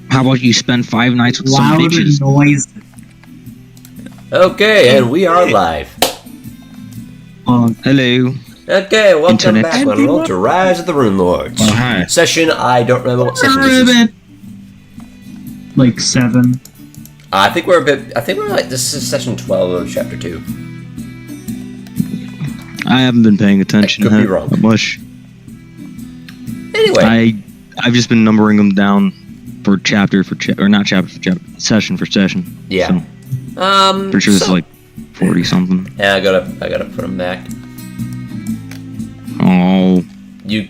How about you spend 5 nights with some Loud bitches? noise. Okay, and we are live. Hello. Okay, welcome Internet. back, Runelords, to Rise of the Runelords. Oh, hi. Session, I don't remember what session this is. Like 7. I think we're like, this is session 12 of chapter 2. I haven't been paying attention I could be wrong. that much. Anyway. I've just been numbering them down for chapter for chapter, or not chapter for chapter, session for session. Yeah. So, pretty sure this is like 40 something. Yeah, I gotta put them back. Oh. You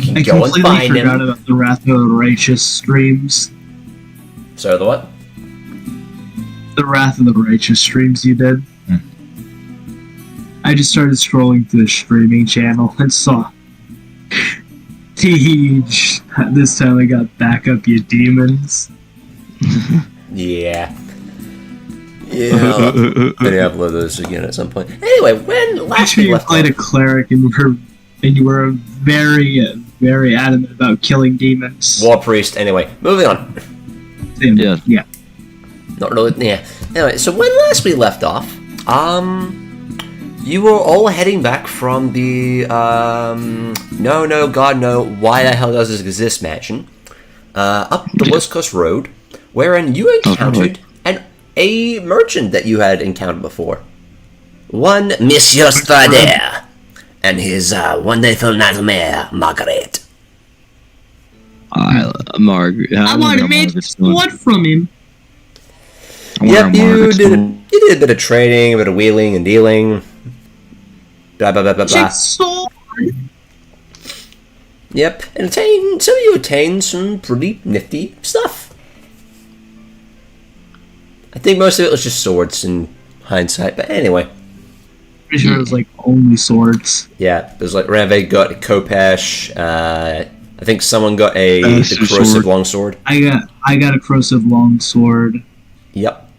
can I go and completely find forgot him. about the Wrath of the Righteous streams. Sorry, the what? The Wrath of the Righteous streams you did. I just started scrolling through the streaming channel and saw Teach. This time I got back up, you demons. Yeah. Yeah. I'm gonna upload those again at some point. Anyway, when last Actually, we you left played off, a cleric and you were very, very adamant about killing demons. War Priest. Anyway, moving on. Yeah. Yeah. Not really. Yeah. Anyway, so when last we left off, you were all heading back from the no, God no, why the hell does this exist mansion, up the West Coast Road, wherein you encountered a merchant that you had encountered before. One Monsieur Strader and his wonderful nightmare, Margaret. Margaret. I want to make what from him. Yep, you did a bit of trading, a bit of wheeling and dealing. Blah blah blah blah blah. Yep, and you attained some pretty nifty stuff. I think most of it was just swords in hindsight, but anyway. Pretty sure it was like only swords. Yeah, there's like Ranveig got a Kopesh. I think someone got the corrosive longsword. I got a corrosive longsword. Yep.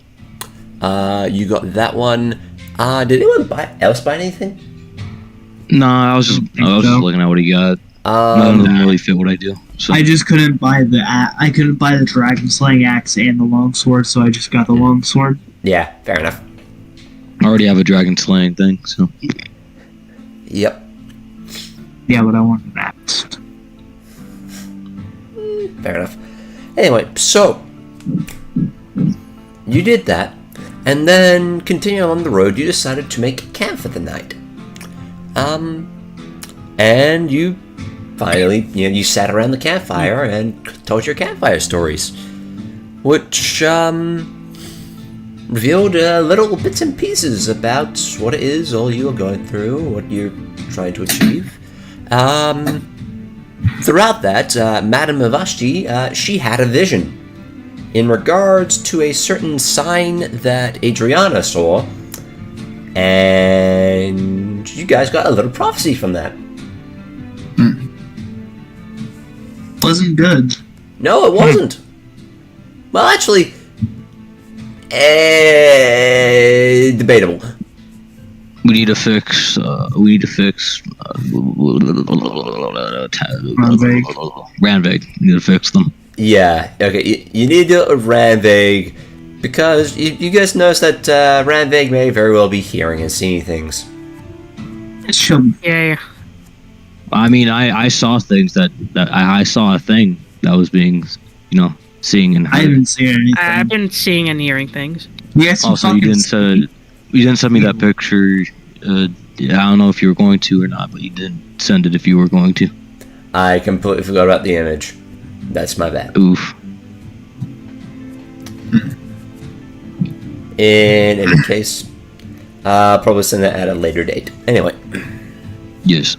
You got that one. Did anyone else buy anything? No, I was just looking at what he got. None of them really fit what I do. So. I just couldn't buy the dragon slaying axe and the longsword, so I just got the longsword. Yeah, fair enough. I already have a dragon slaying thing, so. Yep. Yeah, but I want an axe. Fair enough. Anyway, so you did that, and then continuing on the road, you decided to make camp for the night. And you finally, you sat around the campfire and told your campfire stories, which revealed little bits and pieces about what it is all you are going through, what you're trying to achieve. Throughout that, Madame Avashti, she had a vision in regards to a certain sign that Adrianna saw, and you guys got a little prophecy from that. Wasn't good. No, it wasn't. Well, actually, debatable. We need to fix. Ranveig. We need to fix them. Yeah. Okay. You need to deal with Ranveig because you guys notice that Ranveig may very well be hearing and seeing things. Yeah. I mean, I saw things that I saw a thing that was being, seeing and heard. I didn't see anything. I've been seeing and hearing things. Yes. Also, you didn't send me that picture. I don't know if you were going to or not, but you didn't send it if you were going to. I completely forgot about the image. That's my bad. Oof. In any case, I'll probably send that at a later date. Anyway. Yes.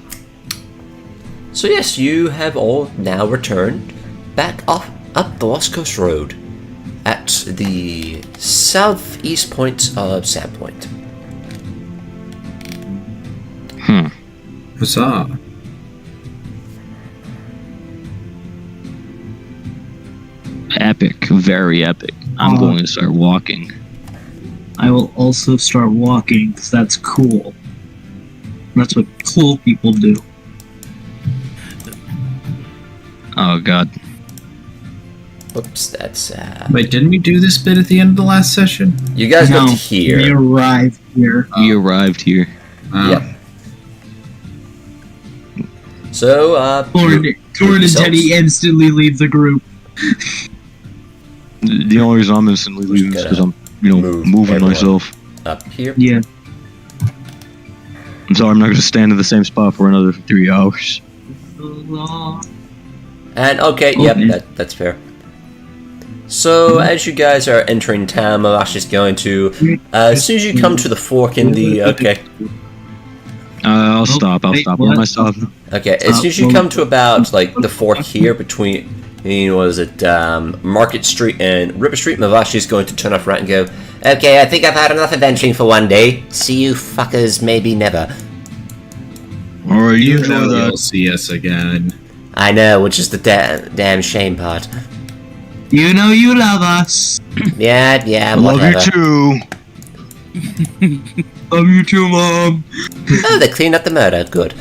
So yes, you have all now returned back up the West Coast Road at the southeast point of Sandpoint. Huzzah. Epic. Very epic. I'm going to start walking. I will also start walking, because that's cool. That's what cool people do. Oh, God. Whoops, that's Wait, didn't we do this bit at the end of the last session? you guys got to We here. arrived here. We arrived here. Yep. So, Torund and yourselves. Teni instantly leave the group. The only reason I'm instantly leaving is because I'm, moving everyone. myself. up here. Yeah. I'm sorry, I'm not going to stand in the same spot for another 3 hours. And okay, yep, that's fair. So as you guys are entering town, Malash is going to as soon as you come to the fork in the I'll stop. wait, Where am I what? stopping? okay, as soon as you come to about like the fork here between was it Market Street and River Street, Malash is going to turn off right and go, okay, I think I've had enough adventuring for one day. See you fuckers maybe never. Alright, you You know know that. you'll see us again. I know, which is the damn shame part. You know you love us. Yeah, I love whatever. you too. Love you too, Mom. Oh, they cleaned up the murder. Good.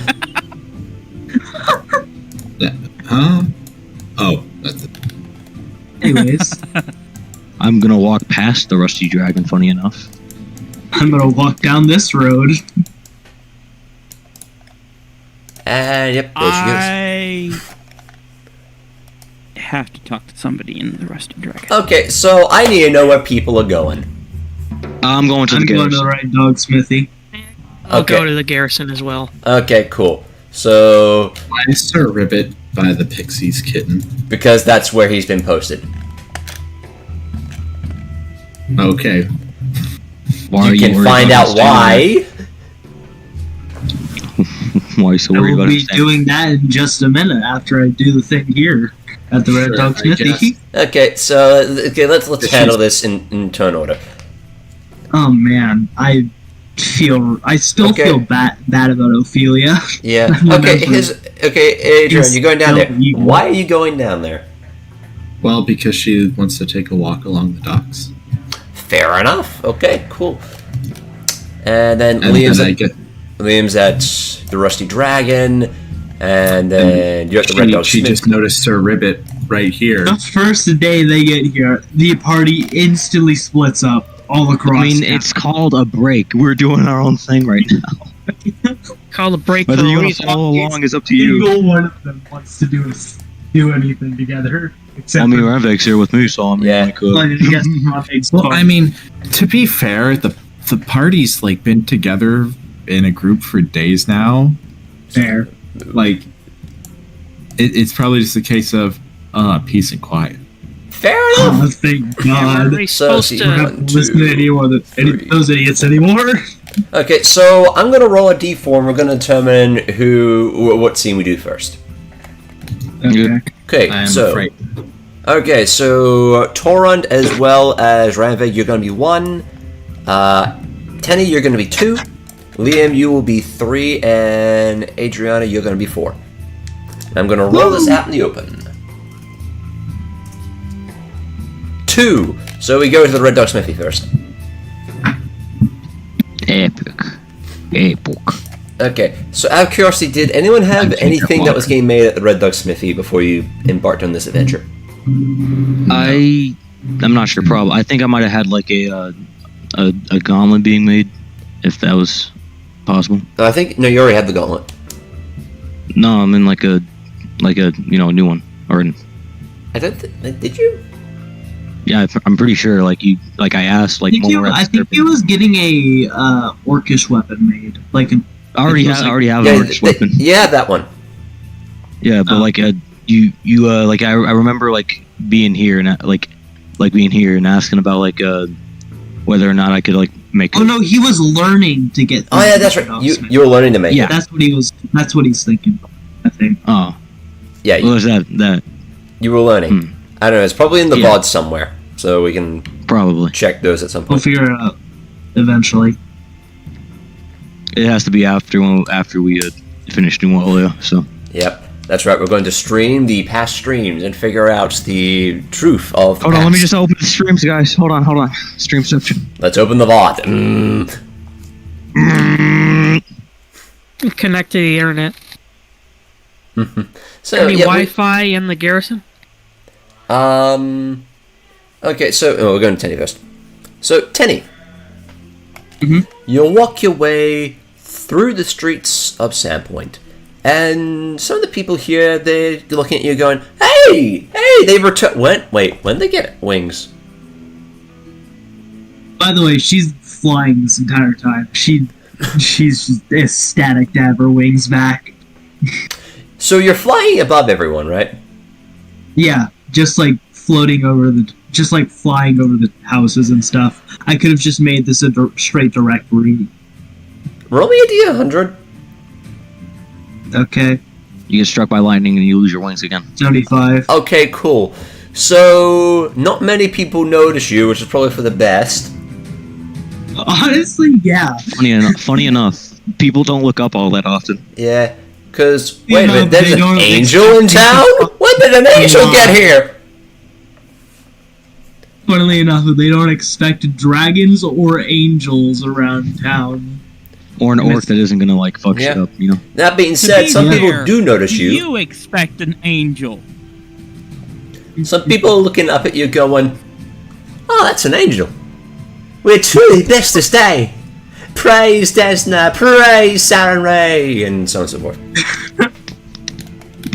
Huh? Oh, that's it. Anyways, I'm going to walk past the Rusty Dragon, funny enough. I'm gonna walk down this road. And yep, there she I have to talk to somebody in the Rusty Dragon. goes. Okay, so I need to know where people are going. I'm going to I'm the going to garrison. the right dog smithy. I'll Okay. go to the garrison as well. Okay, cool. So, Why is Sir Ribbit by the Pixies kitten? because that's where he's been posted. Okay. Why are You can worried find about out his why. Why are you so I worried will about be his doing that in just a minute after I do the thing here at the Red Sure, Dog I Smithy. Okay, so let's handle this in turn order. Oh man, I still Okay. feel bad about Ophelia. Yeah. Remember. Okay, Adrian, He's you're going down there. still evil. Why are you going down there? Well, because she wants to take a walk along the docks. Fair enough. Okay, cool. And then And Liam's then I at, get Liam's at the Rusty Dragon, and then you're at the Red Dog she Smith. just noticed Sir Ribbit right here. The first day they get here, the party instantly splits up all across. I mean, town. it's called a break. We're doing our own thing right now. Call a break Whether for you a want to reason. follow along is up to you. Single one of them wants to do anything together. Except I mean, Ranveig's here with me, so I mean, Yeah. I could. I guess Ranveig's Well, part. I mean, to be fair, the party's like been together in a group for days now. fair. Like, it's probably just a case of peace and quiet. Fair enough. Oh, thank Yeah, God. we're So, supposed see, I don't to. have to listen to those idiots anymore. Okay, so I'm gonna roll a d4 and we're gonna determine what scene we do first. Okay. Okay, I am so afraid. okay, so Torund as well as Ranveig, you're gonna be 1. Teni, you're gonna be 2. Liam, you will be 3, and Adrianna, you're gonna be 4. I'm gonna roll this out in the open. 2. So we go to the Red Dog Smithy first. Epic. Epic. Okay, so out of curiosity, did anyone have think anything I that was getting made at the Red Dog Smithy before you embarked on this adventure? I'm not sure. Probably. I think I might have had like a gauntlet being made, if that was possible. I think no, you already had the gauntlet. No, I mean like a new one. Or I don't. Did you? yeah, I'm pretty sure. Like I asked like when we were at I think he Serpent. was getting a orcish weapon made, like an I already have an Yeah, orcish weapon. yeah, that one. Yeah, but Oh. like you like I remember like being here and being here and asking about like whether or not I could like make. Oh no, he was learning to get. Oh yeah, that's right. You were learning to make Yeah. it. That's what he's thinking. I think. Oh, Yeah, what was that? you were learning. I don't know. It's probably in the Yeah. VOD somewhere, so we can Probably. check those at some We'll point. figure it out eventually. It has to be after we finish doing Olio. So Yep, that's right. We're going to stream the past streams and figure out the truth of the hold on, let me past. just open the streams, guys. Hold on. Stream section. Let's open the VOD. Connect to the internet. So Any yeah, Wi-Fi in the garrison? Okay, so we're going to Teni first. So Teni, you'll walk your way through the streets of Sandpoint, and some of the people here, they're looking at you going, hey, they've returned. When did they get wings? By the way, she's flying this entire time. She's just ecstatic to have her wings back. So you're flying above everyone, right? Yeah, just like flying over the houses and stuff. I could have just made this a straight direct route. Roll me a D100. Okay, You get struck by lightning and you lose your wings again. 75. Okay, cool. So not many people notice you, which is probably for the best. Honestly, yeah. Funny enough, people don't look up all that often. Yeah, because You wait a know, minute, there's they an don't angel in expect town. people- When did an angel get here? Funnily enough, they don't expect dragons or angels around town. Or an orc that isn't gonna like fuck shit Yeah. up, you know? That being To said, be some people fair, do notice you. You expect an angel. Some people are looking up at you going, oh, that's an angel. We're truly blessed this day. Praise Desna, praise Sarenrae, and so on and so forth.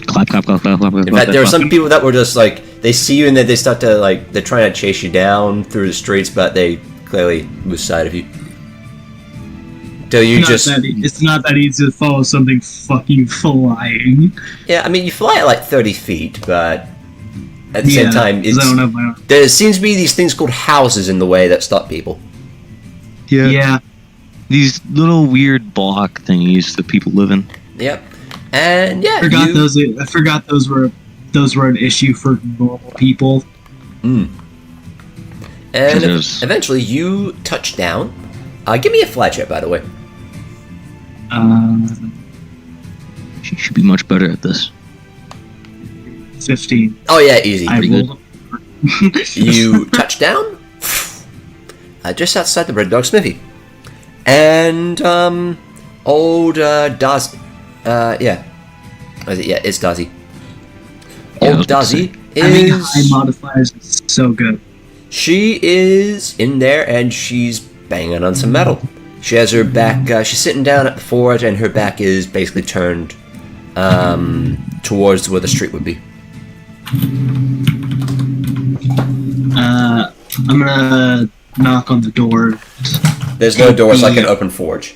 Clap, clap, clap, clap, clap, clap. In fact, there are some people that were just like, they see you and then they start to like, they're trying to chase you down through the streets, but they clearly lose sight of you. Till you just... It's not that easy to follow something fucking flying. Yeah, I mean, you fly at like 30 feet, but at the same time, 'cause I don't have my own. there seems to be these things called houses in the way that stop people. Yeah. These little weird block thingies that people live in. Yep. And yeah, I forgot those were an issue for normal people. And Yes. eventually you touch down. Give me a fly check, by the way. She should be much better at this. 15. Oh yeah, easy. I Pretty good. rolled. You touch down just outside the Red Dog Smithy, and old Darcy. Yeah, it's Darcy. Yeah, I Old was about to Darcy Having high is. modifiers is so good. She is in there, and she's banging on some metal. She has her back. She's sitting down at the forge, and her back is basically turned towards where the street would be. I'm gonna knock on the door. There's no door. It's like an open forge.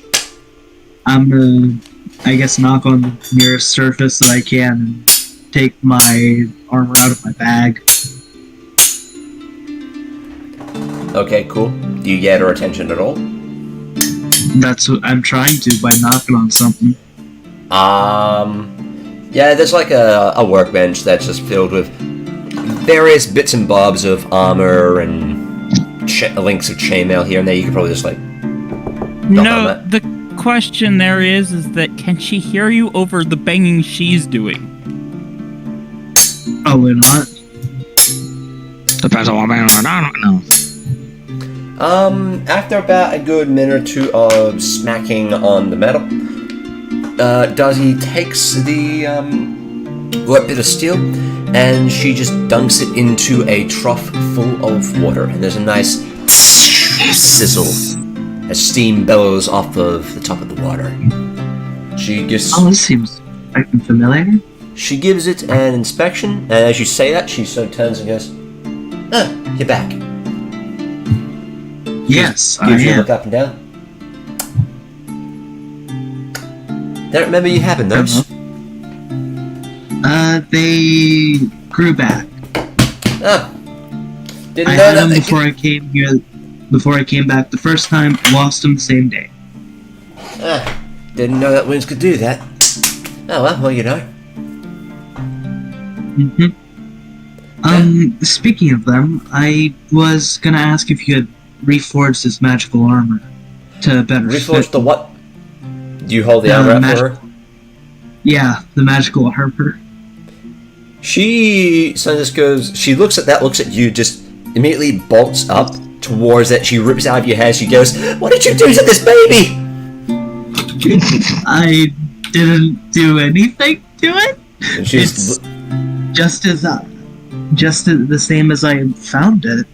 I'm gonna, I guess, knock on the nearest surface that I can and take my armor out of my bag. Okay, cool. Do you get her attention at all? That's what I'm trying to by knocking on something. Yeah, there's like a workbench that's just filled with various bits and bobs of armor and links of chainmail here and there. You could probably just like knock on No, that. the question there is that can she hear you over the banging she's doing? Probably not. Depends on what man or not. No. After about a good minute or two of smacking on the metal, Darcy takes the wet bit of steel and she just dunks it into a trough full of water, and there's a nice sizzle as steam bellows off of the top of the water. She gives Oh, this seems fucking familiar. She gives it an inspection, and as you say that, she sort of turns and goes, "Ah, you're back." Yes, I Gives you a am. look up and down. Don't remember you having those. They grew back. Ah, didn't I know had that. them before I came here. Before I came back the first time, lost them the same day. Didn't know that wings could do that. Oh well, you know. Speaking of them, I was gonna ask if you had reforged this magical armor to better Reforged fit. the what? Do you hold the armor up for her? Yeah, the magical armor. She just goes. She looks at that, looks at you, just immediately bolts up towards it. She rips out of your hair. She goes, "What did you do to this baby?" I didn't do anything to it. And she's It's just as just the same as I found it.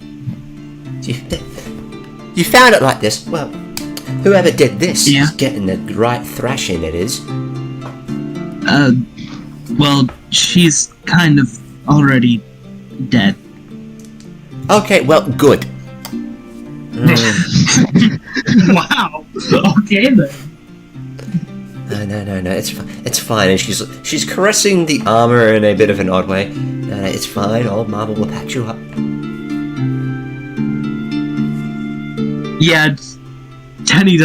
You found it like this? Well, whoever did this Yeah. is getting the right thrashing, it is. Well, she's kind of already dead. Okay, well, good. Wow. Okay then. No, it's fine. And she's caressing the armor in a bit of an odd way. It's fine, old Mama will patch you up. Yeah, Teni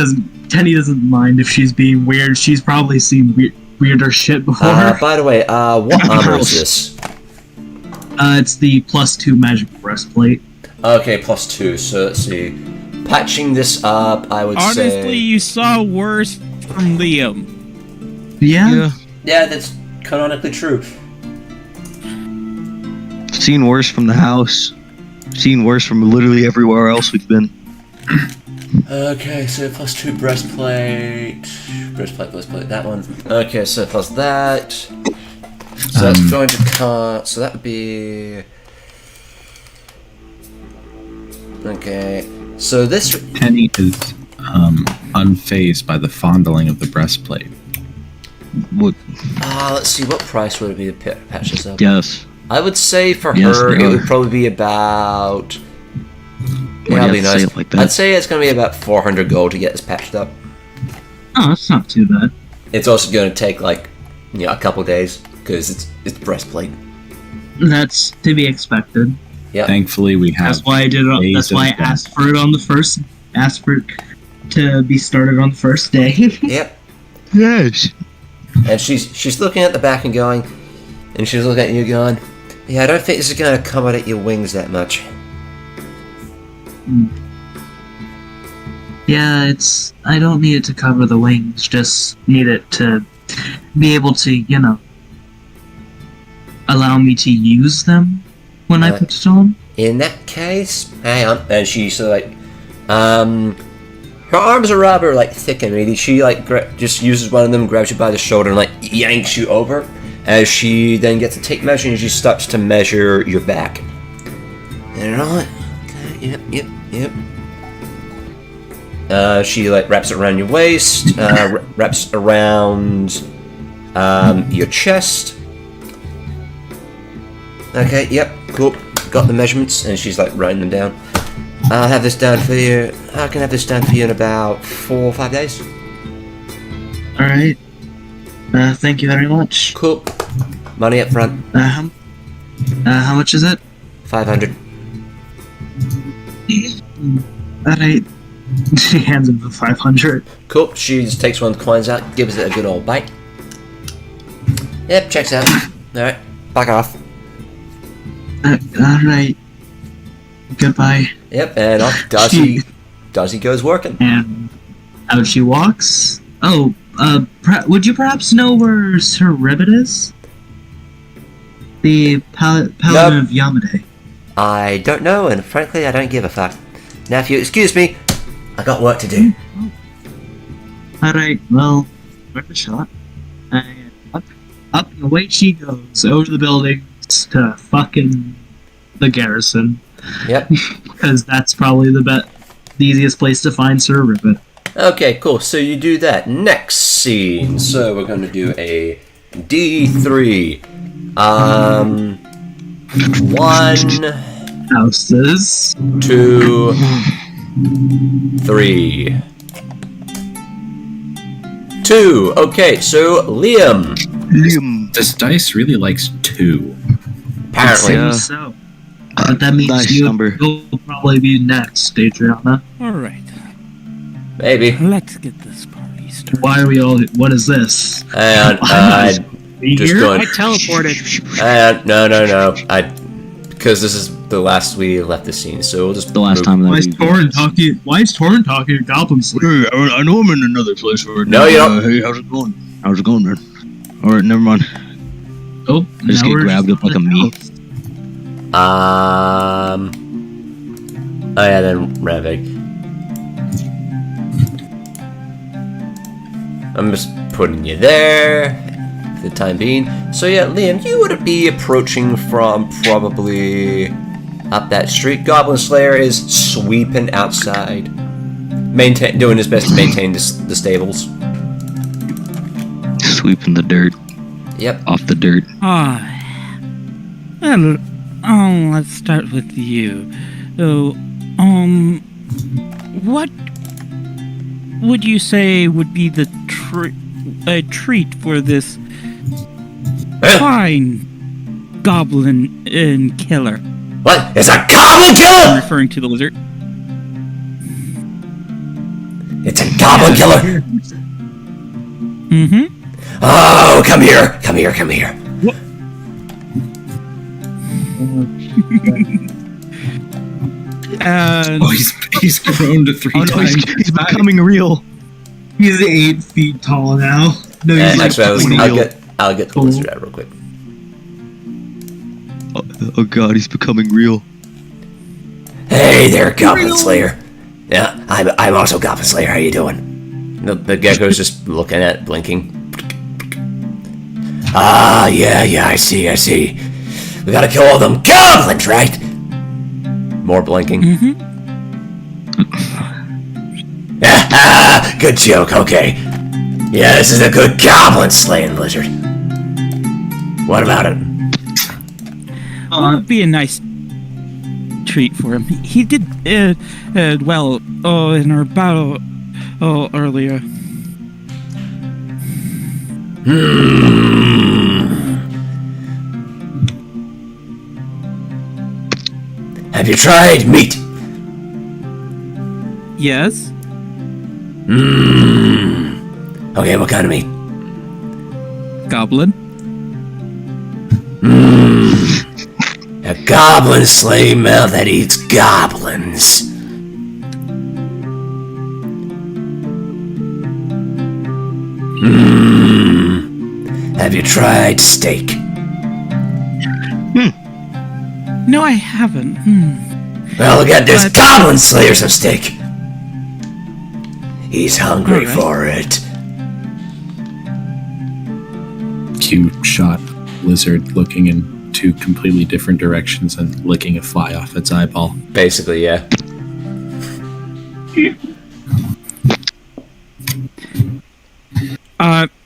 doesn't mind if she's being weird. She's probably seen weirder shit before. By the way, what armor is this? It's the +2 magic breastplate. Okay, +2, so let's see. Patching this up, I would Honestly, say... you saw worse from Liam. Yeah. Yeah, that's canonically true. Seen worse from the house. Seen worse from literally everywhere else we've been. Okay, so +2 breastplate, that one. Okay, so plus that. So that's going to cut. So that would be. Okay, so this. Teni is unfazed by the fondling of the breastplate. What? Let's see, what price would it be to patch this up? Yes. I would say for Yes, her, they it are. would probably be about. Why Yeah, do that'd be you have to nice. say it like that? I'd say it's going to be about 400 gold to get this patched up. Oh, that's not too bad. It's also going to take like, a couple days because it's breastplate. That's to be expected. Yeah. Thankfully, we have. That's why I did it. days That's why I of death. asked for it on the first. Asked for it to be started on the first day. Yep. Yes. And she's looking at the back and going, and she's looking at you going, yeah, I don't think this is going to accommodate your wings that much. Yeah, it's. I don't need it to cover the wings. Just need it to be able to, allow me to use them when I Right. put it on. In that case, hang on. And she sort of her arms are rather thick and meaty. She just uses one of them, grabs you by the shoulder, and yanks you over. As she then gets a tape measure, and she starts to measure your back. And all right. Okay, yep. She wraps it around your waist, wraps around your chest. Okay, yep, cool. Got the measurements, and she's writing them down. I'll have this done for you. I can have this done for you in about 4 or 5 days. Alright. Thank you very much. Cool. Money up front, How much is it? 500. Alright. She hands him the 500. Cool. She just takes one of the coins out, gives it a good old bite. Yep, checks out. Alright, back off. Alright. Goodbye. Yep, and off Darcy goes working. And out she walks. Oh, would you perhaps know where Sir Ribbit is? The Paladin Nope. of Yamade. I don't know, and frankly, I don't give a fuck. Now, if you excuse me, I got work to do. Alright, well, worth a shot. And up and away she goes, over the buildings to fucking the garrison. Yep. Because that's probably the easiest place to find Sir Ribbit. Okay, cool. So you do that. Next scene. So we're going to do a D3. 1, Houses. 2, 3. 2. Okay, so Liam. This dice really likes 2. Apparently. Yeah. So. But that means Nice you'll number. probably be next, Adrianna. Alright, Maybe. let's get this party started. Why are we all... What is this? And We just here? going. I teleported. No. Because this is the last we left the scene, so we'll just The last time that Why is we... Torund talking to Goblin Slayer? Hey, I know I'm in another place right No, now. you don't. Hey, how's it going? How's it going, man? Alright, never mind. Oh, I just now get we're grabbed up like a meat. Oh yeah, then Ranveig. I'm just putting you there. for the time being. So yeah, Liam, you would be approaching from probably up that street. Goblin Slayer is sweeping outside, doing his best to maintain the stables. Sweeping the dirt Yep. off the dirt. Well, let's start with you. So, what would you say would be the treat for this fine goblin killer? What? It's a goblin killer! Referring to the lizard. It's a goblin killer! Mm-hmm. Oh, come here! Come here, come here. And Oh, he's grown to 3 Oh no, times. he's becoming real. He's 8 feet tall now. No, he's like Actually, 20. I'll get the lizard out real quick. Oh god, he's becoming real. Hey there, Goblin Slayer. Yeah, I'm also Goblin Slayer. How you doing? The gecko's just looking at, blinking. Ah, yeah, I see. We gotta kill all them goblins, right? More blinking. Good joke, okay. Yeah, this is a good goblin slaying lizard. What about it? what would be a nice treat for him? He did well in our battle earlier. Have you tried meat? Yes. Okay, what kind of meat? Goblin. A goblin slaying mouth that eats goblins. Have you tried steak? No, I haven't. Well, look at this But- goblin slayer some steak. He's hungry Alright. for it. Cute shot lizard looking in 2 completely different directions and licking a fly off its eyeball. Basically, yeah.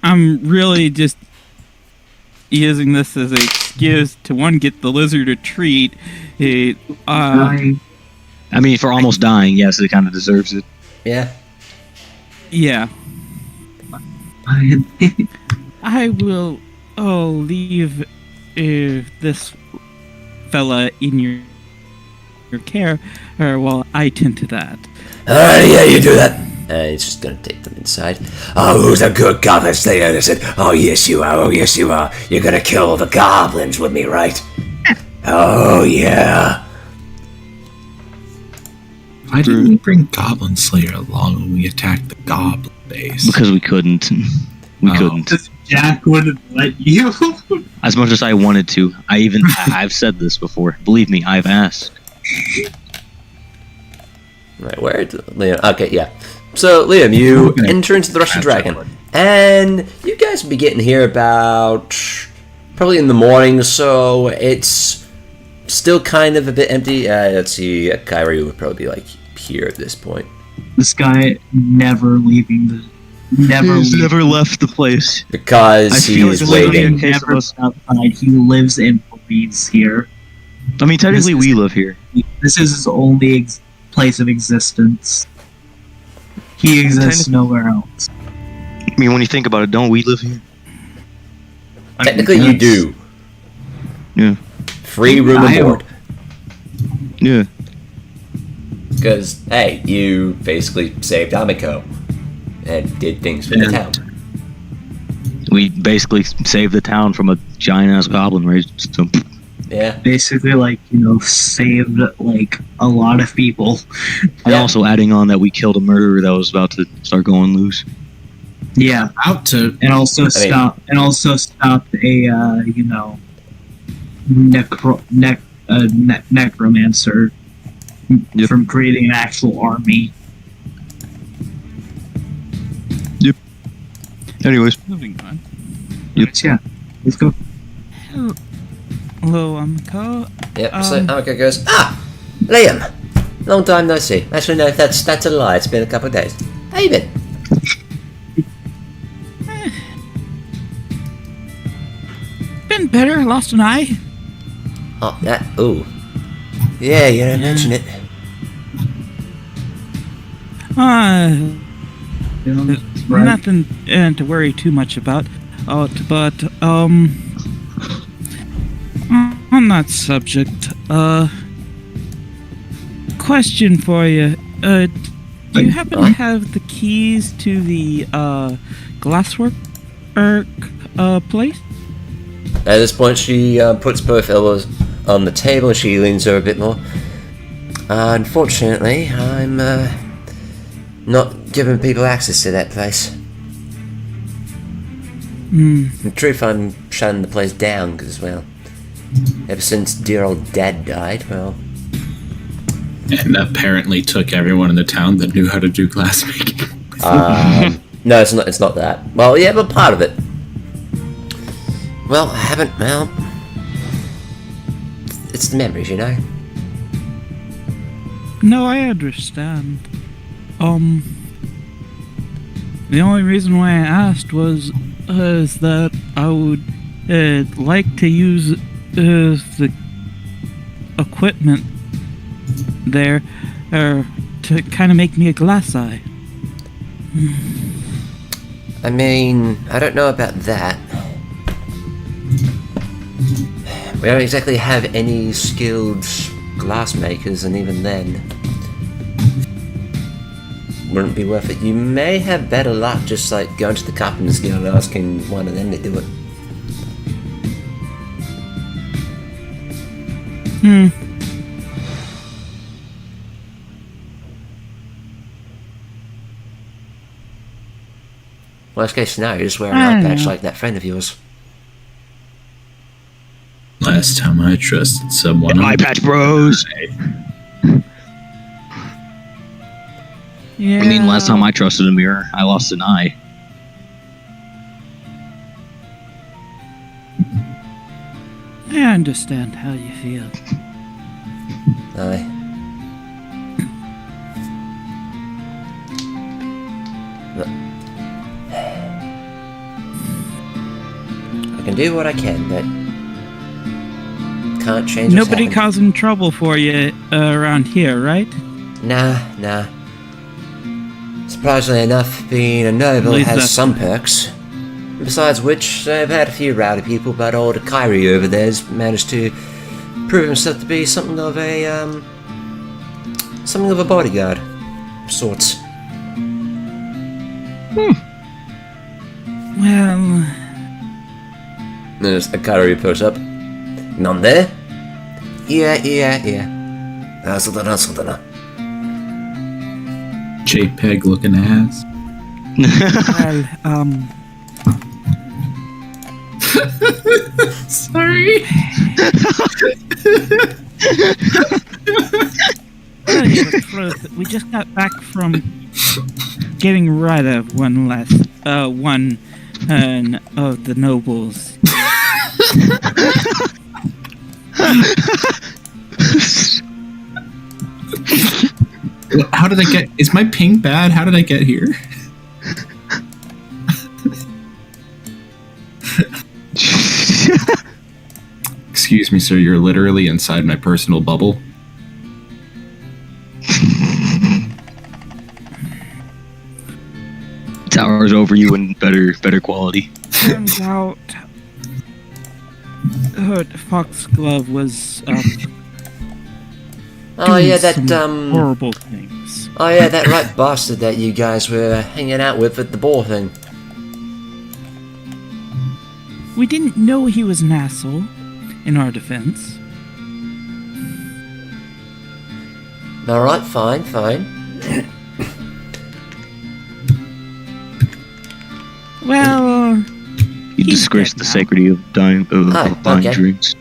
I'm really just using this as an excuse to get the lizard a treat. I I mean, for almost dying, yes, it kind of deserves it. Yeah. Yeah. I I will leave this fella in your care while I tend to that. Alright, yeah, you do that. He's just gonna take them inside. Oh, who's a good goblin slayer? They said, oh, yes, you are. Oh, yes, you are. You're gonna kill the goblins with me, right? Oh, yeah. Why didn't we bring Goblin Slayer along when we attacked the goblin base? Because we couldn't. We Oh. couldn't. Jack wouldn't let you. As much as I wanted to. I've said this before. Believe me, I've asked. Right, where did Liam? Okay, yeah. So, Liam, you Okay. enter into the Russian Dragon, and you guys will be getting here about probably in the morning, so it's still kind of a bit empty. Let's see, Kyrie would probably be like here at this point. This guy never leaving the. He's never left the place. Because I feel he's like it's waiting. in case Never of us. outside. He lives and breathes here. I mean, technically, This is- we live here. This is his only place of existence. He exists nowhere else. I mean, when you think about it, don't we live here? Technically, you do. Yeah. Free room and I- board. Yeah. Because, hey, you basically saved Amico and did things for the town. We basically saved the town from a giant-ass goblin, right? So, Yeah. Basically, saved a lot of people. and Yeah. also adding on that we killed a murderer that was about to start going loose. Yeah, Out to and also stopped a necromancer Yep. from creating an actual army. Anyways, Moving on. Anyways, yeah. Let's go. Hello, Carl. Yep, so Amaka goes, Liam! Long time no see. Actually, no, that's a lie. It's been a couple of days. How you been? Been better, lost an eye. Oh, that, ooh. Yeah, you don't mention it. Nothing to worry too much about. But on that subject, question for you. Do you happen to have the keys to the glasswork place? At this point, she puts both elbows on the table. She leans over a bit more. Unfortunately, I'm not giving people access to that place. In truth, I'm shutting the place down because, well, ever since dear old Dad died, well... And apparently took everyone in the town that knew how to do glassmaking. No, it's not that. Well, yeah, but part of it. Well, I haven't, well... It's the memories, you know? No, I understand. The only reason why I asked was is that I would like to use the equipment there to kind of make me a glass eye. I mean, I don't know about that. We don't exactly have any skilled glassmakers, and even then, wouldn't be worth it. You may have better luck just like going to the Carpenter's Guild and asking one of them to do it. Worst case scenario, just wear an eye patch like that friend of yours. Last time I trusted someone... Eye patch bros! Yeah. I mean, last time I trusted a mirror, I lost an eye. I understand how you feel. Aye. I can do what I can, but can't change what's Nobody happened. causing trouble for you around here, right? Nah. Surprisingly enough, being a noble At least has that's- some perks. Besides which, I've had a few rowdy people, but old Kyrie over there's managed to prove himself to be something of a bodyguard of sorts. Well, There's a Kyrie pulls up. None there? Yeah. That's JPEG looking ass. Sorry. tell you the truth, we just got back from getting rid of one of the nobles. How did I get... Is my ping bad? How did I get here? Excuse me, sir. You're literally inside my personal bubble. Towers over you in better quality. Turns out, Foxglove was Oh yeah, doing that some horrible things. Oh yeah, that right bastard that you guys were hanging out with at the ball thing. We didn't know he was an asshole, in our defense. Alright, fine. Well, You disgrace the sanctity of buying okay. drinks.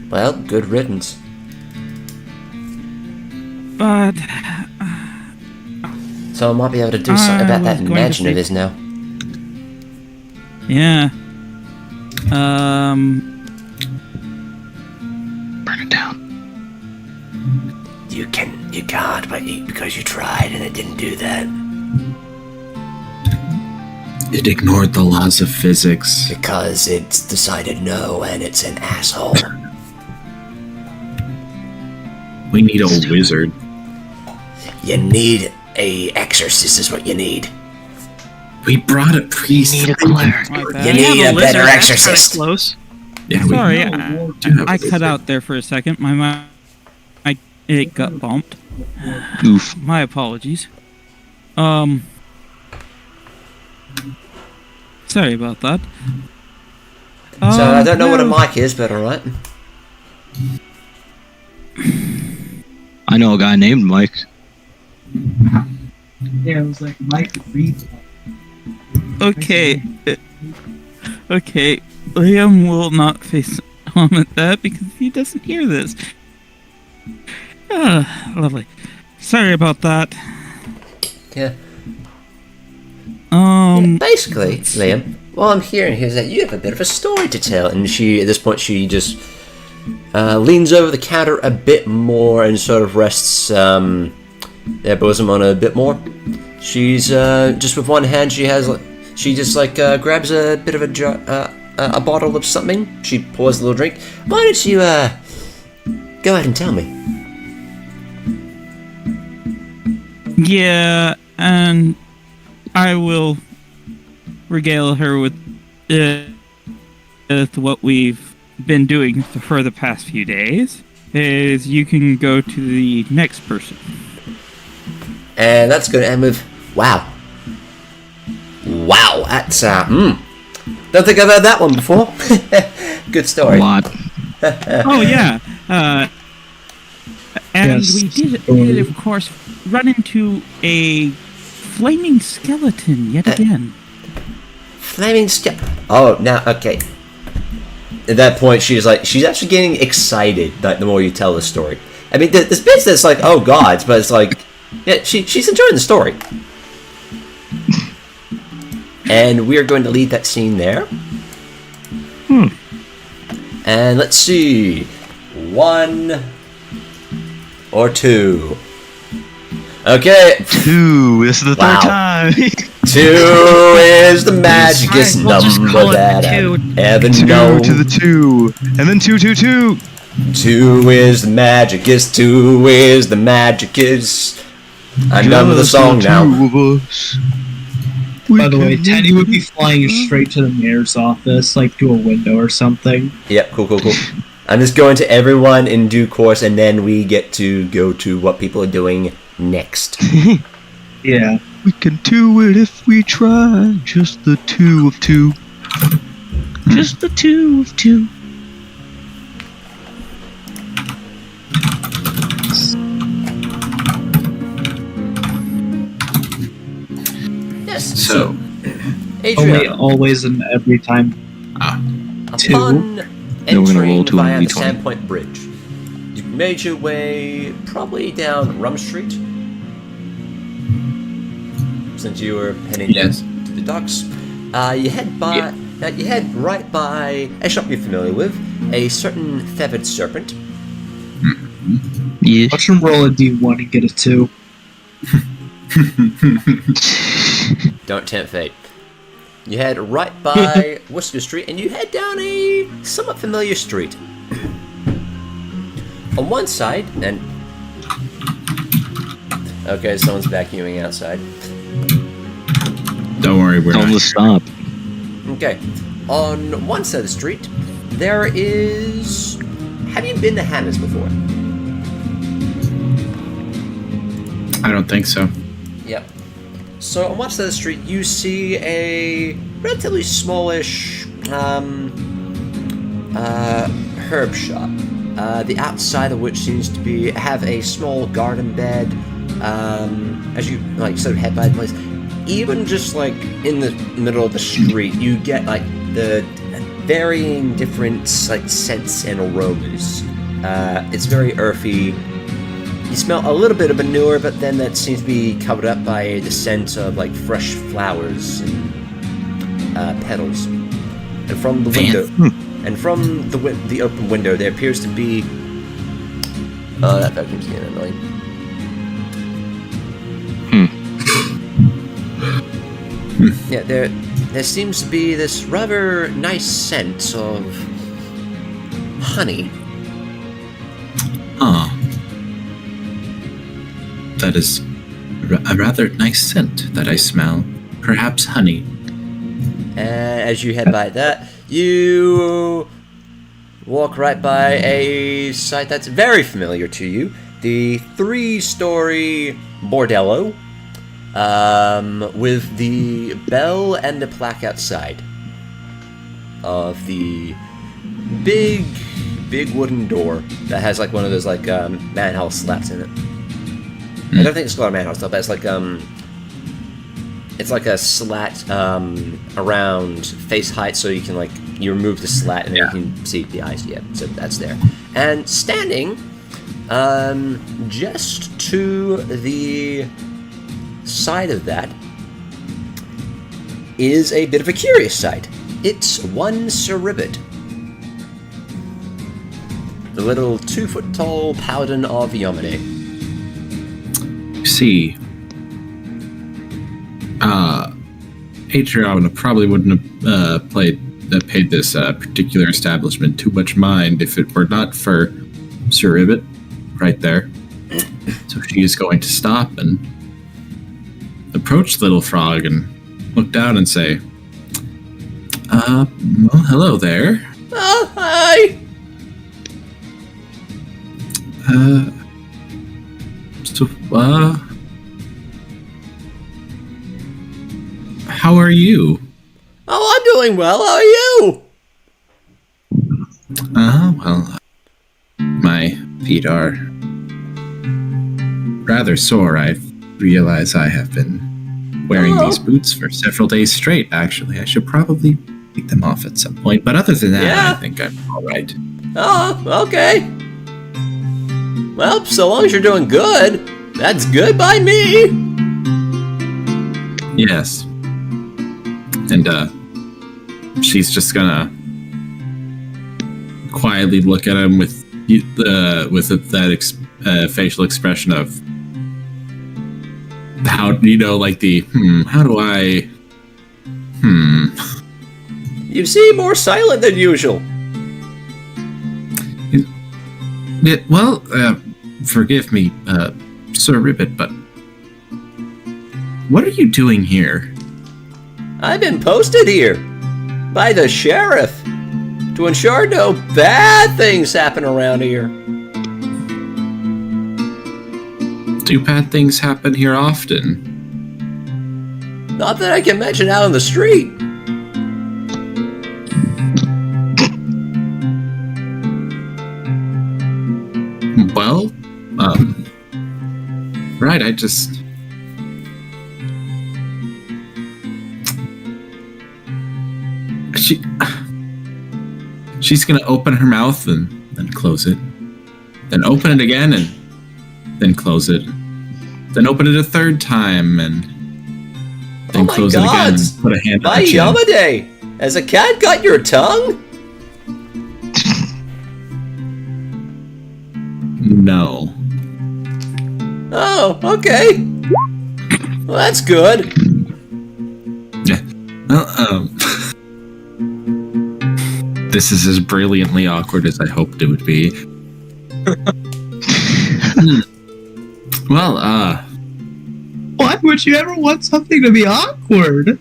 Well, good riddance. but So I might be able to do something I about that was going to mansion of say- his now. Yeah. Burn it down. You can't, because you tried and it didn't do that. It ignored the laws of physics. Because it's decided no, and it's an asshole. We need a wizard. You need a exorcist is what you need. We brought a priest. You need a cleric. My bad. You We need have a better lizard. That's kinda exorcist. Close. Yeah, we Sorry, do have I a cut wizard. out there for a second. It got bumped. Oof. My apologies. Sorry about that. So I don't know what a well, mic is, but alright. I know a guy named Mike. Yeah, it was like Mike Reed. Okay. Okay. Liam will not face comment that because he doesn't hear this. Ah, lovely. Sorry about that. Yeah. Um, Basically, Liam, what I'm hearing here is that you have a bit of a story to tell, and at this point, she just leans over the counter a bit more and sort of rests their bosom on a bit more. She's just with one hand, she just grabs a bit of a bottle of something. She pours a little drink. Why don't you go ahead and tell me? yeah, and I will regale her with what we've been doing for the past few days. Is you can go to the next person. And that's going to end with wow. Wow, that's don't think I've heard that one before. Good A story. lot. Oh yeah, and Yes. we did of course run into a flaming skeleton yet again. Flaming Oh, now okay. At that point, she's actually getting excited. Like the more you tell the story. I mean, there's bits that's like, oh gods, but it's like, yeah, she's enjoying the story. And we are going to leave that scene there. And let's see, 1 or 2. Okay, 2. This is the Wow. third time. 2 is the magicest Alright, we'll just number call it that two. I've ever 2 known. to the 2. And then 2, 2, 2. 2 is the magicest, 2 is the magicest. I'm done with the song now. By the way, Teni would be flying straight to the mayor's office, like to a window or something. Yep, cool. I'm just going to everyone in due course, and then we get to go to what people are doing next. Yeah. We can do it if we try. Just the 2 of 2. Just the 2 of 2. Yes, So, Only Adrianna, always and every time. two. upon Then we're gonna roll entering to a via the D20. Sandpoint Bridge, you made your way probably down Rum Street, since you were heading Yes. down to the docks. You head right by a shop you're familiar with, a certain feathered serpent. Yeah. Watch him roll a d1 and get a 2. Don't tempt fate. You head right by Whisker Street, and you head down a somewhat familiar street. On one side, and okay, someone's vacuuming outside. don't worry, we're Tell them not. to stop. Okay, on one side of the street, there is. Have you been to Hannah's before? I don't think so. Yep. So on one side of the street, you see a relatively smallish herb shop. The outside of which seems to have a small garden bed. As you sort of head by the place, even just in the middle of the street, you get the varying different scents and aromas. It's very earthy. You smell a little bit of manure, but then that seems to be covered up by the scent of fresh flowers and petals. And from the window, the open window, there appears to be. Oh, that vacuum's getting annoying. Yeah, there seems to be this rather nice scent of honey. Ah, that is a rather nice scent that I smell. Perhaps honey. And as you head by that, you walk right by a site that's very familiar to you. The 3-story bordello, with the bell and the plaque outside of the big wooden door that has like one of those like manhole slats in it. I don't think it's called a manhole slab, but it's like a slat around face height, so you can like you remove the slat and then you can see the eyes. Yeah, so that's there. And standing just to the side of that is a bit of a curious sight. It's one Serpent, the little 2-foot-tall paladin of Yamane. See, Adrianna probably wouldn't have paid this particular establishment too much mind if it were not for Serpent right there. So she is going to stop and approach Little Frog and look down and say, well, hello there. Oh, hi! How are you? Oh, I'm doing well. How are you? Well, my feet are rather sore. I realize I have been wearing these boots for several days straight, actually. I should probably take them off at some point, but other than that, I think I'm alright. Oh, okay. Well, so long as you're doing good, that's good by me. Yes. And, she's just gonna quietly look at him with that facial expression of how, like the, how do I, You seem more silent than usual. Well, forgive me, Sir Ribbit, but what are you doing here? I've been posted here by the sheriff to ensure no bad things happen around here. Do bad things happen here often? Not that I can mention out on the street. Well, right, I just... She's gonna open her mouth and then close it. Then open it again and then close it. Then open it a third time and then close it again and put a hand on By her chin. Yamade! Has a cat got your tongue? No. Oh, okay. Well, that's good. Yeah. Well, this is as brilliantly awkward as I hoped it would be. Well, Why would you ever want something to be awkward?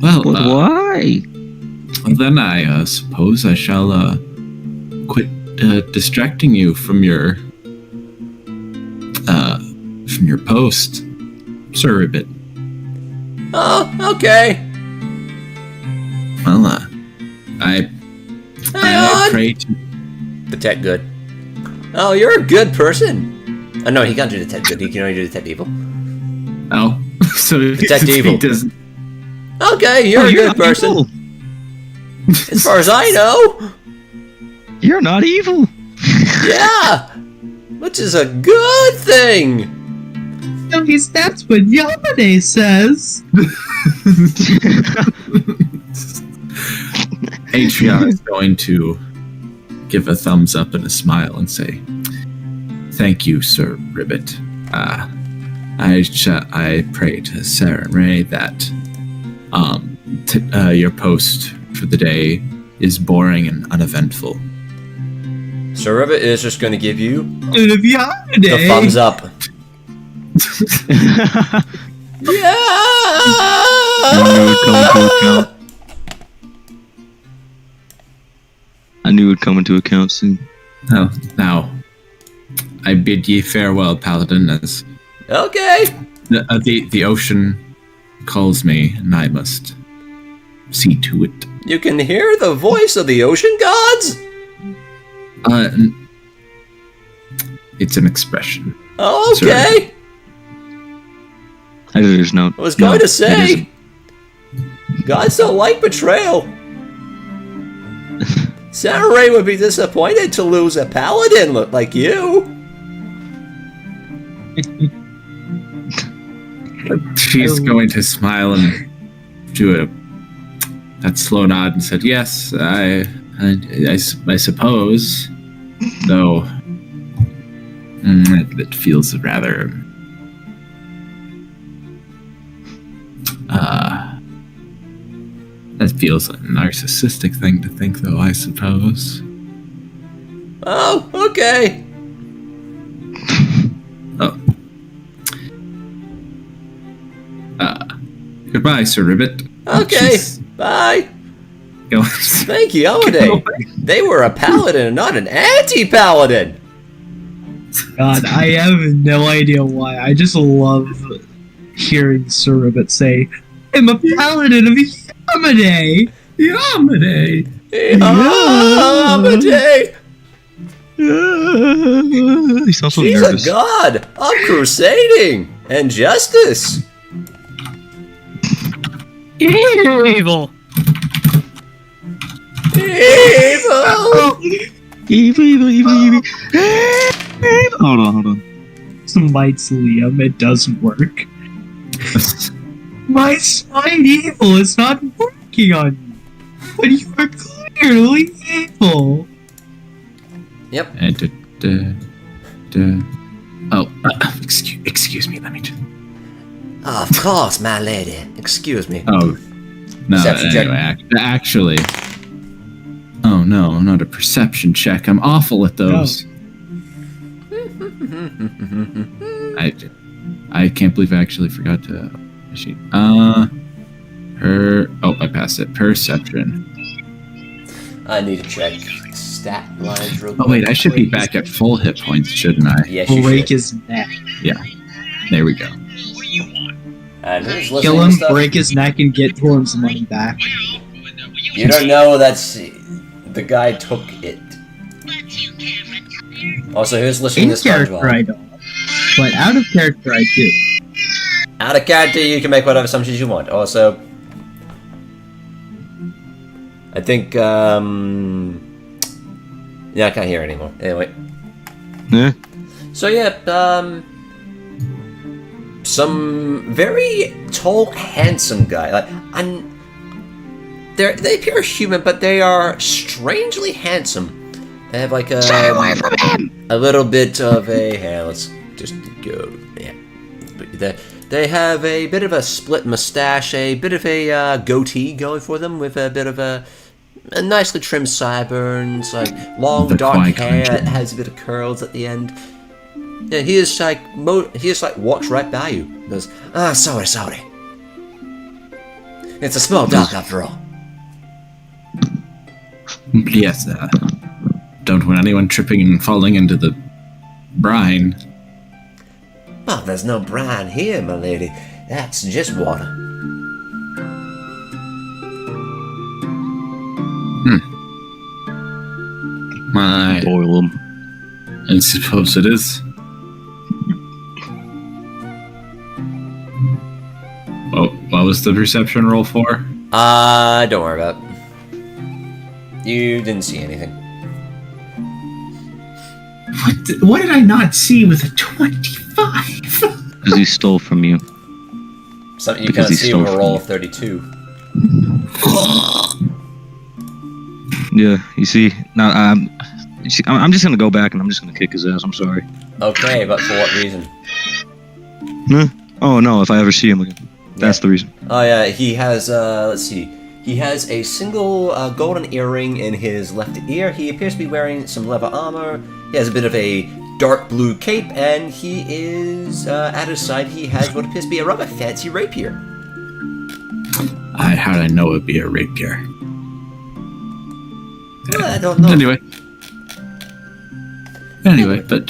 Why? Then I suppose I shall quit distracting you from your post, Sir Ribbit. Oh, okay. Well, I pray to Detect good. Oh, you're a good person. Oh, no, he can't do detect good. He can only do detect evil. Oh, so Detect he evil. doesn't. Okay, you're a good person. Evil. As far as I know. You're not evil. Yeah. Which is a good thing. At least that's what Yamane says. Adrianna is going to give a thumbs up and a smile and say, "Thank you, Sir Ribbit. I pray to Sarah and Ray that your post for the day is boring and uneventful." Sir Ribbit is just going to give you Yamane. the thumbs up. Yeah. I knew it would come into account soon. Oh, now, I bid ye farewell, Paladin, as Okay. the ocean calls me, and I must see to it. You can hear the voice of the ocean gods? It's an expression. Oh, okay. Editor's note. I was going to it say, isn't. gods don't like betrayal. Sarah Ray would be disappointed to lose a paladin like you. She's going to smile and do that slow nod and said, "Yes, I suppose, though it feels rather that feels a narcissistic thing to think, though, I suppose." Oh, okay. Oh. Goodbye, Sir Ribbit. Okay, Jeez. bye. Go- Thank you, Holiday. They were a paladin and not an anti-paladin. God, I have no idea why. I just love hearing Sir Ribbit say, "I'm a paladin of Yamane." Yamane. Holiday. He sounds so She's nervous. a god of crusading and justice. Evil. Evil. Evil. Hold on. Smites Liam, it doesn't work. My smite evil is not working on you. But you are clearly evil. Yep. Excuse me, let me just... Of course, my lady. Excuse me. Oh, no, Perception check. anyway, actually... Oh no, not a perception check. I'm awful at those. I can't believe I actually forgot to... I passed it. Perception. I need to check stat lines real quick. Oh wait, I should be back at full hit points, shouldn't I? Yes, you Break should. his neck. There we go. And who's listening Kill to him, stuff? break his neck, and get Torund's money back. You don't know that's... The guy took it. Also, who's listening In to character, SpongeBob? I don't. But out of character, I do. Out of character, you can make whatever assumptions you want. Also... I think, yeah, I can't hear anymore. Anyway. Yeah. So yeah, some very tall, handsome guy. Like, they appear human, but they are strangely handsome. They have like Stay away from him! a little bit of a. Here, let's just go. Yeah, they have a bit of a split mustache, a bit of a goatee going for them, with a bit of a nicely trimmed sideburns, like long The dark Qui-Gon hair trim. that has a bit of curls at the end. Yeah, he just walks right by you. Goes, sorry. It's a small dock after all. Yes, don't want anyone tripping and falling into the brine. Oh, there's no brine here, my lady. That's just water. Boil him. I suppose it is. Oh, what was the perception roll for? Don't worry about it. You didn't see anything. What did I not see with a 25? Because he stole from you. Something you Because can't he see stole with a from roll you. of 32. Yeah, you see, now I'm just gonna go back and I'm just gonna kick his ass. I'm sorry. Okay, but for what reason? Oh no, if I ever see him again, that's the reason. Oh yeah, he has, let's see. He has a single golden earring in his left ear. He appears to be wearing some leather armor. He has a bit of a dark blue cape, and he is, at his side, he has what appears to be a rather fancy rapier. How did I know it'd be a rapier? I don't know. Anyway, but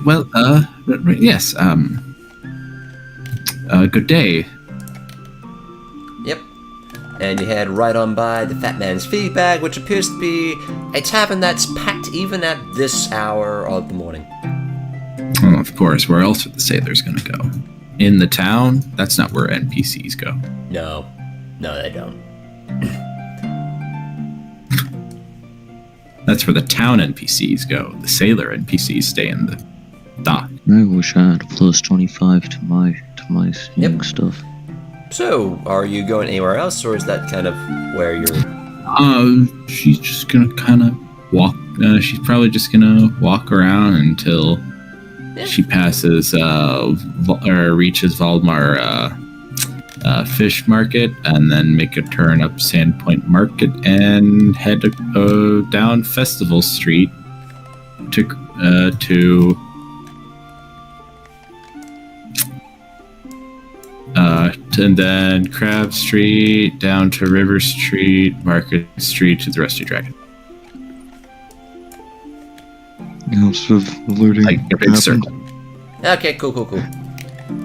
well, yes, good day. Yep. And you head right on by the Fat Man's Feed Bag, which appears to be a tavern that's packed even at this hour of the morning. Oh, of course, where else are the sailors gonna go? In the town? That's not where NPCs go. No, they don't. That's where the town NPCs go. The sailor NPCs stay in the dock. I wish I had a plus 25 to my young stuff. So, are you going anywhere else, or is that kind of where you're... She's just gonna kind of walk. She's probably just gonna walk around until she passes, or reaches Valdmar, Fish Market, and then make a turn up Sandpoint Market and head down Festival Street to and then Crab Street down to River Street, Market Street to the Rusty Dragon. Else of alerting. Like a big circle. Okay, cool.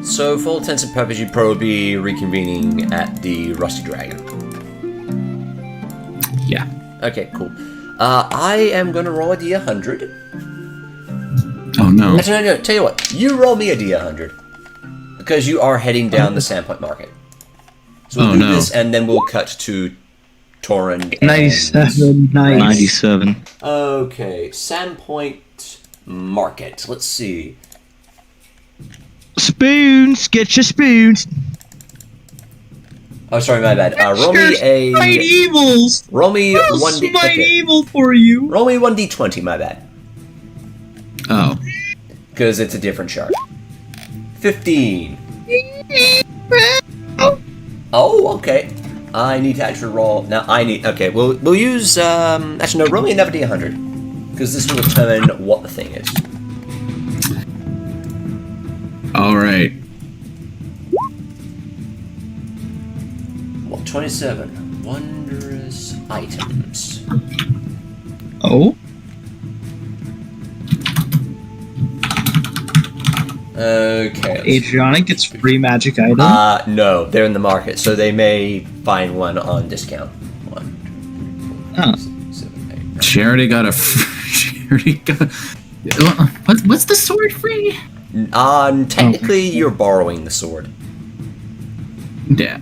So, for all intents and purposes, you'd probably be reconvening at the Rusty Dragon. Yeah. Okay, cool. I am gonna roll a D100. Oh no. Actually, no, tell you what. You roll me a D100. Because you are heading down the Sandpoint Market. So we'll do this, and then we'll cut to Torund. 97, nice. 97. Okay, Sandpoint Market. Let's see. Spoons, get your spoons. Oh, sorry, my bad. Roll me a. Smite evils! Roll me I'll 1D. smite Okay. evil for you! Roll me 1D20, my bad. Oh. Because it's a different chart. 15. Oh, okay. I need to actually roll. Now I need. Okay, we'll use. Actually, no. Roll me another D100, because this will determine what the thing is. All right. 27. Wondrous items. Oh? Okay. Adrianna gets free magic item. No, they're in the market, so they may find one on discount. 1, 2, 3, 4, 5, 6, 7, 8, 9. She already got a. She already got. What's the sword free? Technically, you're borrowing the sword. Yeah.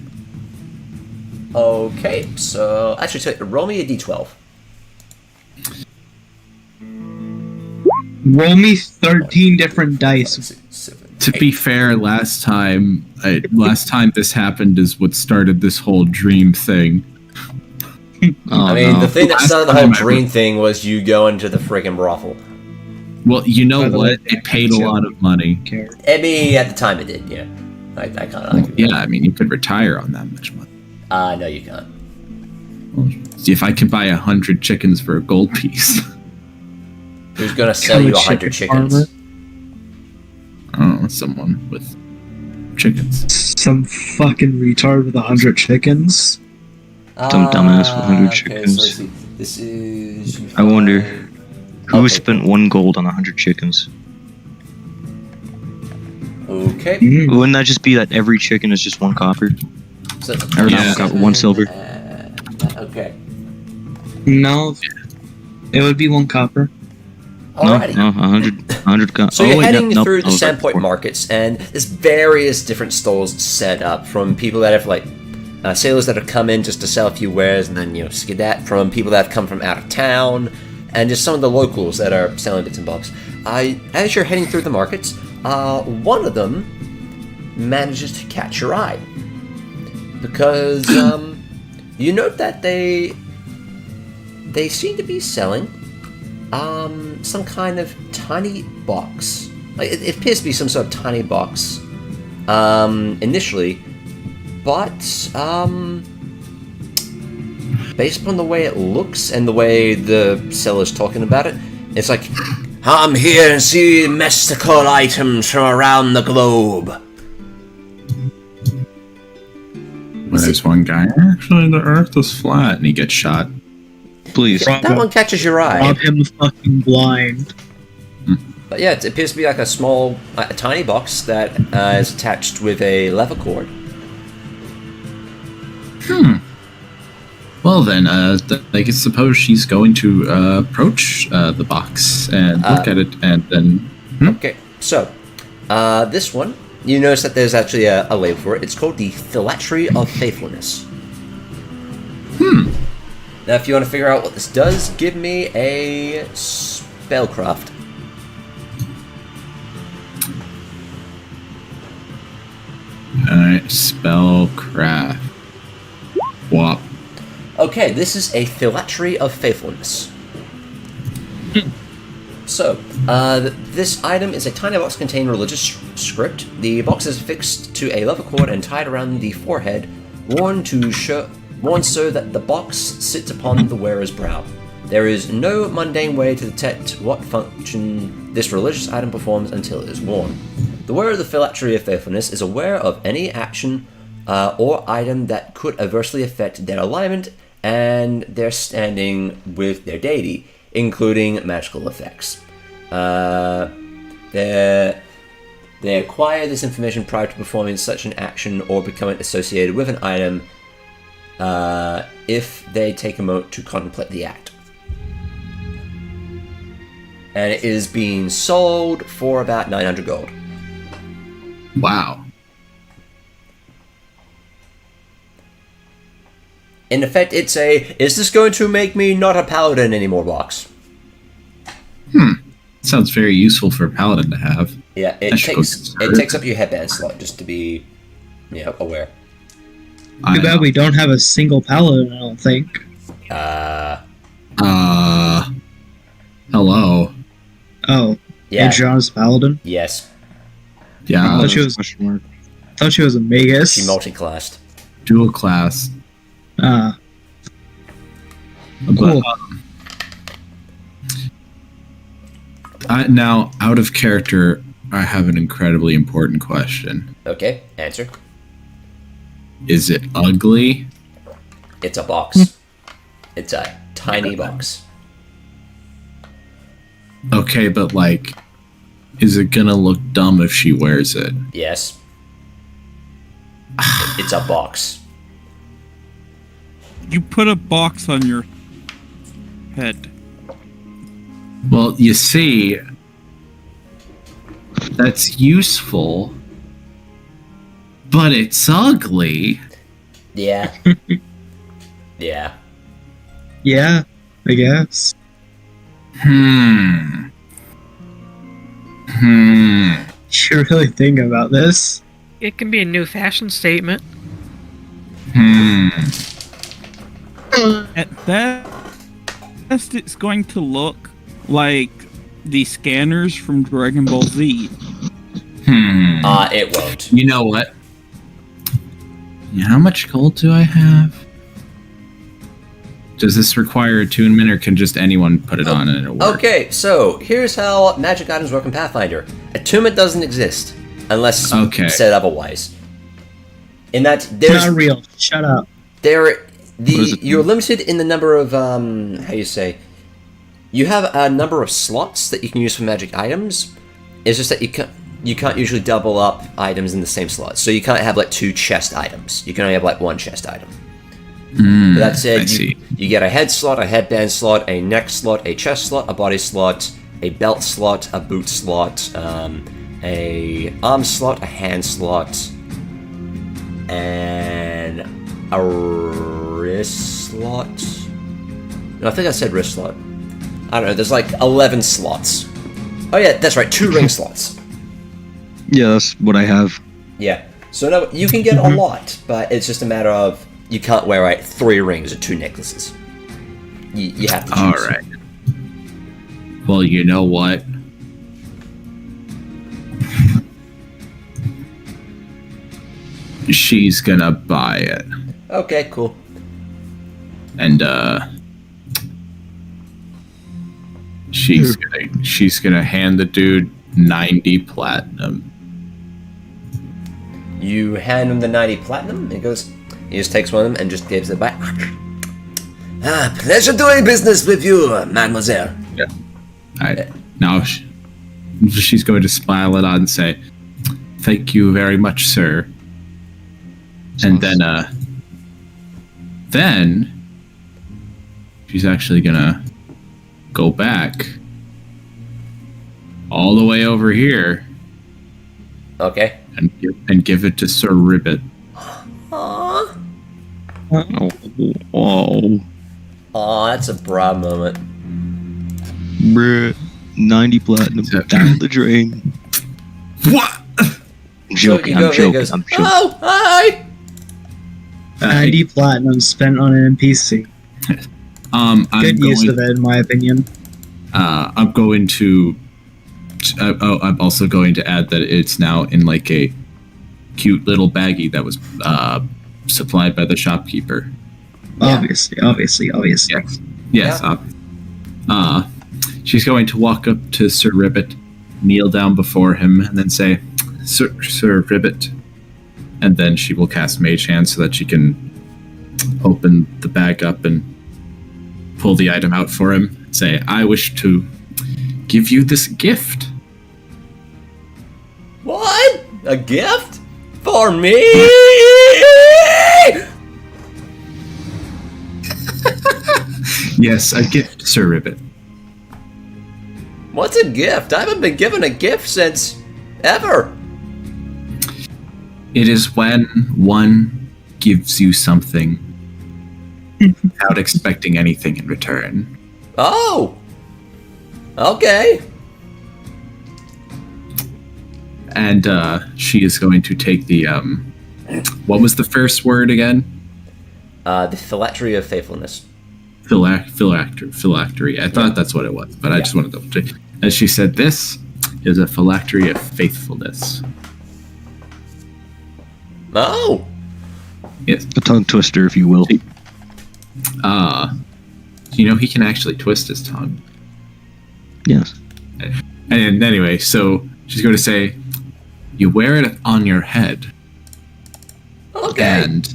Okay, so actually, roll me a d12. Roll me 13 different dice. 5, 6, 7, To 8. be fair, last time this happened is what started this whole dream thing. Oh, I mean, no. the thing that Last started the whole time I dream thing was you going to the friggin' brothel. Well, you know By the what? way, It paid a lot of money. I mean, at the time it did, yeah. I kind of like it. Yeah, I mean, you could retire on that much money. No, you can't. Well, see if I can buy 100 chickens for a gold piece. Who's gonna sell you 100 chickens? Farmer. I don't know, someone with chickens. Some fucking retard with 100 chickens. Some dumbass with 100 Okay, chickens. so let's see. This is... I wonder who Okay. spent 1 gold on 100 chickens. Okay. Mm. Wouldn't that just be that every chicken is just 1 copper? So, Or Yeah. not, 1 silver. Okay. No, it would be 1 copper. Alrighty. No, 100 So oh, you're wait, heading nope, through the I was right Sandpoint before. markets, and there's various different stalls set up from people that have like sailors that have come in just to sell a few wares and then skedat, from people that have come from out of town, and just some of the locals that are selling bits and bobs. As you're heading through the markets, one of them manages to catch your eye. Because you note that they seem to be selling some kind of tiny box. Like, it appears to be some sort of tiny box initially, but based upon the way it looks and the way the seller's talking about it, it's like, I'm here and see mystical items from around the globe. Well, there's one guy, actually the earth is flat, and he gets shot. Please. That one catches your eye. Rob him fucking blind. But yeah, it appears to be like a small, a tiny box that is attached with a leather cord. Well then, I guess suppose she's going to approach the box and look at it, and then... Okay, so, this one, you notice that there's actually a label for it. It's called the Phylactery of Faithfulness. Now, if you want to figure out what this does, give me a spellcraft. Alright, spellcraft. Wop. Okay, this is a Phylactery of Faithfulness. So, this item is a tiny box containing religious script. The box is affixed to a leather cord and tied around the forehead, worn so that the box sits upon the wearer's brow. There is no mundane way to detect what function this religious item performs until it is worn. The wearer of the Phylactery of Faithfulness is aware of any action or item that could adversely affect their alignment and their standing with their deity, including magical effects. They acquire this information prior to performing such an action or becoming associated with an item if they take a moment to contemplate the act. And it is being sold for about 900 gold. Wow. In effect, it's a, is this going to make me not a paladin anymore box? Sounds very useful for a paladin to have. Yeah, it takes up your headband slot, just to be, aware. Too bad we don't have a single paladin, I don't think. Hello. Oh. Yeah. Adrianna's paladin? Yes. Yeah. I thought she was a magus. She multi-classed. Dual class. Cool. Now, out of character, I have an incredibly important question. Okay, answer. Is it ugly? It's a box. It's a tiny box. Okay, but like, is it gonna look dumb if she wears it? Yes. It's a box. You put a box on your head. Well, you see, that's useful, but it's ugly. Yeah. Yeah. Yeah, I guess. You're really thinking about this? It can be a new fashion statement. At best, it's going to look like the scanners from Dragon Ball Z. It won't. You know what? How much gold do I have? Does this require attunement, or can just anyone put it on and it'll work? Okay, so here's how magic items work in Pathfinder. Attunement doesn't exist unless said otherwise. In that there's Not real. Shut up. You're limited in the number of you have a number of slots that you can use for magic items. It's just that you can't usually double up items in the same slot. So you can't have like 2 chest items. You can only have like 1 chest item. But that said, you get a head slot, a headband slot, a neck slot, a chest slot, a body slot, a belt slot, a boot slot, a arm slot, a hand slot, and a wrist slot. No, I think I said wrist slot. I don't know, there's like 11 slots. Oh yeah, that's right, 2 ring slots. Yeah, that's what I have. Yeah. So no, you can get a lot, but it's just a matter of you can't wear 3 rings or 2 necklaces. You have to choose. All right. Well, you know what? She's gonna buy it. Okay, cool. And she's gonna hand the dude 90 platinum. You hand him the 90 platinum, he just takes one of them and just gives it back. Pleasure doing business with you, mademoiselle. Yeah. Alright. Now she's going to smile it on and say, "Thank you very much, sir." And then she's actually gonna go back all the way over here. Okay. And give it to Sir Ribbit. Aww. Oh. Aw, that's a broad moment. Bruh. 90 platinum down the drain. What? I'm joking. I'm joking. Oh, hi! 90 platinum spent on an NPC. Good use of it, in my opinion. I'm going to. I'm also going to add that it's now in like a cute little baggie that was supplied by the shopkeeper. Yeah. Obviously. Yes. Yeah. She's going to walk up to Sir Ribbit, kneel down before him, and then say, Sir Ribbit. And then she will cast Mage Hand so that she can open the bag up and pull the item out for him. Say, "I wish to give you this gift." What? A gift? For me? Yes, a gift, Sir Ribbit. What's a gift? I haven't been given a gift since ever. It is when one gives you something without expecting anything in return. Oh. Okay. And she is going to take the what was the first word again? The phylactery of faithfulness. Phylactery. I thought that's what it was, but I just wanted to double check. As she said, this is a phylactery of faithfulness. Oh. Yes. A tongue twister, if you will. He can actually twist his tongue. Yes. And anyway, so she's going to say, you wear it on your head. Okay. And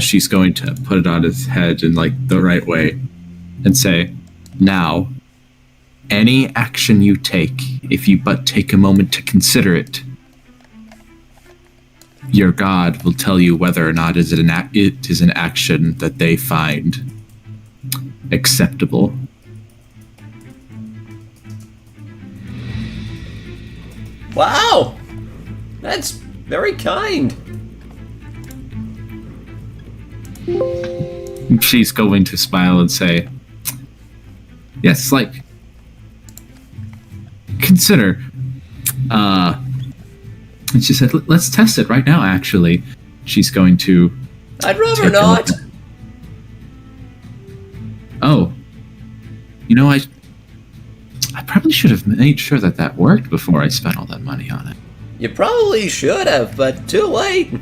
she's going to put it on his head in like the right way and say, "Now, any action you take, if you but take a moment to consider it, your god will tell you whether or not it is an action that they find acceptable." Wow. That's very kind. She's going to smile and say, "Yes, like, consider." And she said, "Let's test it right now, actually." She's going to... I'd rather not. Oh. I probably should have made sure that worked before I spent all that money on it. You probably should have, but too late.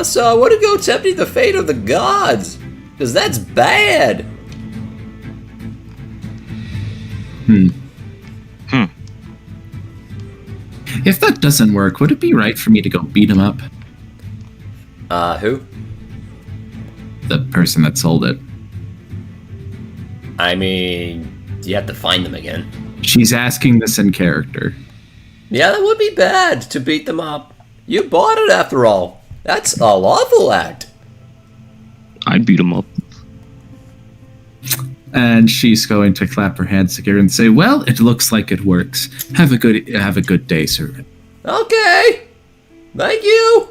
So I want to go tempting the fate of the gods, because that's bad. If that doesn't work, would it be right for me to go beat him up? Who? The person that sold it. I mean, you have to find them again. She's asking this in character. Yeah, that would be bad to beat them up. You bought it after all. That's a lawful act. I'd beat him up. And she's going to clap her hands together and say, "Well, it looks like it works. Have a good day, sir." Okay. Thank you.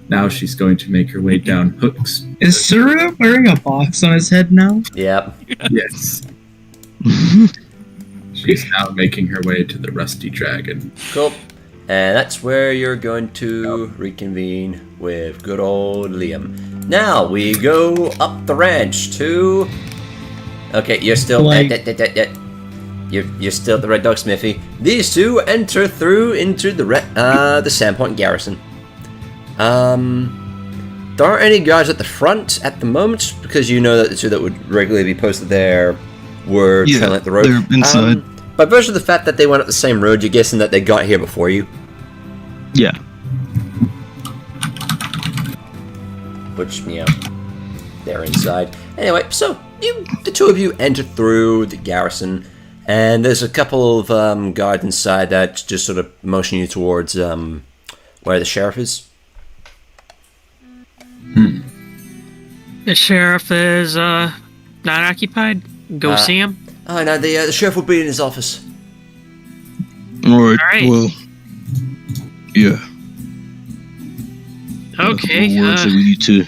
Now she's going to make her way down hooks. Is Suru wearing a box on his head now? Yep. Yes. She's now making her way to the Rusty Dragon. Cool. And that's where you're going to reconvene with good old Liam. Now we go up the ranch to. Okay, you're still. You're still at the Red Dog Smithy. These two enter through into the Sandpoint Garrison. There aren't any guards at the front at the moment because you know that the two that would regularly be posted there were trailing up the road. They're inside. By virtue of the fact that they went up the same road, you're guessing that they got here before you. Yeah. Which, they're inside. Anyway, so the two of you enter through the garrison, and there's a couple of guards inside that just sort of motion you towards where the sheriff is. The sheriff is not occupied. Go see him. Oh no, the sheriff will be in his office. Alright, Alright. well... Yeah. Okay. Words that we need to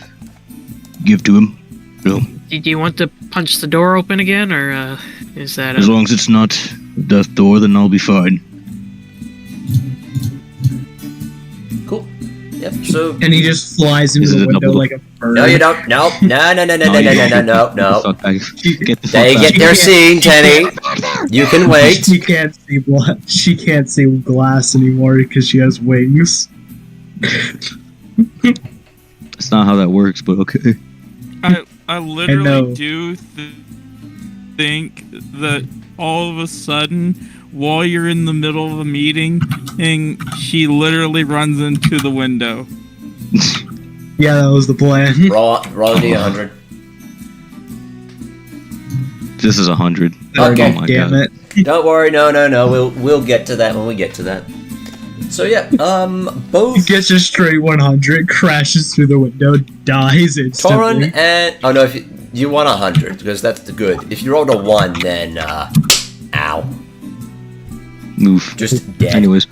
give to him. So, Do you want to punch the door open again, or is that? as long as it's not a death door, then I'll be fine. Cool. Yep. So. And he just flies into Is it the a window double- like a bird. No, you don't. No. No. Get the fuck They get back. their scene, Teni. You can wait. She can't see blood. She can't see glass anymore because she has wings. That's not how that works, but okay. I literally know. do think that all of a sudden, while you're in the middle of a meeting, and she literally runs into the window. Yeah, that was the plan. Roll a d100. This is 100. Okay. Oh my Damn god. it. Don't worry. No. We'll get to that when we get to that. So yeah, both. He gets a straight 100, crashes through the window, dies instantly. Torund and no, if you want 100 because that's the good. If you rolled a 1, then ow, Move. just dead. Anyways,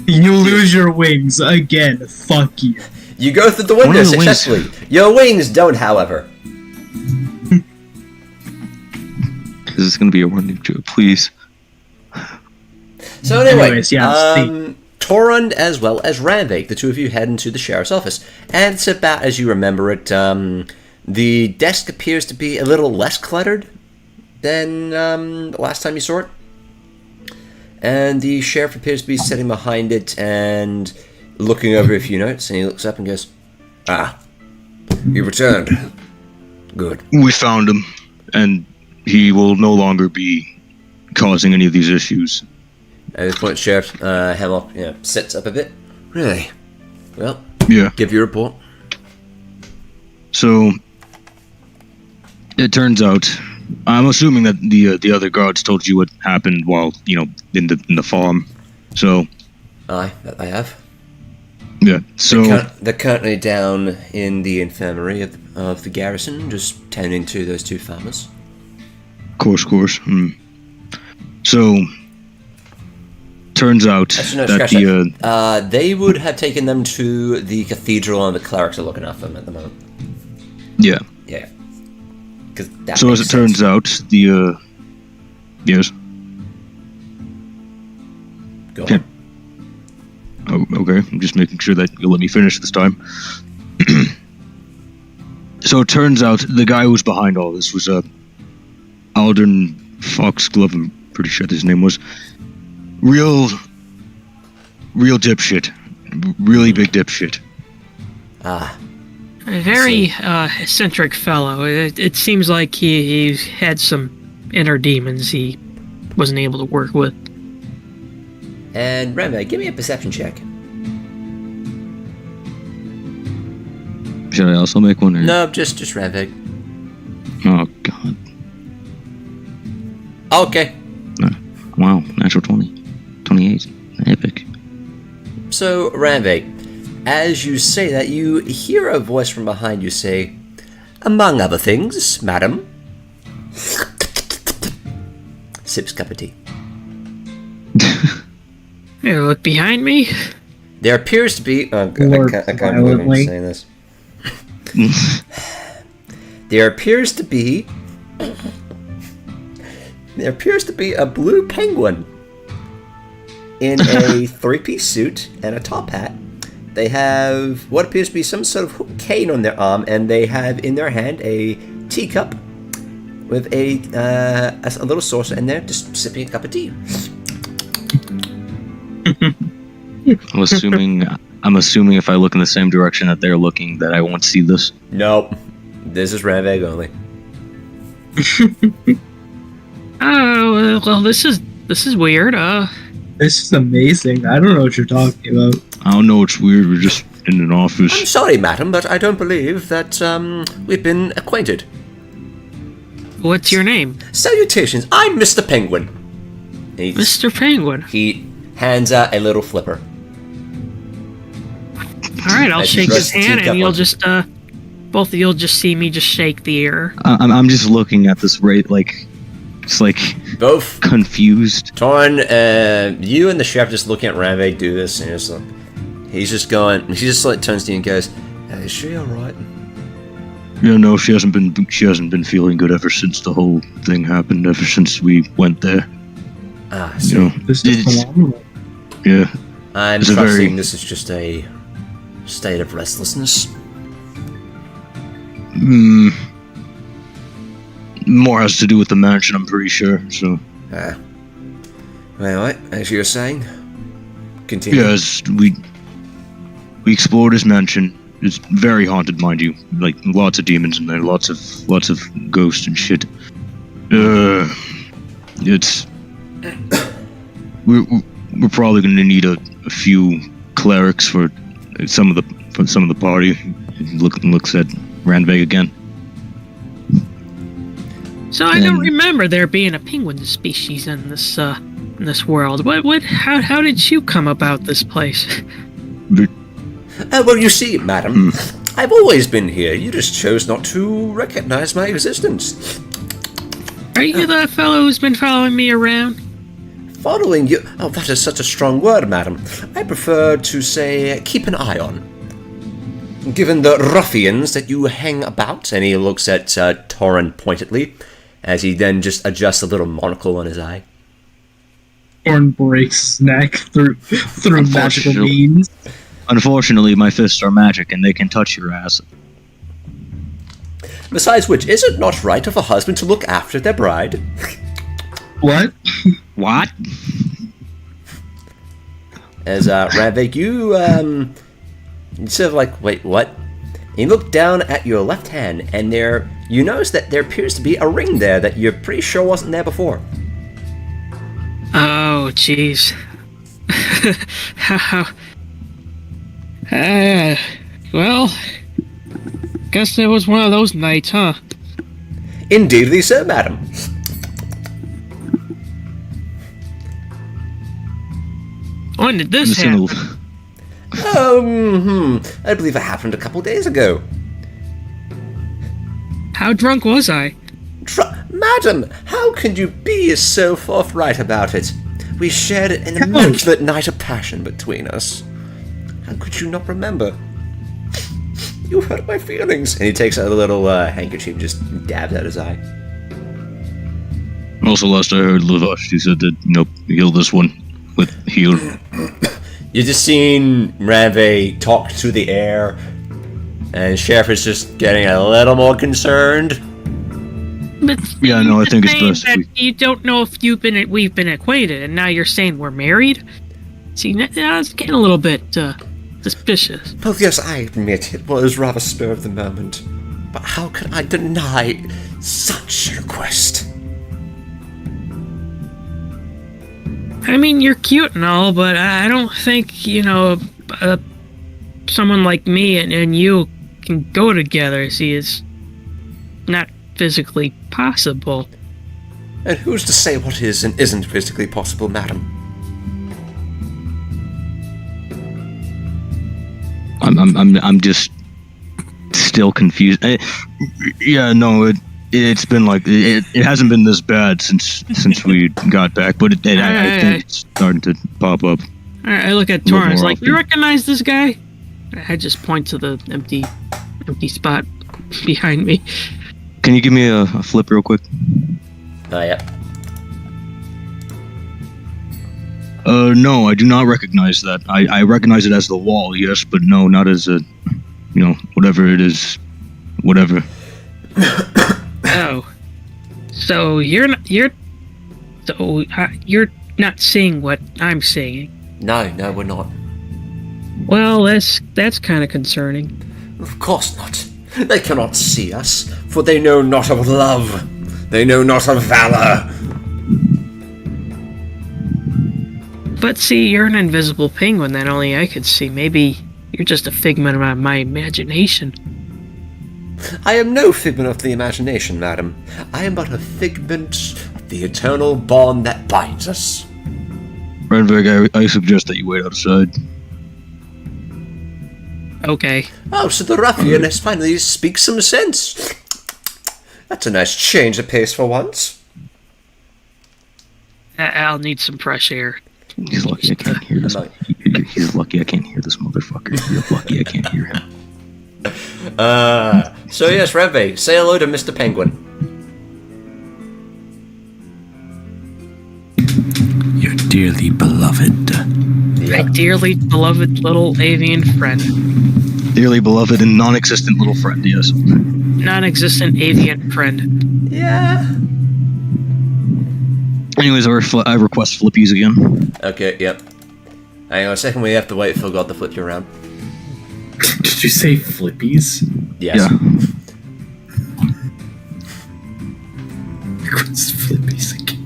You lose your wings again. Fuck you. You go through the window One of the wings- successfully. Your wings don't, however. is this gonna be a running joke? Please. So anyway, Anyways, yeah, Torund as well as Ranveig, the two of you head into the sheriff's office, and it's about as you remember it. The desk appears to be a little less cluttered than the last time you saw it. And the sheriff appears to be sitting behind it and looking over a few notes, and he looks up and goes, you returned. Good. We found him, and he will no longer be causing any of these issues. At this point, Sheriff Hemlock sits up a bit. Really? Well, Yeah. give your report. So, it turns out, I'm assuming that the other guards told you what happened while in the farm. So, Aye, that they have. yeah. So They're currently down in the infirmary of the garrison, just tending to those two farmers. course. So, turns out Actually, no, that scratch that. They would have taken them to the cathedral, and the clerics are looking after them at the moment. Yeah. Yeah. So as it turns out, yes. Go Okay. on. Oh, okay. I'm just making sure that you'll let me finish this time. So it turns out the guy who was behind all this was Aldern Foxglove. I'm pretty sure his name was. Real dipshit. Really big dipshit. Ah. A very eccentric fellow. It seems like he's had some inner demons he wasn't able to work with. And Ranveig, give me a perception check. Should I also make one? Or? No, just Ranveig. Oh, God. Okay. Wow, natural 20. 28. Epic. So, Ranveig, as you say that, you hear a voice from behind you say, "Among other things, madam." Sips cup of tea. Hey, look behind me. There appears to be... I Lord, can't believe I'm violently. saying this. There appears to be There appears to be a blue penguin in a three-piece suit and a top hat. They have what appears to be some sort of hooked cane on their arm, and they have in their hand a teacup with a little saucer in there, just sipping a cup of tea. I'm assuming if I look in the same direction that they're looking, that I won't see this. Nope. This is Ranveig only. Oh, well, this is weird. This is amazing. I don't know what you're talking about. I don't know, it's weird, we're just in an office. I'm sorry, madam, but I don't believe that we've been acquainted. What's your name? Salutations, I'm Mr. Penguin. Mr. Penguin. He hands out a little flipper. Alright, I'll As shake you his press the hand teacup and you'll on- just, both of you'll just see me just shake the air. I'm just looking at this rate, like, just like Both confused. Torun, you and the chef just looking at Ranveig do this, and he just like turns to you and goes, "Is she alright?" Yeah, no, she hasn't been feeling good ever since the whole thing happened. Ever since we went there. Ah, You so know, This is phenomenal. yeah. I'm it's a trusting very- this is just a state of restlessness. More has to do with the mansion, I'm pretty sure. So, Anyway, as you were saying, continue. yes, we explored his mansion. It's very haunted, mind you. Like lots of demons in there, lots of ghosts and shit. It's we're probably gonna need a few clerics for some of the party. Looks at Ranveig again. So I don't remember there being a penguin species in this world. How did you come about this place? Well, you see, madam, I've always been here. You just chose not to recognize my existence. Are you the fellow who's been following me around? Following you? Oh, that is such a strong word, madam. I prefer to say keep an eye on. Given the ruffians that you hang about, and he looks at Torund pointedly, as he then just adjusts a little monocle on his eye. Torn breaks his neck through magical means. Unfortunately, my fists are magic and they can touch your ass. Besides which, is it not right of a husband to look after their bride? What? What? As Ranveig, you sort of like, wait, what? And you look down at your left hand, and you notice that there appears to be a ring there that you're pretty sure wasn't there before. Oh, jeez. Well, guess it was one of those nights, huh? Indeedly so, madam. When did this happen? I believe it happened a couple days ago. How drunk was I? Madam, how can you be so forthright about it? We shared an immaculate night of passion between us. How could you not remember? You hurt my feelings. And he takes a little handkerchief and just dabs at his eye. Also, last I heard Lavash, she said that, nope, heal this one with heal. You're just seeing Ranveig talk to the air, and Sheriff is just getting a little more concerned. But Yeah, no, I think it's saying best that if you don't know if we've been acquainted, and now you're saying we're married. See, now it's getting a little bit suspicious. Well, yes, I admit it was rather spur of the moment, but how could I deny such a request? I mean, you're cute and all, but I don't think, someone like me and you can go together. See, it's not physically possible. And who's to say what is and isn't physically possible, madam? I'm just still confused. It's been like it hasn't been this bad since we got back, but I think it's starting to pop up. I look at A little Torrance more like, often. you recognize this guy? I just point to the empty spot behind me. Can you give me a flip real quick? Yeah. No, I do not recognize that. I recognize it as the wall, yes, but no, not as a, whatever it is, whatever. Oh, so you're not seeing what I'm seeing. No, we're not. Well, that's kind of concerning. Of course not. They cannot see us, for they know not of love. They know not of valor. But see, you're an invisible penguin that only I could see. Maybe you're just a figment of my imagination. I am no figment of the imagination, madam. I am but a figment of the eternal bond that binds us. Ranveig, I suggest that you wait outside. Okay. Oh, so the ruffian has finally speaks some sense. That's a nice change of pace for once. I'll need some fresh air. He's lucky I can't hear this. He's lucky I can't hear this motherfucker. He's lucky I can't hear him. So yes, Ranveig, say hello to Mr. Penguin. Your dearly beloved. My dearly beloved little avian friend. Dearly beloved and non-existent little friend, yes. Non-existent avian friend. Yeah. Anyways, I request flippies again. Okay, yep. Hang on a second, we have to wait for God to flip you around. Did you say flippies? Yes. Yeah. What's flippies again?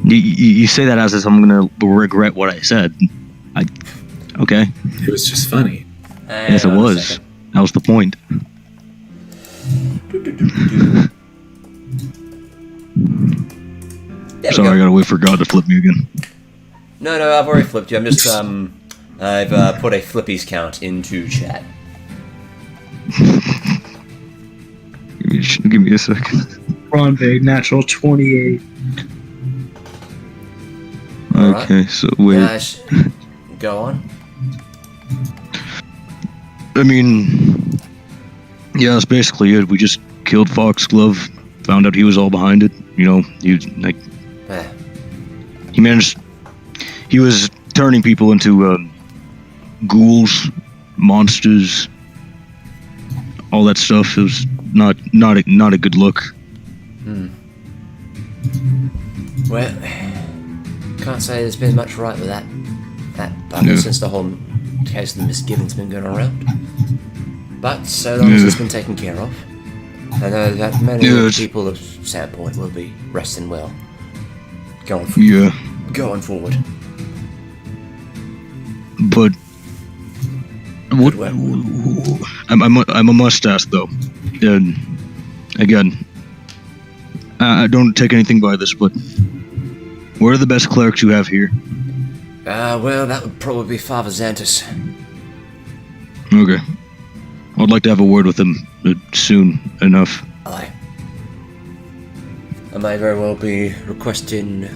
You say that as if I'm gonna regret what I said. Okay. It was just funny. Yes, it was. That was the point. Sorry, I gotta wait for God to flip me again. No, I've already flipped you. I'm just, I've put a flippies count into chat. Give me a second. Ranveig, natural 28. Alright. Okay, so wait. Guys, go on. I mean, yeah, that's basically it. We just killed Foxglove, found out he was all behind it. He was turning people into ghouls, monsters, all that stuff. It was not a good look. Well, can't say there's been much right with that bugger since the whole case of the misgivings been going around. But so long as it's been taken care of, I know that many people of Sandpoint will be resting well. Going forward. But what? I must ask though. Again, I don't take anything by this, but what are the best clerics you have here? Well, that would probably be Father Xantus. Okay. I'd like to have a word with him soon enough. Aye. I might very well be requesting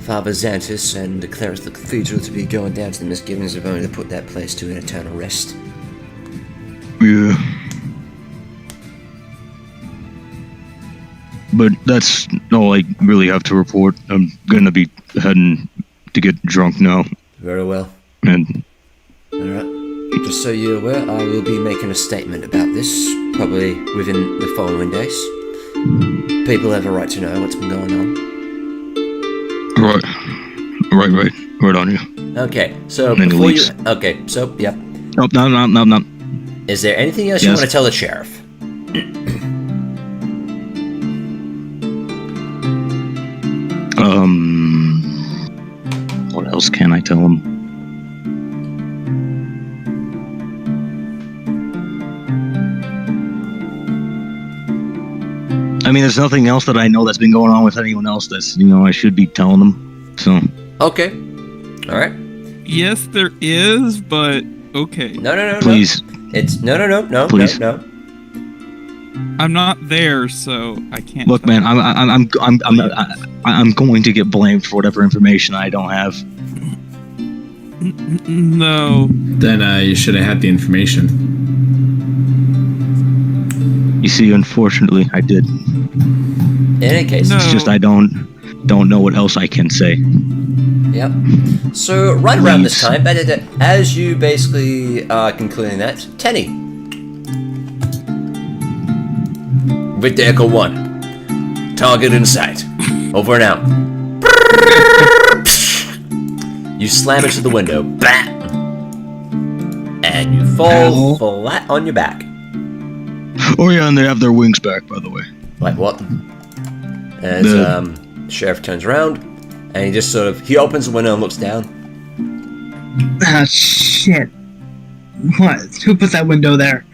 Father Xantus and the clerics of the cathedral to be going down to the misgivings of only to put that place to an eternal rest. Yeah. But that's all I really have to report. I'm gonna be heading to get drunk now. Very well. And Alright. Just so you're aware, I will be making a statement about this, probably within the following days. People have a right to know what's been going on. Right on you. Okay, so And then he before leaves. you... Okay, so, yep. Oh, no. Is there anything else you want to tell the sheriff? What else can I tell him? I mean, there's nothing else that I know that's been going on with anyone else that's, I should be telling them, so. Okay. Alright. Yes, there is, but okay. No. Please. It's... No. Please. No. I'm not there, so I can't. Look, man, I'm going to get blamed for whatever information I don't have. No. Then you should have had the information. You see, unfortunately, I did. In any case... No. It's just I don't don't know what else I can say. Yep. So right around this Please. time, as you basically are concluding that, Teni. With the Echo 1. Target in sight. Over and out. You slam into the window. Bam! And you fall flat on your back. Oh yeah, and they have their wings back, by the way. Like what? As Sheriff turns around, and he just he opens the window and looks down. Ah, shit. What? Who put that window there?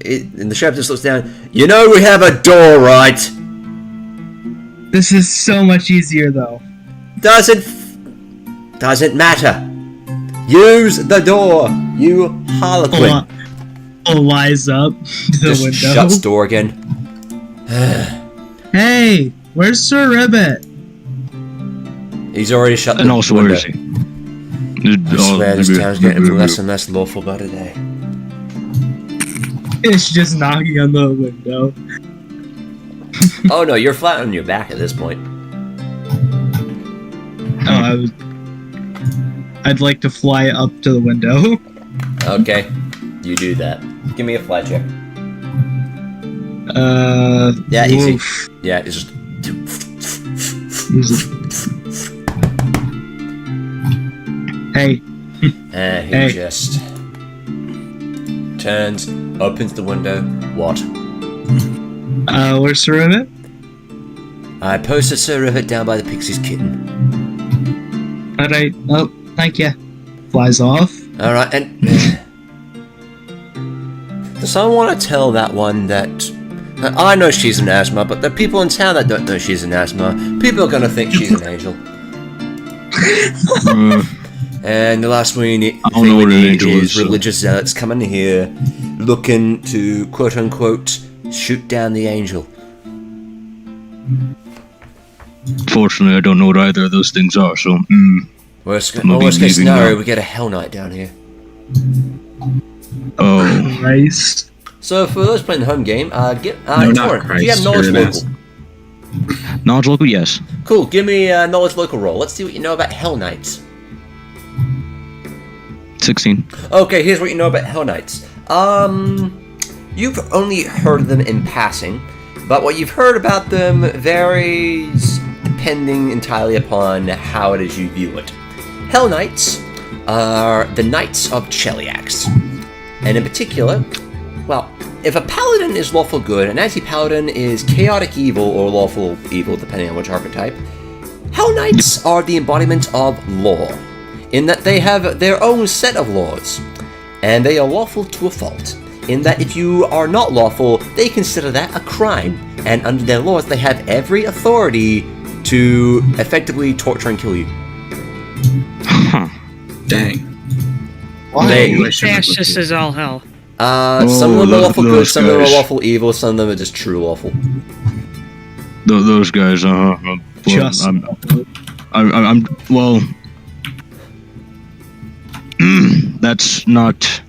And the Sheriff just looks down. You know we have a door, right? This is so much easier, though. Doesn't matter. Use the door, you harlequin. Wise up to the Just window. shuts door again. Hey, where's Sir Ribbit? He's already shut the And also, window. where is he? I swear this town's getting less and less lawful by the day. It's just knocking on the window. Oh no, you're flat on your back at this point. Oh, I'd like to fly up to the window. Okay, you do that. Give me a fly check. Yeah, easy. Oof. Yeah, it's just... Hey, And he Hey. just... turns, opens the window. What? where's Sir Ribbit? I posted Sir Rivet down by the Pixie's kitten. Alright, oh, thank you. Flies off. Alright, and... Does someone want to tell that one that... I know she's an asthma, but the people in town that don't know she's an asthma, people are gonna think she's an angel. And the last thing I don't know we what an need angel is is, so- religious zealots coming here looking to, quote-unquote, shoot down the angel. Fortunately, I don't know what either of those things are, so... Worst case Maybe scenario, now. we get a Hell Knight down here. Oh. Nice. So for those playing the home game, not Torund, do you have Christ, knowledge you're an local? Knowledge local, yes. Cool, give me a knowledge local roll. Let's see what you know about Hell Knights. 16. Okay, here's what you know about Hell Knights. You've only heard of them in passing, but what you've heard about them varies depending entirely upon how it is you view it. Hell Knights are the Knights of Cheliax. And in particular, well, if a paladin is lawful good, an anti-paladin is chaotic evil or lawful evil, depending on which archetype, Hell Knights are the embodiment of law, in that they have their own set of laws, and they are lawful to a fault, in that if you are not lawful, they consider that a crime, and under their laws they have every authority to effectively torture and kill you. Dang. They- Fascist as all hell. Some of them are lawful good, those some of them are guys. lawful evil, some of them are just true lawful. Those guys, well, Just. I'm well... that's not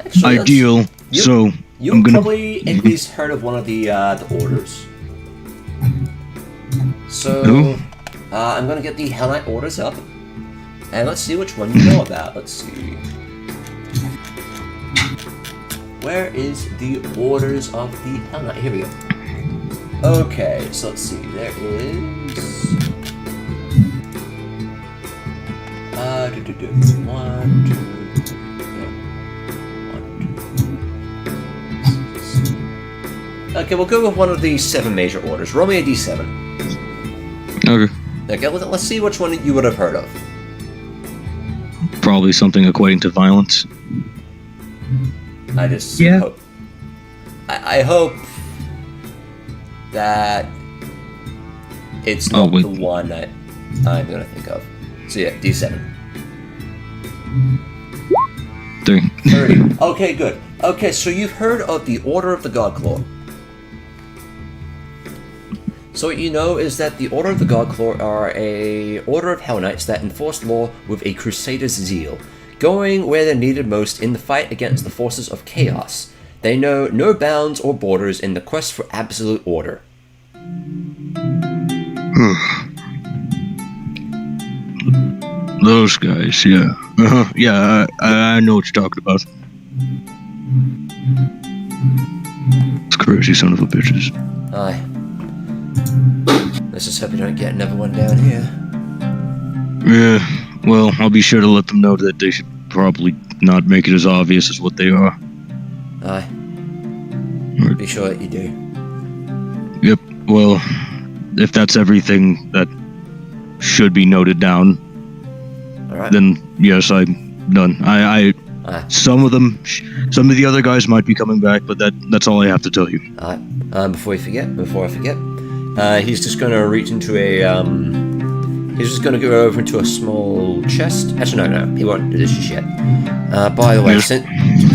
Actually, ideal, you- so I'm You've gonna... probably at least heard of one of the orders. So, Who? I'm gonna get the Hell Knight orders up, and let's see which one you know about. Let's see. Where is the orders of the Hell Knight? Here we go. Okay, so let's see. There is... One, two... Okay, we'll go with one of the 7 major orders. Roll me a d7. Okay. Okay, let's see which one you would have heard of. Probably something equating to violence. I just Yeah. hope. I hope that it's not wait. the one that I'm gonna think of. So yeah, d7. 3. 30. Okay, good. Okay, so you've heard of the Order of the Godclaw. So what you know is that the Order of the Godclaw are a order of Hell Knights that enforce law with a crusader's zeal, going where they're needed most in the fight against the forces of chaos. They know no bounds or borders in the quest for absolute order. Those guys, yeah. Yeah, I know what you're talking about. It's crazy son of a bitches. Aye. Let's just hope we don't get another one down here. Yeah, well, I'll be sure to let them know that they should probably not make it as obvious as what they are. Aye. Right. Be sure that you do. Yep, well, if that's everything that should be noted down, Alright. then yes, I'm done. Aye. Some of the other guys might be coming back, but that's all I have to tell you. Alright. Before I forget, he's just gonna reach into a, he's just gonna go over into a small chest. Actually, no, he won't do this just yet. By the way, Yes.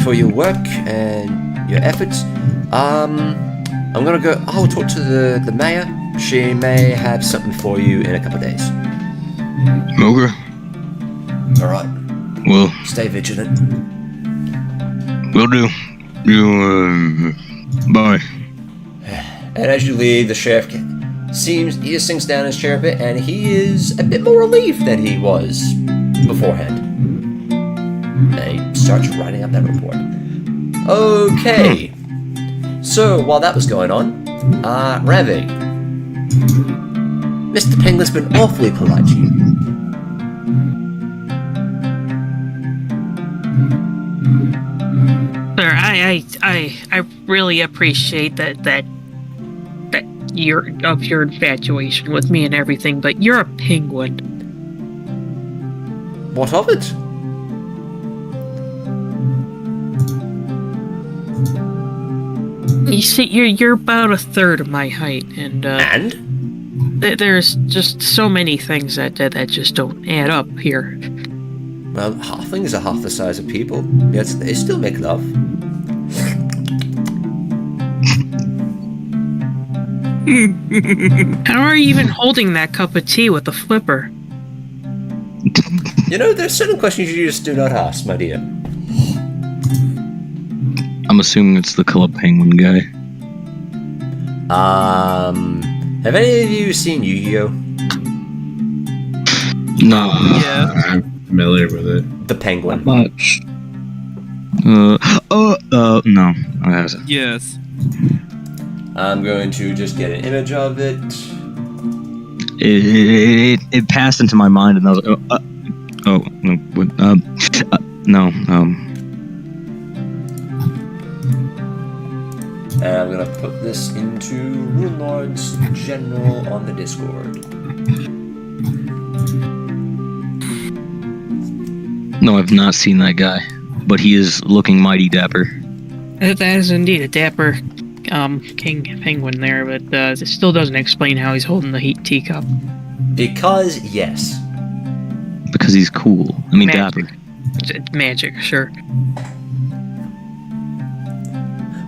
for your work and your efforts, I'm gonna go, I'll talk to the mayor. She may have something for you in a couple of days. Okay. Alright. Well, Stay vigilant. will do. Bye. And as you leave, the sheriff he just sinks down his chair a bit, and he is a bit more relieved than he was beforehand. And he starts writing up that report. Okay. So, while that was going on, Ranveig. Mr. Penguin's been awfully polite to you. Sir, I really appreciate that you're of your infatuation with me and everything, but you're a penguin. What of it? You see, you're about a third of my height, and there's just so many things that just don't add up here. Well, halflings are half the size of people, yet they still make love. How are you even holding that cup of tea with the flipper? You know, there's certain questions you just do not ask, my dear. I'm assuming it's the Club Penguin guy. Have any of you seen Yu-Gi-Oh? No. Yeah. I'm familiar with it. The Penguin. Much. No, I haven't. Yes. I'm going to just get an image of it. It passed into my mind, and I was like, no. And I'm gonna put this into Runelords General on the Discord. No, I've not seen that guy, but he is looking mighty dapper. That is indeed a dapper king penguin there, but it still doesn't explain how he's holding the heat teacup. Because, yes. Because he's cool. I mean, Magic. dapper. It's magic, sure.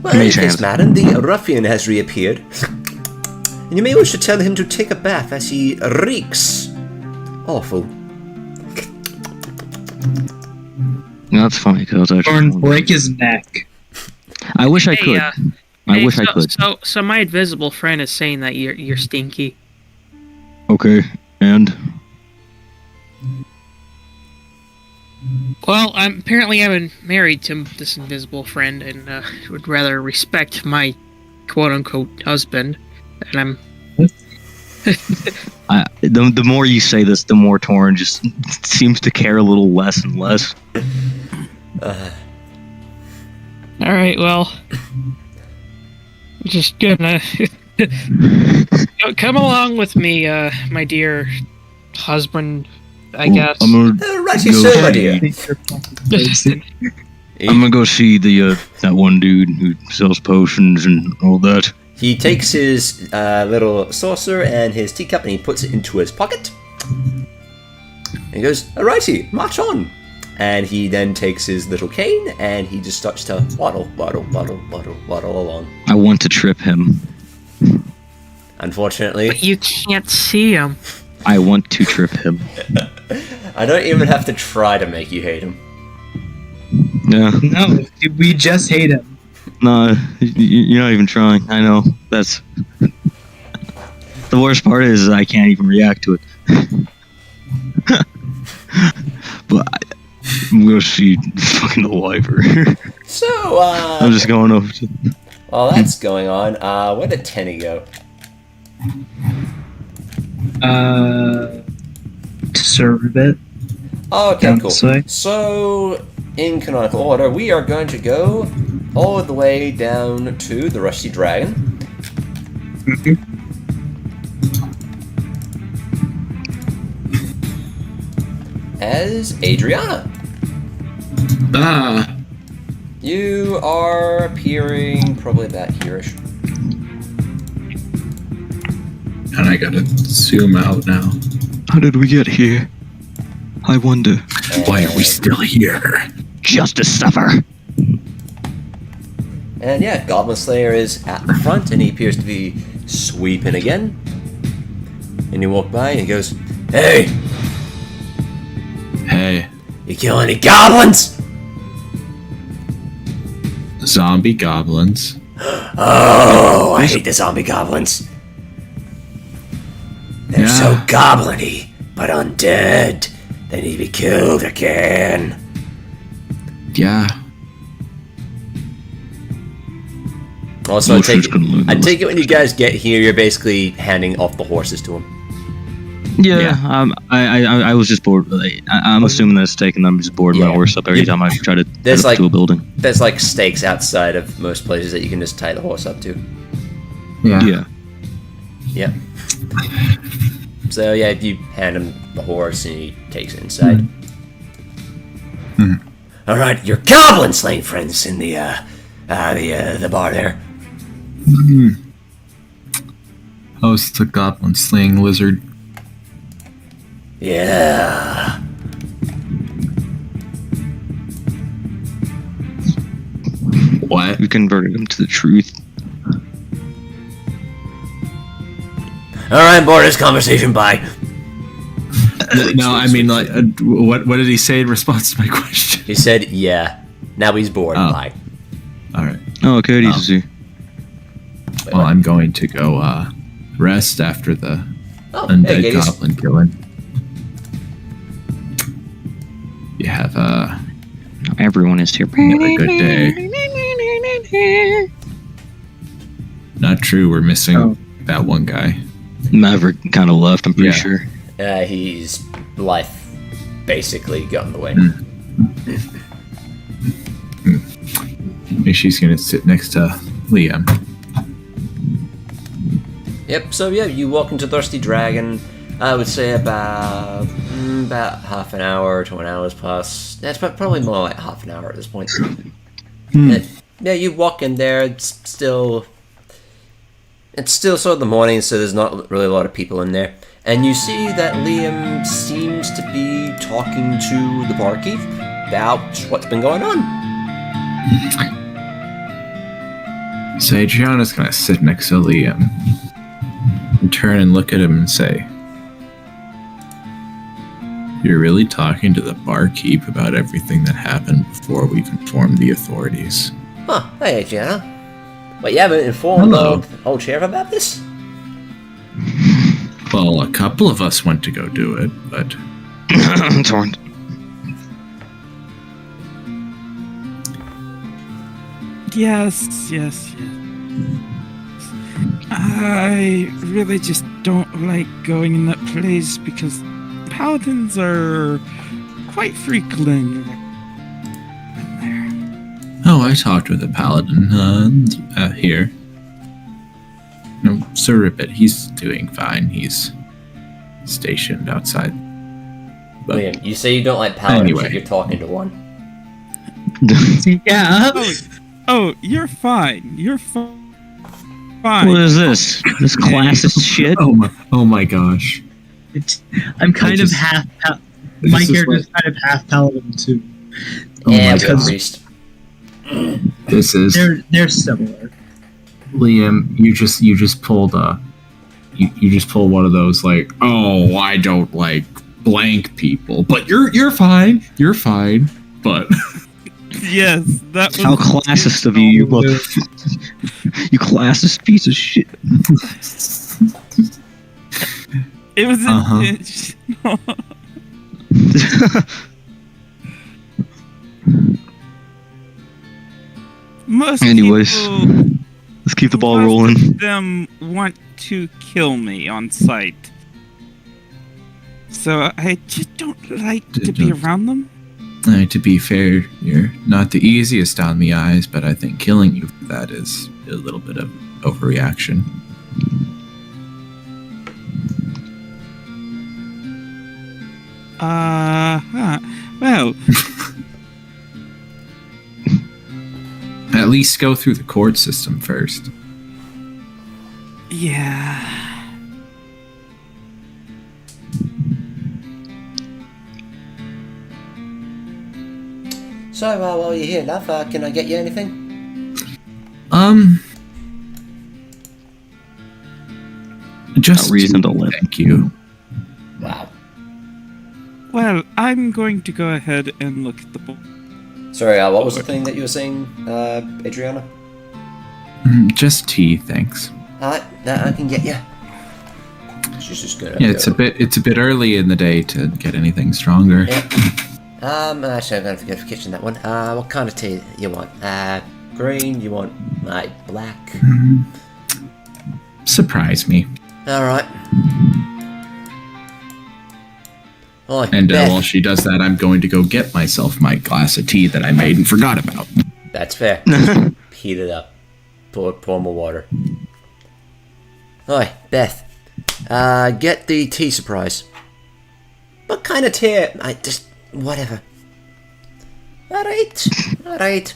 Well, in Mage this hands. matter, the ruffian has reappeared. And you may wish to tell him to take a bath as he reeks. Awful. No, that's funny, because I was Torn, actually... break his neck. I wish I could. I wish I could. So my invisible friend is saying that you're stinky. Okay, and? Well, I'm married to this invisible friend, and would rather respect my quote-unquote husband. And I'm... The more you say this, the more Torun just seems to care a little less and less. Alright, well... I'm just gonna... Come along with me, my dear husband, I guess. I'm gonna Righty go so, my see- dear. I'm gonna go see the that one dude who sells potions and all that. He takes his little saucer and his teacup and he puts it into his pocket. And he goes, alrighty, march on. And he then takes his little cane and he just starts to waddle along. I want to trip him. Unfortunately, But you can't see him. I want to trip him. I don't even have to try to make you hate him. Yeah. No, we just hate him. No, you're not even trying. I know. That's... The worst part is I can't even react to it. But I'm gonna see fucking the wyvern. So, I'm just going over to. while that's going on, where did Teni go? To serve a bit. Oh, okay, Down cool. this way. So, in canonical order, we are going to go all the way down to the Rusty Dragon. As Adrianna. Ah, You are appearing probably about here-ish. and I gotta zoom out now. How did we get here? I wonder. Why are we still here? Justice suffer. And yeah, Goblin Slayer is at the front, and he appears to be sweeping again. And you walk by, and he goes, "Hey, Hey, you kill any goblins?" zombie goblins. Oh, I hate the zombie goblins. They're so Yeah. goblin-y, but undead. They need to be killed again. Yeah. Also, No shit's gonna learn I the take it when you guys get here, you're basically handing off the horses to him. Yeah, I was just bored. I'm assuming that's taking them just boarding my Yeah. horse up every time I try to There's head up to a building. There's like stakes outside of most places that you can just tie the horse up to. Yeah. Yep. So yeah, you hand him the horse and he takes it inside. All right, your goblin slaying friends in the bar there. Oh, it's the goblin slaying lizard. Yeah. What? We converted him to the truth. All right, board this conversation. Bye. No, I mean, like, what did he say in response to my question? He said, "Yeah." Now he's bored. Oh. Bye. All right. Oh, okay, easy. Well, I'm going to go rest after the Oh, undead hey, goblin killing. You have Everyone is here. a good day. Not true. We're missing that one guy. Maverick kind of left, I'm pretty Yeah. sure. He's life basically got in the way. Maybe she's gonna sit next to Liam. Yep. So yeah, you walk into Thirsty Dragon. I would say about half an hour to an hour's past. That's probably more like half an hour at this point. And, yeah, you walk in there. It's still sort of the morning, so there's not really a lot of people in there. And you see that Liam seems to be talking to the barkeep about what's been going on. So Adrianna's gonna sit next to Liam and turn and look at him and say, "You're really talking to the barkeep about everything that happened before we've informed the authorities." Huh, hey Adrianna. But you haven't informed Hello. the old sheriff about this? Well, a couple of us went to go do it, but Torrent. Yes. I really just don't like going in that place because paladins are quite frequent in there. oh, I talked with a paladin here. No, Serpent, he's doing fine. He's stationed outside. But Liam, you say you don't like paladins Anyway. if you're talking to one. Yeah. Oh, you're fine. You're fine. What is this? This classist shit? oh my gosh. I'm kind of just- half. This My is character's kind of half paladin too. Oh Yeah, my we got god. priest. This is They're similar. Liam, you just pulled you just pulled one of those like, oh, I don't like blank people, but you're fine, but Yes, that was How classist of you, you you classist piece of shit. It was Uh-huh. Most Anyways, people let's keep the ball most rolling. of them want to kill me on sight. So I just don't like to be around them. To be fair, you're not the easiest on the eyes, but I think killing you for that is a little bit of overreaction. Well, At least go through the court system first. yeah. So, while you're here, love, can I get you anything? Just No reason to live. Thank you. Wow. Well, I'm going to go ahead and look at the book. Sorry, what was the thing that you were saying, Adrianna? Just tea, thanks. Alright, that I can get you. She's just gonna Yeah, go. it's a bit early in the day to get anything stronger. Yeah. Actually, I'm gonna have to go to the kitchen that one. What kind of tea you want? Green? You want, black? Surprise me. Alright. Oi, And Beth. while she does that, I'm going to go get myself my glass of tea that I made and forgot about. That's fair. Heat it up. Pour more water. Oi, Beth. Get the tea surprise. What kind of tea? Whatever. Alright. Alright.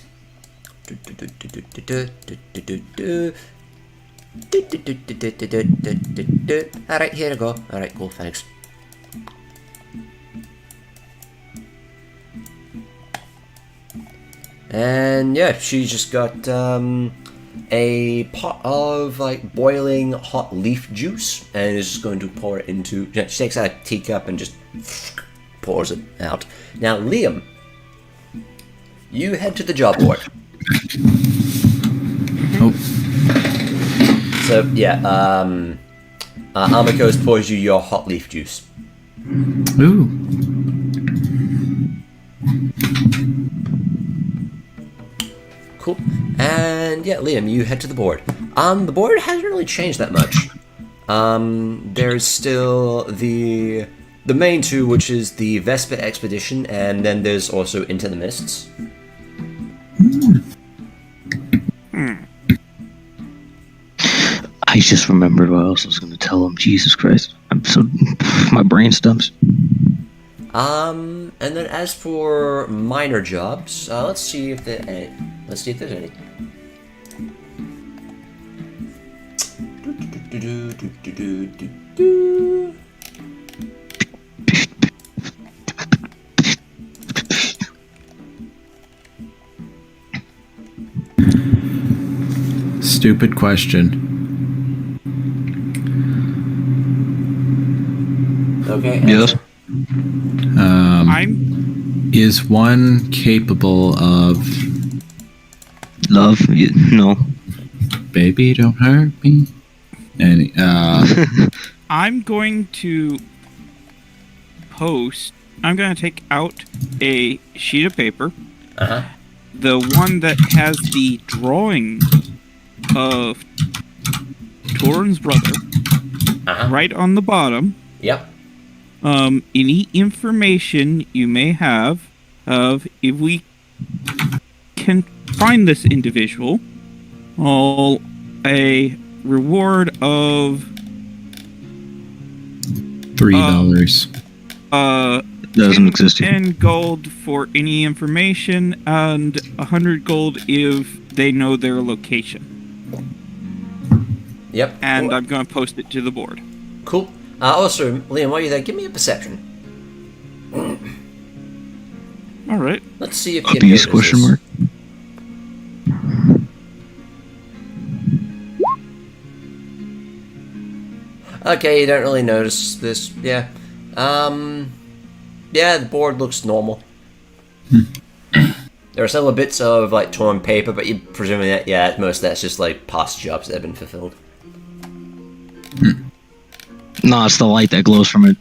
Alright, here we go. Alright, cool, thanks. And yeah, she's just got a pot of boiling hot leaf juice and is just going to pour it into. She takes out a teacup and just pours it out. Now, Liam, you head to the job board. Oh, So yeah, Amicos pours you your hot leaf juice. ooh. Cool. And yeah, Liam, you head to the board. The board hasn't really changed that much. There's still the main two, which is the Vesper Expedition, and then there's also Into the Mists. I just remembered what else I was going to tell him. Jesus Christ. My brain stumps. And then as for minor jobs, let's see if there's any. Stupid question. Okay. Yes. Is one capable of Love? No. baby don't hurt me? And I'm going to I'm going to take out a sheet of paper. Uh-huh. The one that has the drawing of Torund's brother Uh-huh. right on the bottom. Yep. Any information you may have of if we can find this individual, a reward of $3. Doesn't exist here. 10 gold for any information and 100 gold if they know their location. Yep. And Cool. I'm going to post it to the board. Cool. Also, Liam, while you're there, give me a perception. All right. Let's see if A you beast notice question this. mark? Okay, you don't really notice this. Yeah. Yeah, the board looks normal. There are several bits of torn paper, but you're presuming that most of that's just past jobs that have been fulfilled. No, it's the light that glows from it.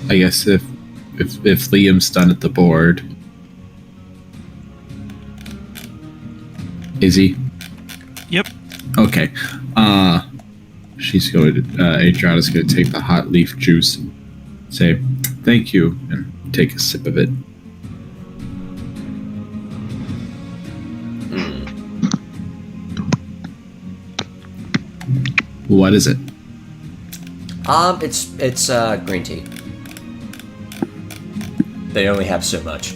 I guess if Liam's done at the board, is he? Yep. Okay. She's going to Adrianna's going to take the hot leaf juice, say thank you, and take a sip of it. What is it? It's green tea. They only have so much.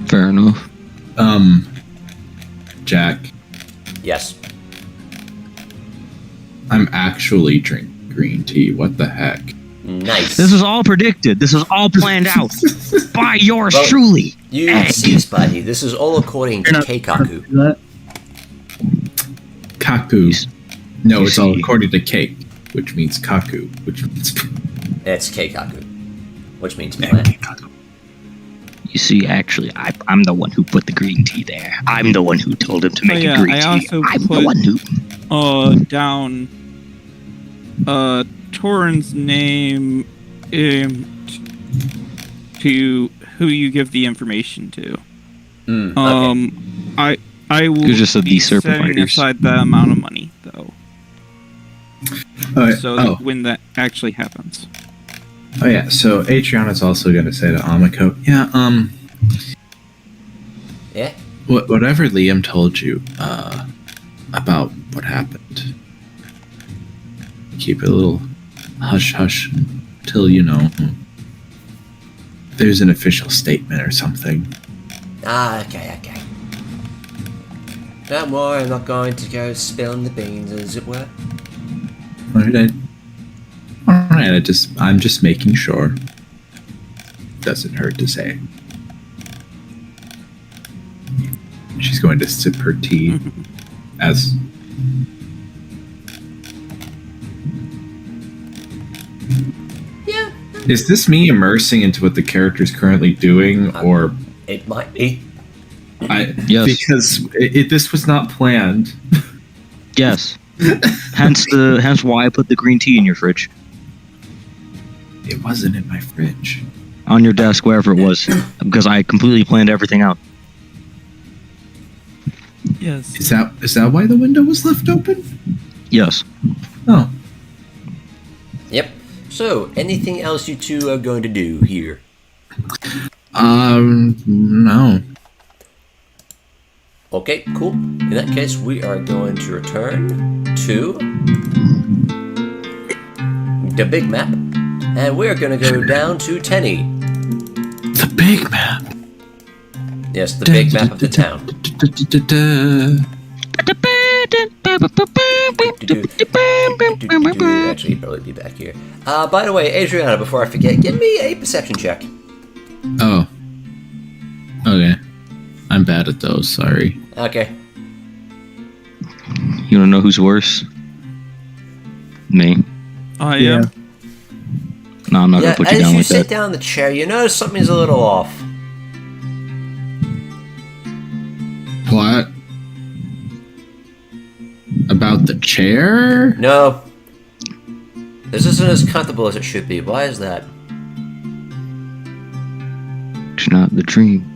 Fair enough. Jack, Yes. I'm actually drinking green tea. What the heck? Nice. This is all predicted. This is all planned out by yours Well, truly. You Egg. cease, buddy. This is all according to Keikaku. That- Kaku. No, You it's all see. according to cake, which means kaku, which means It's Keikaku, which means plant. You see, actually, I'm the one who put the green tea there. I'm the one who told him to make yeah, it green I tea. also I'm the put- one who. Down Torund's name to who you give the information to. Okay. I will You just said be these Serpent setting fighters. aside that amount of money though, so oh, that when that actually happens. oh yeah. So Adrianna's also going to say to Amako, yeah, Yeah. whatever Liam told you about what happened, keep it a little hush hush till there's an official statement or something. Okay. Don't worry, I'm not going to go spilling the beans, as it were. All right, I'm just making sure. Doesn't hurt to say. She's going to sip her tea as. Yeah. Is this me immersing into what the character's currently doing, or It might be. Yes. because this was not planned? Yes. hence why I put the green tea in your fridge, It wasn't in my fridge. on your desk, wherever it was, because I completely planned everything out. Yes. Is that why the window was left open? Yes. Oh, Yep. So, anything else you two are going to do here? no. Okay, cool. In that case, we are going to return to the big map, and we're going to go down to Teni. The big map. Yes, the big map of the town. Actually, he'd probably be back here. By the way, Adrianna, before I forget, give me a perception check. Oh. Okay. I'm bad at those, sorry. Okay. You don't know who's worse? Me. I am. No, I'm not Yeah, gonna put you as down you like sit that. down in the chair, you notice something's a little off. What? About the chair? No. This isn't as comfortable as it should be. Why is that? It's not the dream.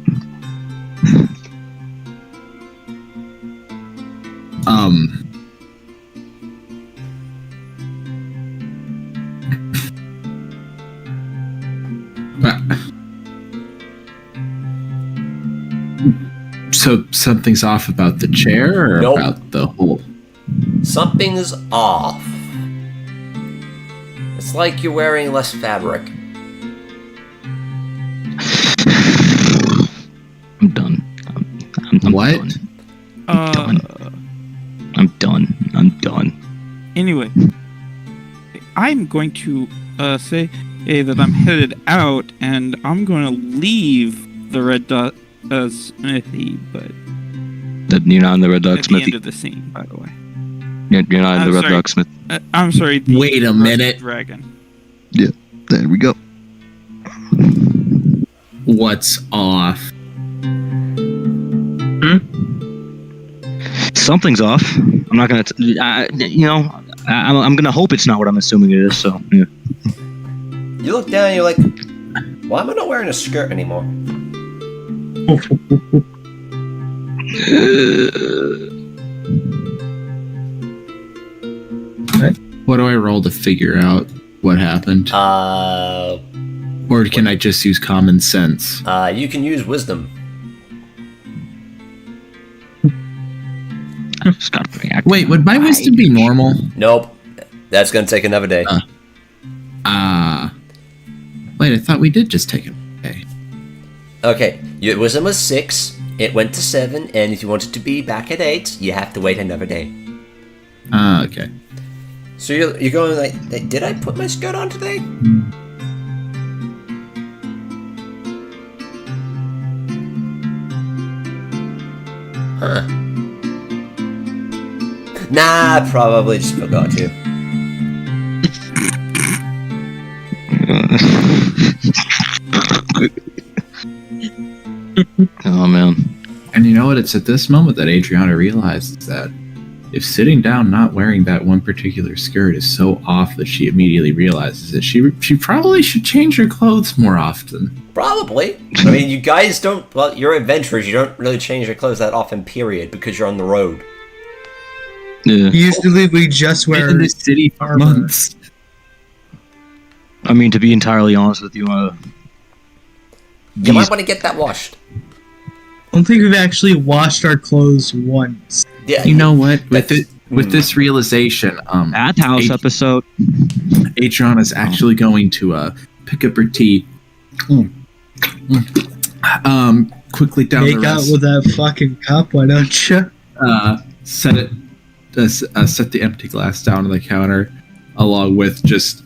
So something's off about the chair or Nope. about the whole? Something's off. It's like you're wearing less fabric. I'm done. I'm What? Done. I'm done. I'm done. Anyway, I'm going to say that I'm headed out, and I'm going to leave the Red Dot Smithy, but That you're not in the Red Dog at the Smithy. end of the scene, by the way. You're not in I'm the Red sorry. Dog Smith. I'm sorry. The Wait a Rusty minute. Dragon. There we go. What's off? Something's off. I'm not gonna, I'm gonna hope it's not what I'm assuming it is. So yeah. You look down and you're like, why am I not wearing a skirt anymore? What do I roll to figure out what happened? Or can I just use common sense? You can use wisdom. Just gotta react. Wait, would my wisdom be normal? Nope. That's gonna take another day. Wait, I thought we did just take it. Okay. Okay, your wisdom was 6, it went to 7, and if you want it to be back at 8, you have to wait another day. Okay. So you're going like, did I put my skirt on today? Huh. Nah, I probably just forgot to. Oh man. And you know what? It's at this moment that Adrianna realizes that if sitting down not wearing that one particular skirt is so off that she immediately realizes that she probably should change her clothes more often. Probably. I mean, you guys don't, well, you're adventurers, you don't really change your clothes that often, period, because you're on the road. Yeah. Usually we just wear In the city for armor. months. I mean, to be entirely honest with you, You might want to get that washed. I don't think we've actually washed our clothes once. Yeah. You know what? With this realization, at house episode, Adrianna's actually going to pick up her tea. Quickly down Make the out rest. with that fucking cup, why don't you? Set it. Set the empty glass down on the counter, along with just,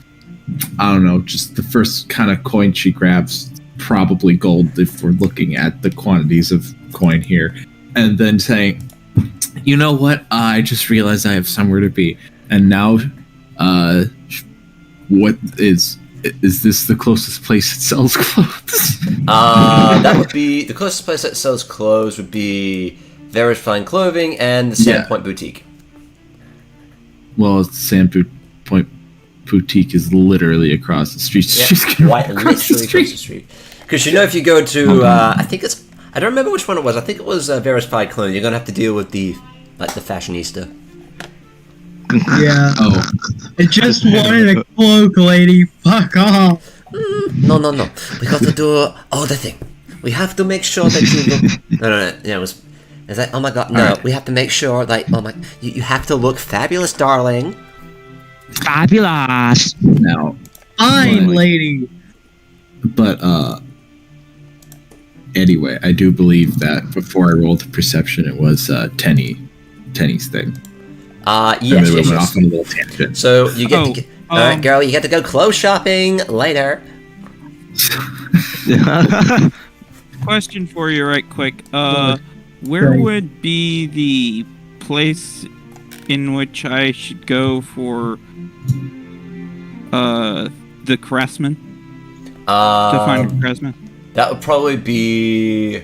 I don't know, just the first kind of coin she grabs, probably gold if we're looking at the quantities of coin here, and then saying, you know what, I just realized I have somewhere to be, and now, what is this the closest place that sells clothes? That would be, the closest place that sells clothes would be Very Fine Clothing and the Sandpoint Boutique. Well, Sandpoint Boutique is literally across the street. Yeah, She's gonna right, walk literally across the street. Because you know, if you go to, I think it's, I don't remember which one it was. I think it was Verified Clothing. You're gonna have to deal with the fashionista. Yeah. Oh, I just wanted a cloak, lady. Fuck off. No. We got to do the thing. We have to make sure that you look. No. Yeah, it was. It's like, oh my god, no. Alright. We have to make sure, like, oh my, you have to look fabulous, darling. fabulous. now, Fine, Like- lady. but anyway, I do believe that before I rolled the perception, it was Teni's thing. And Yes, then we went yes. off on a little tangent. So you get to. All right, um, girl, you get to go clothes shopping later. Question for you, right quick. Where Right. would be the place in which I should go for the craftsman to find a craftsman? That would probably be.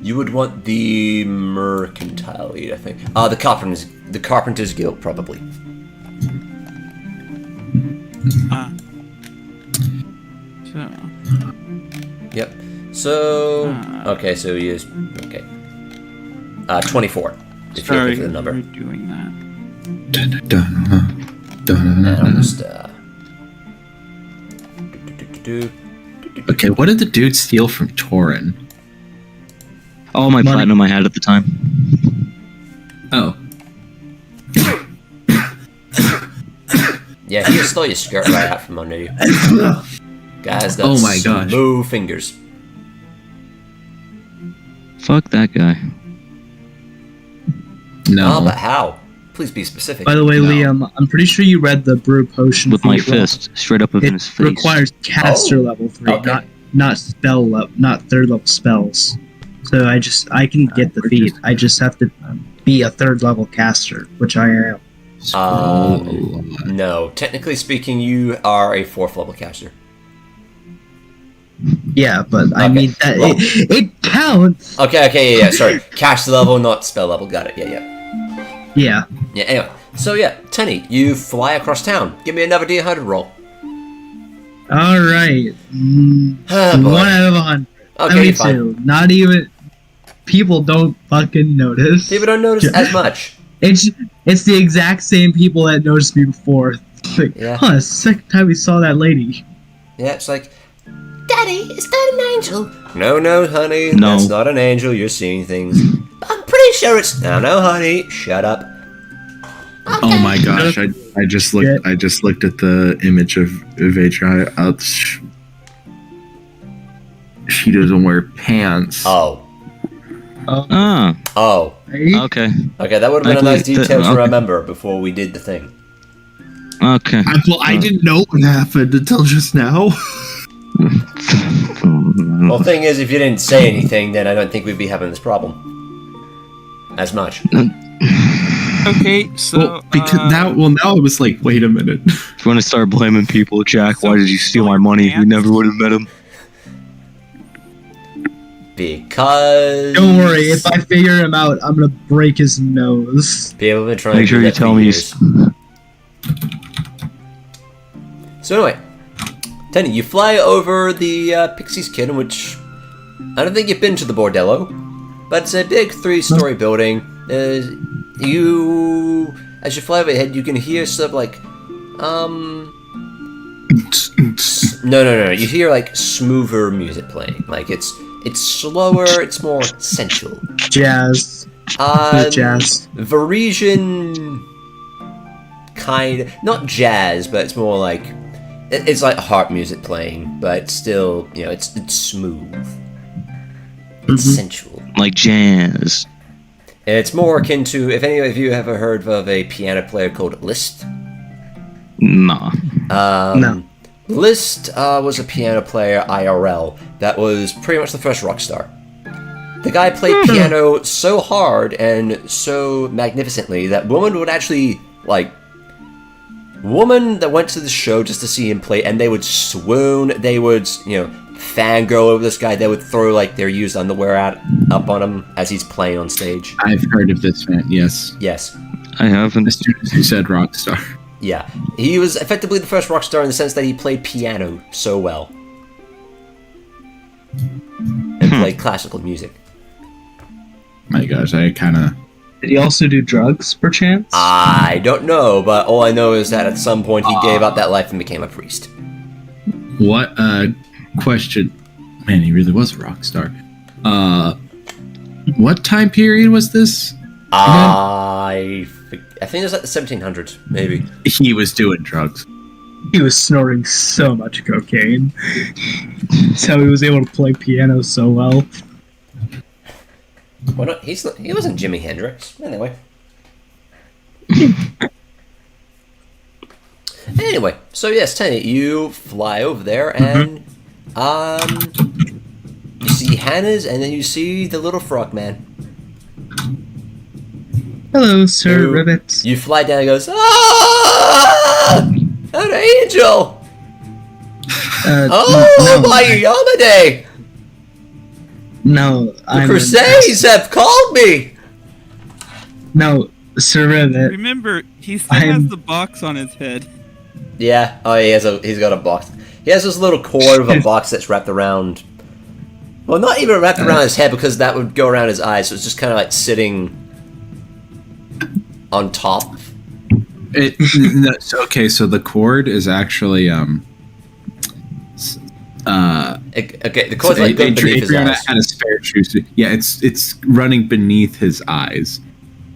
You would want the mercantile lead, I think. The Carpenter's Guild, probably. So Yep. So okay, so he is 24. If you're sorry looking for the number. for doing that. And I'll just Okay, what did the dude steal from Torund? All my platinum I had at the time. Oh, Yeah, he just stole your skirt right out from under you. Guys, that's Oh my gosh. smooth fingers. Fuck that guy. no. Oh, but how? Please be specific. By the way, No. Liam, I'm pretty sure you read the brew potion With my feat wrong. fist, straight up in It his face. requires caster level 3, okay. not spell level, not third level spells. So I can get the we're feat. just- I just have to be a third level caster, which I am. Scroll. No, technically speaking, you are a 4th level caster. Yeah, but I Okay, mean that well- it counts. Okay, yeah, sorry. Caster level, not spell level. Got it. Yeah. Yeah. Yeah, anyway. So yeah, Teni, you fly across town. Give me another D100 roll. Alright. Oh, boy. 1 out of 100. Okay, 72. Not even... People don't fucking notice. People don't notice as much. It's the exact same people that noticed me before. Like, Yeah. huh, it's the second time we saw that lady. Yeah, it's like, Daddy, is that an angel? No, honey, No. that's not an angel. You're seeing things. I'm pretty sure it's. No, honey, shut up. Oh my gosh! I just looked at the image of Adrianna. She doesn't wear pants. Oh. Ah, Oh. Right? okay. Okay, that would have been a nice detail to okay. remember before we did the thing. Okay. I didn't know what happened until just now. Well, the thing is, if you didn't say anything, then I don't think we'd be having this problem. As much. Okay, so now I was like, wait a minute. If you want to start blaming people, Jack, So why did you steal my money? We never would have met him. Because... Don't worry, if I figure him out, I'm gonna break his nose. People have been trying Make to sure do you that tell for me. years. So anyway, Teni, you fly over the Pixie's Kitten, which I don't think you've been to the Bordello, but it's a big 3-story building. As you fly overhead, you can hear stuff like, no. You hear like smoother music playing. Like it's slower. It's more sensual. Jazz. Jazz. Varisian kind, not jazz, but it's more like it's like harp music playing, but still, it's smooth. It's sensual. Like jazz. And it's more akin to, if any of you have ever heard of a piano player called Liszt. Nah. No. Liszt was a piano player IRL that was pretty much the first rock star. The guy played piano so hard and so magnificently that women would actually, women that went to the show just to see him play, and they would swoon, they would, fangirl over this guy, they would throw, their used underwear up on him as he's playing on stage. I've heard of this man. Yes. Yes. I haven't. As soon as you said rock star. Yeah. He was effectively the first rock star in the sense that he played piano so well. And played classical music. My gosh, Did he also do drugs, perchance? I don't know, but all I know is that at some point he gave up that life and became a priest. What question? Man, he really was a rock star. What time period was this? I think it was like the 1700s, maybe. He was doing drugs. He was snorting so much cocaine. That's how he was able to play piano so well. Why not? He wasn't Jimi Hendrix. Anyway. Anyway, so yes, Teni, you fly over there and you see Hannah's, and then you see the little frog man. Hello, Sir Ribbit. You fly down and goes, ah! An angel! Oh, no, my Yamade! No, The Crusades have called me! No, Sir Ribbit. remember, he still has the box on his head. Yeah, he's got a box. He has this little cord of a box that's wrapped around... Well, not even wrapped around his head, because that would go around his eyes, so it's just kind of like sitting on top. Okay, so the cord is actually Okay, the cord's like going beneath his Adrianna eyes. had a spare juice. Yeah, it's running beneath his eyes.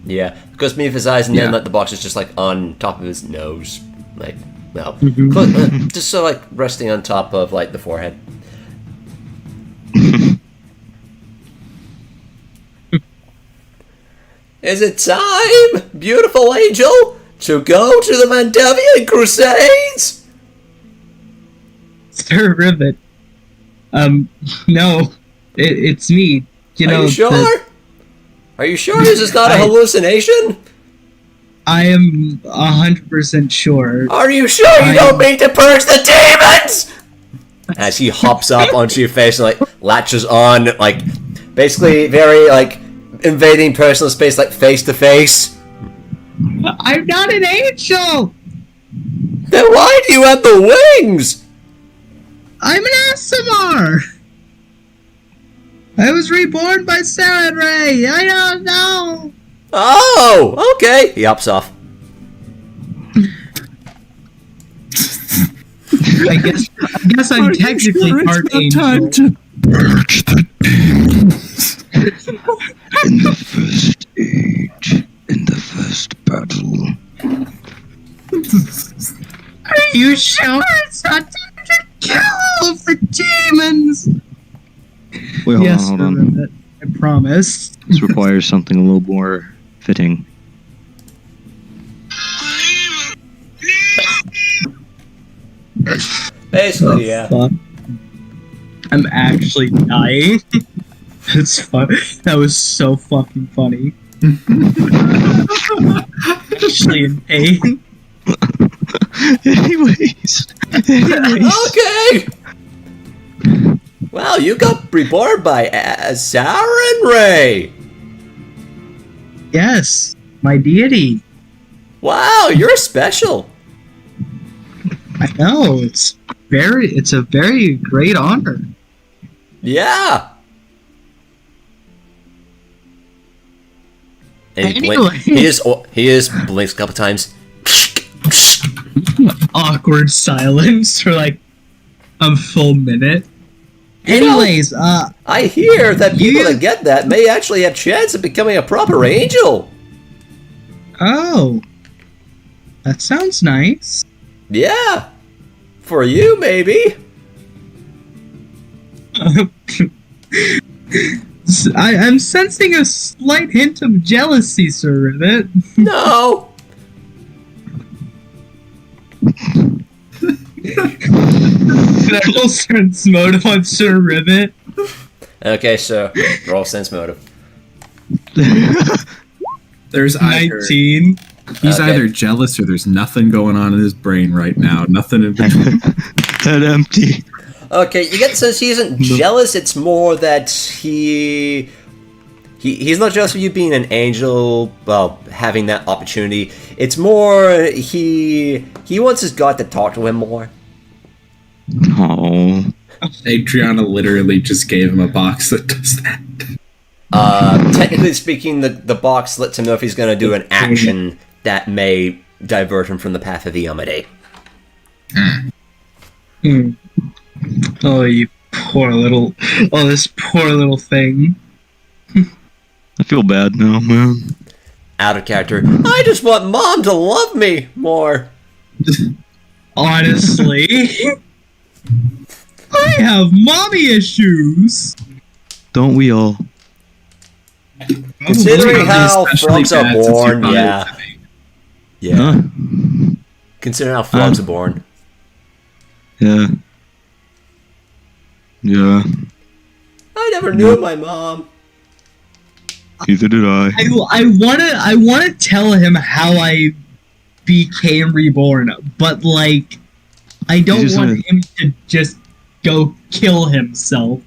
Yeah, it goes beneath his eyes, and then Yeah. the box is just like on top of his nose, Mm-hmm. just so resting on top of the forehead. Is it time, beautiful angel, to go to the Mandavian Crusades? Sir Ribbit. No. It's me. Are you sure? Are you sure this is not a hallucination? I am 100% sure. Are you sure you don't mean to purge the demons? As he hops up onto your face and latches on, basically very invading personal space, face to face. I'm not an angel! Then why do you have the wings? I'm an Asimar! I was reborn by Saren Ray! I don't know! Oh, okay. He hops off. I guess I'm technically part angel. Time to purge the demons. In the first age, in the first battle. Are you sure it's not time to kill the demons? Wait, Yes, hold on. I promise. This requires something a little more fitting. Basically, yeah. Fuck. I'm actually dying. It's fun. That was so fucking funny. Actually in pain. Anyways. Okay. Wow, you got reborn by Saren Ray. Yes, my deity. Wow, you're special. I know, it's a very great honor. Yeah. And Anyway. he is blinks a couple times. Awkward silence for like a full minute. You know, Anyways, I hear that people You- that get that may actually have chance of becoming a proper angel. oh. That sounds nice. Yeah. For you, maybe. I'm sensing a slight hint of jealousy, Sir Rivet. No. Roll sense motive on Sir Rivet. Okay, so roll sense motive. There's either 19. he's Okay. either jealous or there's nothing going on in his brain right now. Nothing in between. Head empty. Okay, you get the sense he isn't jealous. It's more that he's not jealous of you being an angel. Well, having that opportunity. It's more he wants his god to talk to him more. Oh. Adrianna literally just gave him a box that does that. Technically speaking, the box lets him know if he's going to do an action that may divert him from the path of the Yamade. Hmm. Oh, you poor little. Oh, this poor little thing. I feel bad now, man. Out of character. I just want mom to love me more. Honestly. I have mommy issues. Don't we all? Considering how Especially frogs are bad since you born, brought it yeah. to me. Yeah. Huh? Considering how frogs are born. Yeah. Yeah. I never knew my mom. Neither did I. I wanna tell him how I became reborn, but like I don't just want wanna- him to just go kill himself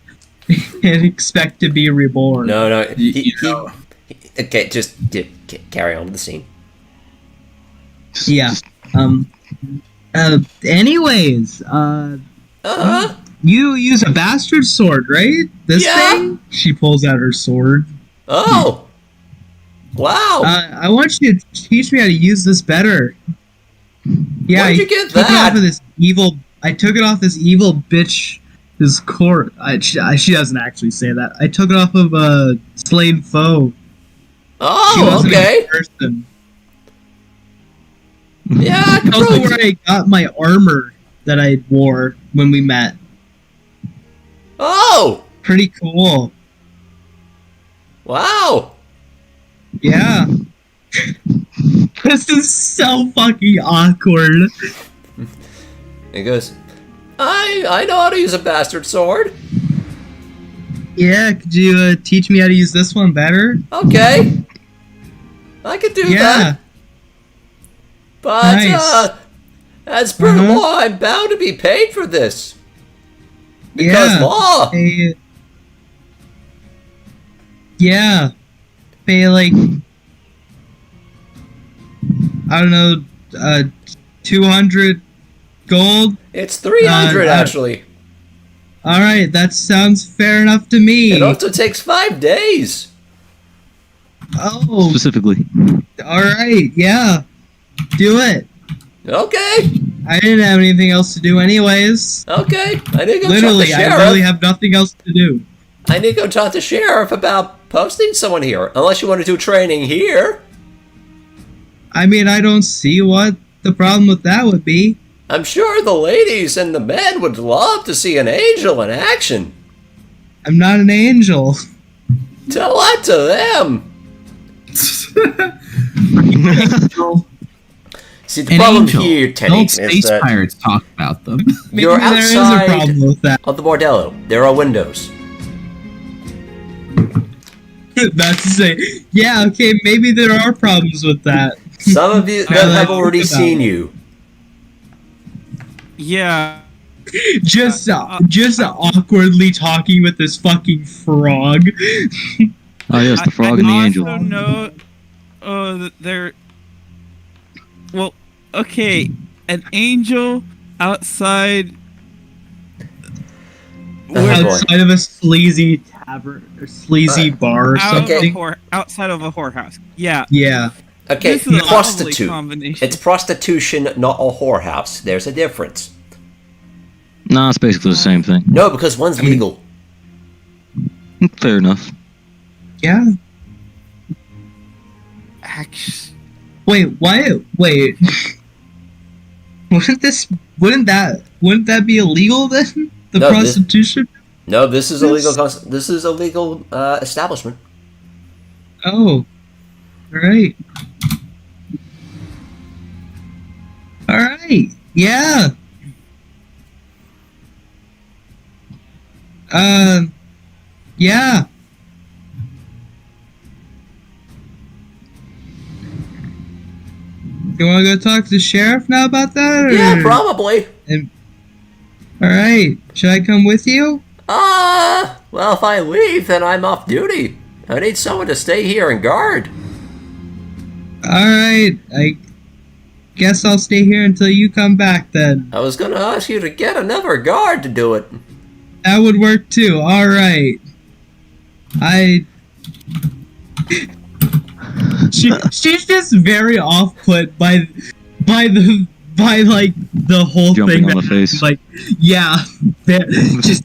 and expect to be reborn. No. You know. Okay, just carry on with the scene. Yeah. Anyways, Uh-huh. you use a bastard sword, right? This Yeah. thing? She pulls out her sword. Oh. Wow. I want you to teach me how to use this better. Yeah, Where'd you I get took it that? off of this evil. I took it off this evil bitch. This court. She doesn't actually say that. I took it off of a slain foe. She Oh, wasn't okay. a person. Yeah, I could Also, probably where I got my armor that I wore when we met. Oh! Pretty cool. Wow! Yeah. This is so fucking awkward. He goes, I know how to use a bastard sword. Yeah, could you teach me how to use this one better? Okay. I could do Yeah. that. But, Nice. as per law, I'm bound to be paid for this. Because Yeah. law. Yeah. Pay like I don't know, 200 gold. It's 300 actually. All right, that sounds fair enough to me. It also takes 5 days. Oh, Specifically. all right, yeah, do it. Okay. I didn't have anything else to do anyways. Okay. I need to go Literally, talk to I sheriff. literally have nothing else to do. I need to go talk to sheriff about posting someone here. Unless you want to do training here. I mean, I don't see what the problem with that would be. I'm sure the ladies and the men would love to see an angel in action. I'm not an angel. Tell that to them. See, the An problem angel. here, Teni, Don't is space that pirates talk about them. you're Maybe there is a outside problem with that. of the bordello. There are windows. That's to say, yeah, okay, maybe there are problems with that. Some of you have already seen you. Yeah. Just awkwardly talking with this fucking frog. Oh yes, the frog and the angel. I also know that they're... Well, okay, an angel outside... Oh, boy. Outside of a sleazy tavern or sleazy bar or something. outside of a whorehouse. Yeah. Yeah. Okay, This is a lovely prostitute. combination. It's prostitution, not a whorehouse. There's a difference. Nah, it's basically the same thing. No, because one's legal. Fair enough. Yeah. Actually, Wait, why? Wait. Wouldn't that be illegal then? The No, prostitution? No, this is a legal. This is a legal establishment. Oh. Alright. Alright. Yeah. Yeah. You wanna go talk to the sheriff now about that? Or? Yeah, probably. Alright. Should I come with you? Well, if I leave, then I'm off duty. I need someone to stay here and guard. Alright. I guess I'll stay here until you come back then. I was gonna ask you to get another guard to do it. That would work too. Alright. She's just very off-put by the whole Jumping thing. on the face. Like, yeah, just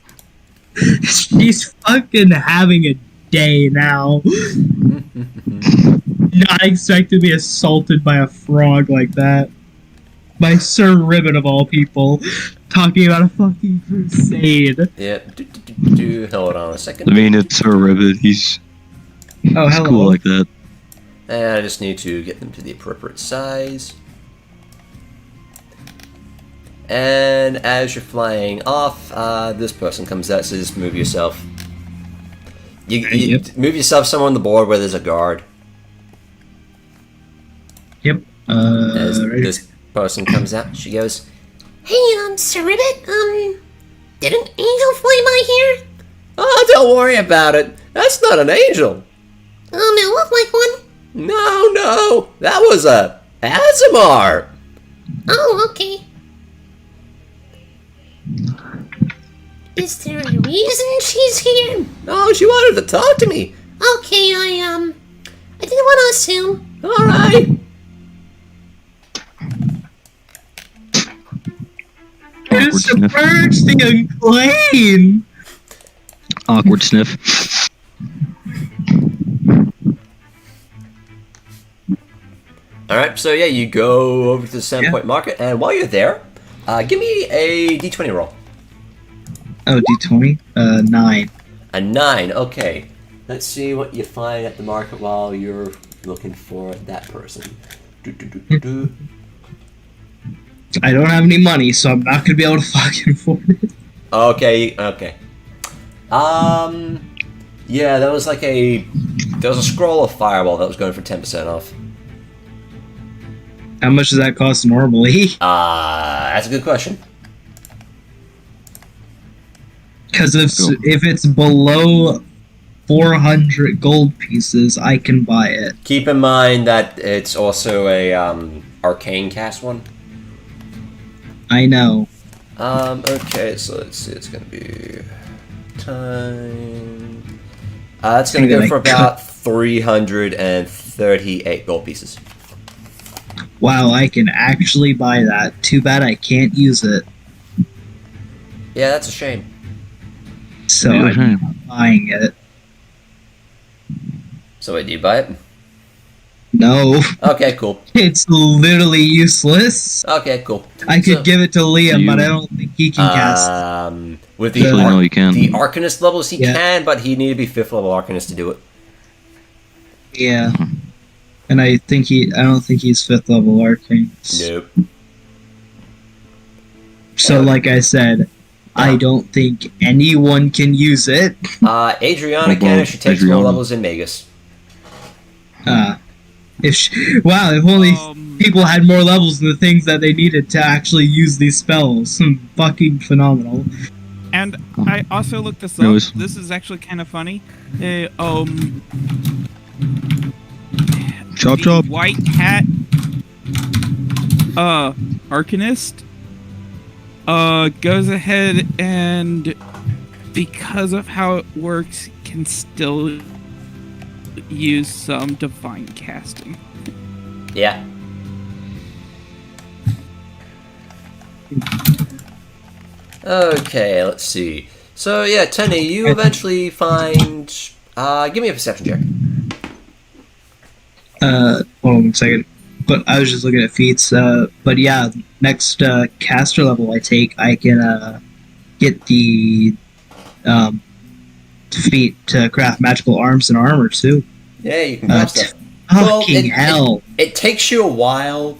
she's fucking having a day now. Not expect to be assaulted by a frog like that. By Sir Ribbon of all people, talking about a fucking crusade. Yeah. Hold on a second. I mean, it's Sir Ribbit. He's Oh, hello. cool like that. And I just need to get them to the appropriate size. And as you're flying off, this person comes out and says, move yourself. You move yourself somewhere on the board where there's a guard. Yep. As Right. this person comes out, she goes, Hey, Sir Ribbit, did an angel fly by here? oh, don't worry about it. That's not an angel. It looked like one. No, that was a Azamar. Oh, okay. Is there a reason she's here? Oh, she wanted to talk to me. Okay, I didn't want to assume. All right. Awkward It's sniff. submerged the unclean. Awkward sniff. All right, so yeah, you go over to the Sandpoint Market, and while you're there, give me a D20 roll. Oh, D20? 9. A 9, okay. Let's see what you find at the market while you're looking for that person. Do. I don't have any money, so I'm not gonna be able to fucking afford it. Okay. Yeah, there was a scroll of Fireball that was going for 10% off. How much does that cost normally? That's a good question. Because if it's below 400 gold pieces, I can buy it. Keep in mind that it's also a arcane cast one. I know. Okay, so let's see, it's gonna be time. It's gonna go for about 338 gold pieces. Wow, I can actually buy that. Too bad I can't use it. Yeah, that's a shame. So Yeah, I'm shame. not buying it. So wait, do you buy it? No. Okay, cool. It's literally useless. Okay, cool. I could give it to Liam, but I don't think he can cast it. With the Actually, no, you can. the Arcanist levels, he Yeah. can, but he need to be 5th level Arcanist to do it. Yeah. And I don't think he's 5th level arcane. Nope. So like I said, I don't think anyone can use it. Adrianna What can about if she takes more Adrianna? levels in Magus. If only Um, people had more levels in the things that they needed to actually use these spells. Fucking phenomenal. And I also looked this up. Anyways. This is actually kind of funny. Chop The chop. White Hat Arcanist goes ahead and, because of how it works, can still use some divine casting. Yeah. Okay, let's see. So yeah, Teni, you eventually find. Give me a perception check. Hold on 1 second. But I was just looking at feats. But yeah, next caster level I take, I can get the feat to craft magical arms and armor too. Yeah, you can grab stuff. Fucking hell! It takes you a while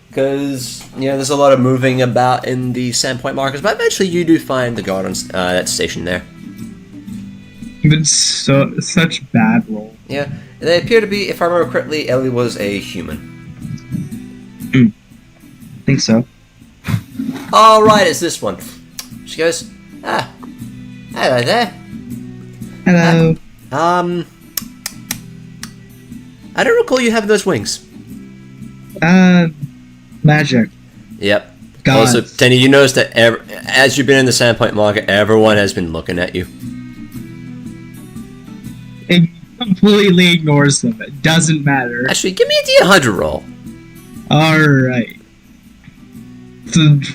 because there's a lot of moving about in the sandpoint markers, but eventually you do find the guard on that station there. Been such bad roll. Yeah, they appear to be, if I remember correctly, Ellie was a human. I think so. All right, it's this one. She goes, hello there. Hello. I don't recall you having those wings. Magic. Yep. God. Also, Teni, you notice that as you've been in the Sandpoint market, everyone has been looking at you. It completely ignores them. It doesn't matter. Actually, give me a D100 roll. Alright.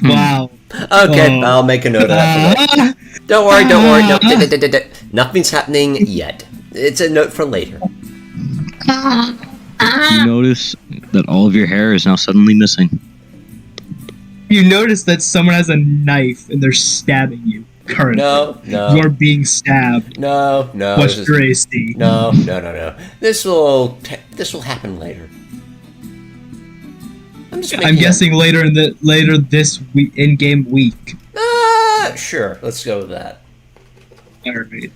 Wow. Okay, Oh. I'll make a note of that. Don't worry. No, nothing's happening yet. It's a note for later. You notice that all of your hair is now suddenly missing. You notice that someone has a knife and they're stabbing you currently. No. You're being stabbed. No. What's Tracy? No. This will happen later. I'm guessing later this week, in-game week. Sure. Let's go with that. Alright.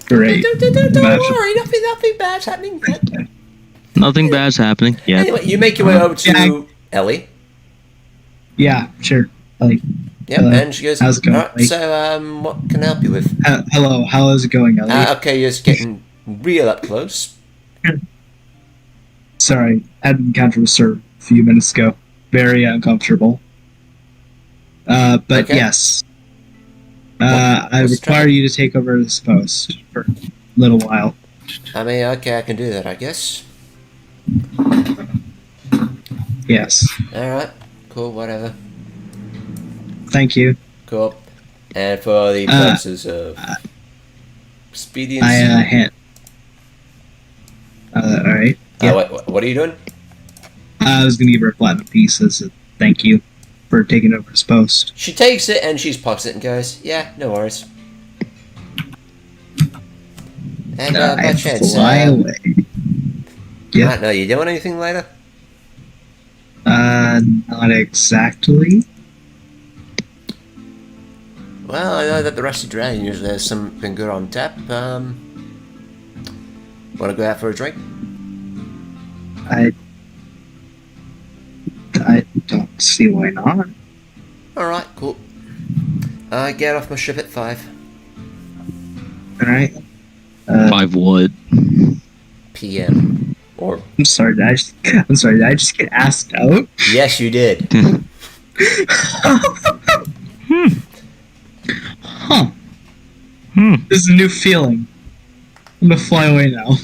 Great. Don't worry. Nothing bad's happening yet. Nothing bad's happening yet. Anyway, you make your way over to Ellie. Yeah, sure. Like, Yep, and she goes, how's it going, "Alright, Ellie? so, what can I help you with?" Hello, how is it going, Ellie? Okay, you're just getting real up close. Sorry, had an encounter with Sir a few minutes ago. Very uncomfortable. But Okay. yes. I what's require trouble? you to take over this post for a little while. I mean, okay, I can do that, I guess. Yes. Alright, cool, whatever. Thank you. Cool. And for the purposes of expediency... Alright. What are you doing? I was gonna give her a platinum piece as a thank you for taking over this post. She takes it and she pops it and goes, "Yeah, no worries." And by chance, fly away. Yeah. no, you doing anything later? Not exactly. Well, I know that the Rusty Dragon usually has something good on tap. Wanna go out for a drink? I don't see why not. Alright, cool. Get off my ship at 5 Alright. 5 what? p.m. Or I'm sorry. Did I just get asked out? yes, you did. Huh. This is a new feeling. I'm gonna fly away now.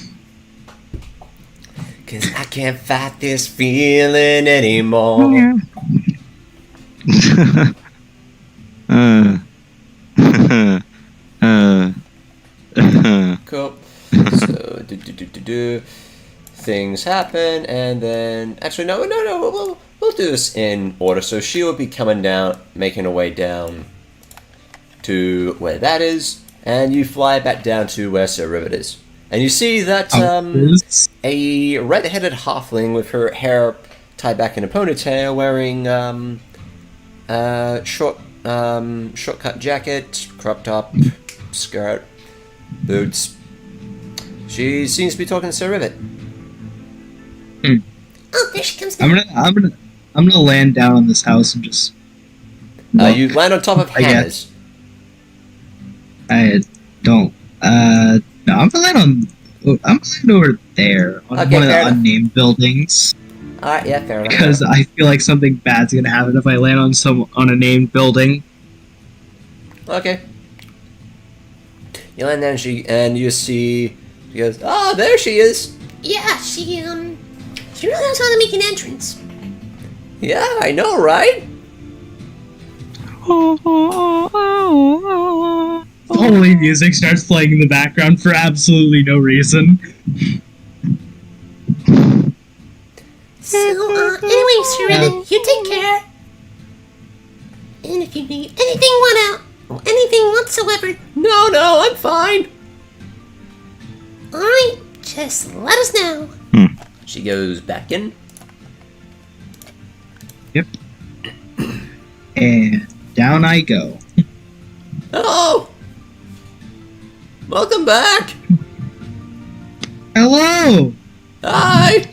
Cause I can't fight this feeling anymore. Cool. So things happen, and then actually no. We'll do this in order. So she will be coming down, making her way down to where that is, and you fly back down to where Sir Rivet is, and you see that a red-headed halfling with her hair tied back in a ponytail, wearing short-cut jacket, crop top, skirt, boots. She seems to be talking to Sir Rivet. Oh, there she comes down. I'm gonna land down on this house and just. You land on top of Hannah's. I don't. No, I'm gonna land over there on Okay, one of the fair enough. unnamed buildings. Alright, yeah, fair enough. Because I feel like something bad's gonna happen if I land on a named building. Okay. You land there, and you see. She goes, "Ah, there she is." Yeah, she really knows how to make an entrance. Yeah, I know, right? Holy music starts playing in the background for absolutely no reason. So, anyway, Sir Riven, you take care. And if you need anything whatsoever, No, I'm fine. alright, just let us know. She goes back in. Yep. And down I go. Oh! Welcome back! Hello! Hi!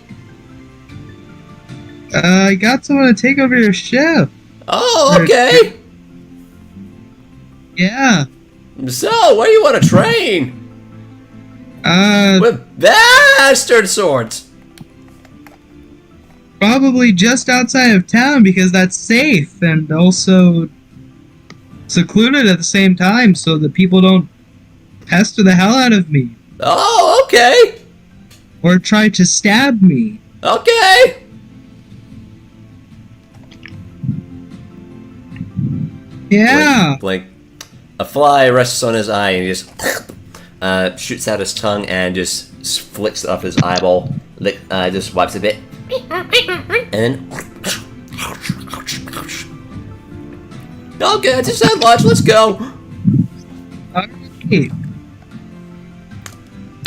I got someone to take over your ship. Oh, okay! Yeah. So, where do you want to train? With bastard swords! Probably just outside of town because that's safe and also secluded at the same time so that people don't pester the hell out of me Oh, okay! or try to stab me. Okay! Yeah. Blink. A fly rests on his eye and he just shoots out his tongue and just flicks off his eyeball. Just wipes a bit. And then. Okay, I just had lunch, let's go! Alright.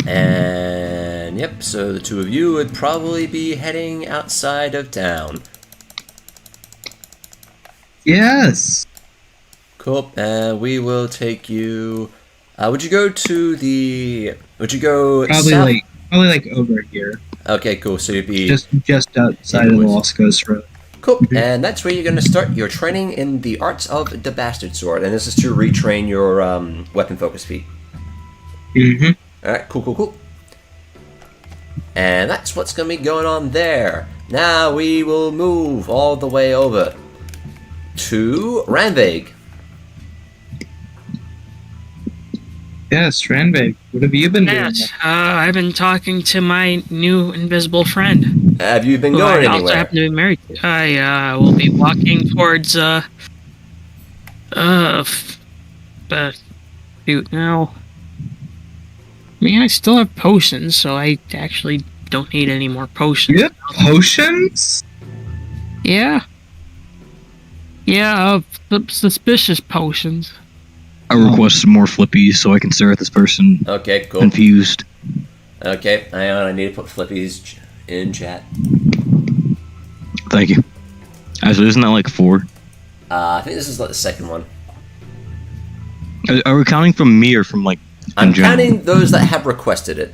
And yep, so the two of you would probably be heading outside of town. Yes. Cool. We will take you. Would you go to the? Would you go Probably south? like over here. Okay, cool. So you'd be Just outside of the Lost Coast Road. cool, and that's where you're going to start your training in the arts of the bastard sword, and this is to retrain your weapon focus feat. Mm-hmm. All right, cool. And that's what's going to be going on there. Now we will move all the way over to Ranveig. Yes, Ranveig. What have you been doing? Yes, I've been talking to my new invisible friend. Have you been who going I also anywhere? happen to be married to. I will be walking towards shoot now. I mean, I still have potions, so I actually don't need any more potions. You have potions? Yeah. Yeah, suspicious potions. I request some more flippies so I can stare at this person Okay, cool. confused. Okay, hang on, I need to put Flippies in chat. Thank you. Actually, isn't that like 4? I think this is like the second one. Are we counting from me or from like I'm in general? counting those that have requested it.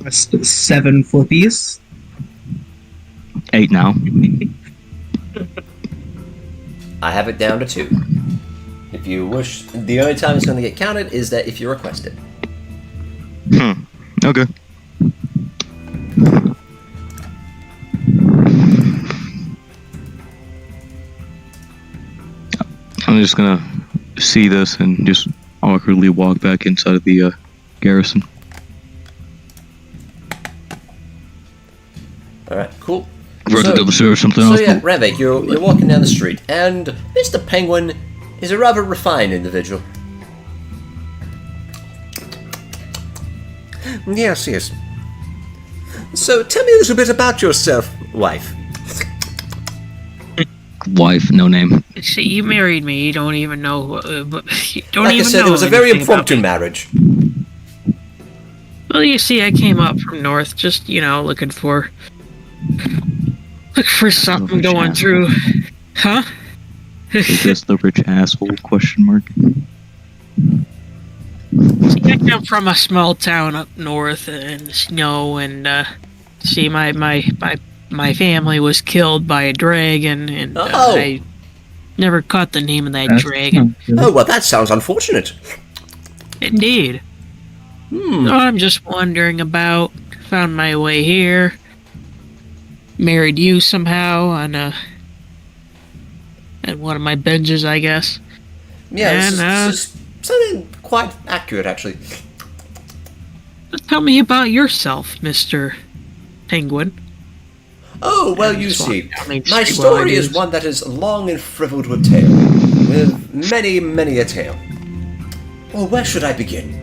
That's 7 flippies. 8 now. I have it down to 2. If you wish, the only time it's going to get counted is that if you request it. Okay. I'm just gonna see this and just awkwardly walk back inside of the garrison. Alright, cool. Run to double serve something So else. yeah, Ranveig, you're walking down the street, and Mr. Penguin is a rather refined individual. Yes, yes. So tell me a little bit about yourself, wife. Wife, no name. See, you married me. You don't even know. But you don't Like I even said, know it was a very anything about impromptu me. marriage. Well, you see, I came up from north, just looking for something Rich going asshole. through. Huh? Is this the rich asshole? Question mark. See, I come from a small town up north in the snow, and see, my family was killed by a dragon, and Oh. I never caught the name of that That's dragon. not good. Oh, well, that sounds unfortunate. Indeed. Hmm. So I'm just wandering about, found my way here, married you somehow on at one of my benches, I guess. Yeah, And, this is something quite accurate, actually. Tell me about yourself, Mr. Penguin. Oh, well, you Just see, walking down Main my Street while I story do is this. one that is long and frivoled with tale, with many, many a tale. Well, where should I begin?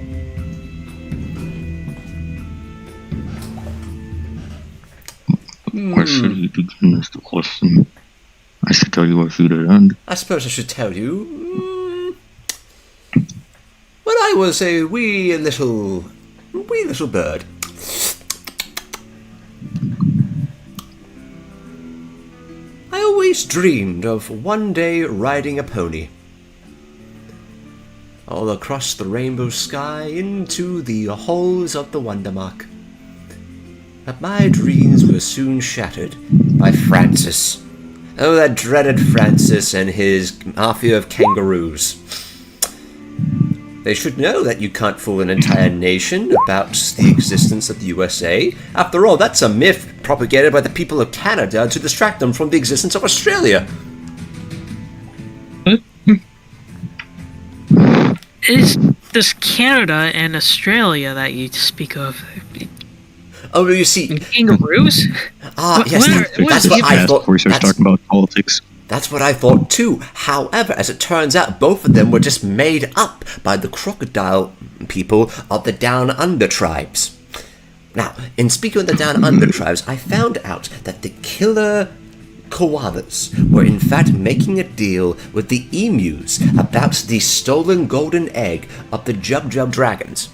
Where should we begin is the question. I should tell you where should it end. I suppose I should tell you. When I was a wee little bird. I always dreamed of one day riding a pony. All across the rainbow sky into the halls of the Wondermark. But my dreams were soon shattered by Francis. Oh, that dreaded Francis and his mafia of kangaroos. They should know that you can't fool an entire nation about the existence of the USA. After all, that's a myth propagated by the people of Canada to distract them from the existence of Australia. Is this Canada and Australia that you speak of? Oh, you see, Kangaroos? yes, that's what I thought. Before we start talking about politics. That's what I thought too. However, as it turns out, both of them were just made up by the crocodile people of the Down Under tribes. Now, in speaking of the Down Under tribes, I found out that the killer koalas were in fact making a deal with the emus about the stolen golden egg of the Jub Jub dragons.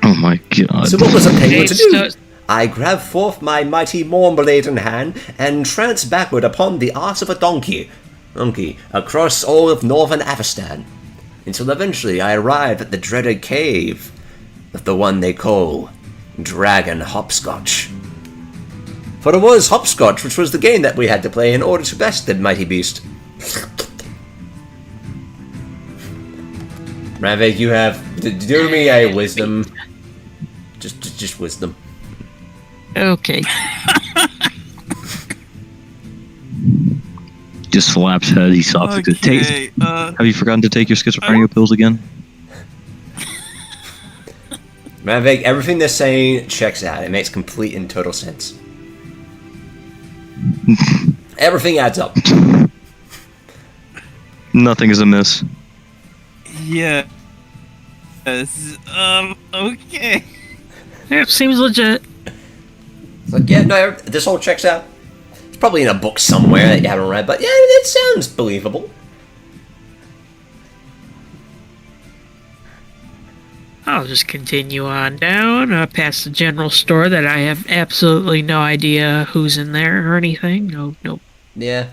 Oh my god. So what was a penguin to do? It's, I grabbed forth my mighty morn-blade hand and tranced backward upon the arse of a donkey, across all of northern Avestan, until eventually I arrived at the dreaded cave of the one they call Dragon Hopscotch. For it was Hopscotch, which was the game that we had to play in order to best the mighty beast. Ranveig, you have do me a wisdom. Just wisdom. okay. Just slaps head, he stops it. Okay, Have you forgotten to take your schizophrenia pills again? Ranveig, everything they're saying checks out. It makes complete and total sense. Everything adds up. Nothing is amiss. yeah. Okay. Yeah, seems legit. It's like, yeah, no, this all checks out. It's probably in a book somewhere that you haven't read, but yeah, it sounds believable. I'll just continue on down, past the general store that I have absolutely no idea who's in there or anything. Yeah.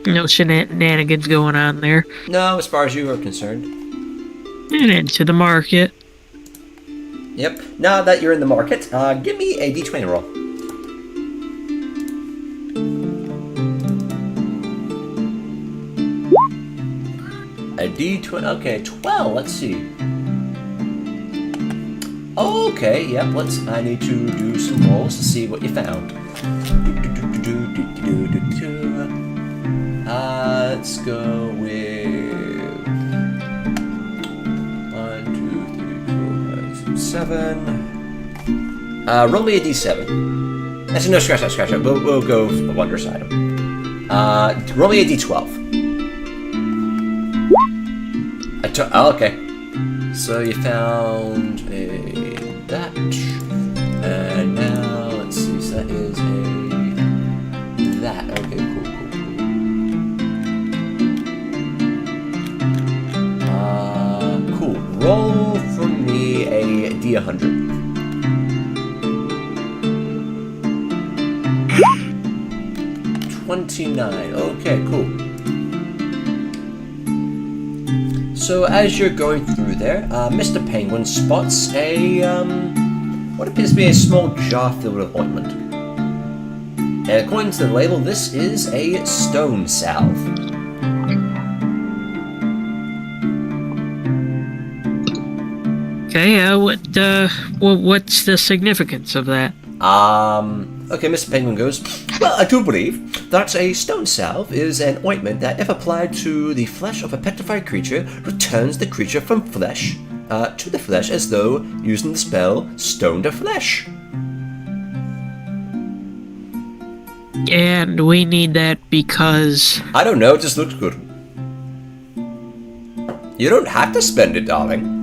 No shenanigans going on there. No, as far as you are concerned. And into the market. Yep. Now that you're in the market, give me a d20 roll. A d20. Okay, 12. Let's see. Okay, yep, I need to do some rolls to see what you found. Let's go with 1, 2, 3, 4, 5, 6, 7. Roll me a d7. Actually, no, scratch that. We'll go for a wondrous item. Roll me a d12. Okay. So you found that, and now let's see. So that is that. Okay, cool. Cool. Roll for me a d100. 29. Okay, cool. So as you're going through there, Mr. Penguin spots a what appears to be a small jar filled with ointment. And according to the label, this is a stone salve. Okay, what's the significance of that? Okay, Mr. Penguin goes, well, I do believe that a stone salve is an ointment that, if applied to the flesh of a petrified creature, returns the creature from flesh to the flesh as though using the spell Stone to Flesh. And we need that because... I don't know, it just looks good. You don't have to spend it, darling.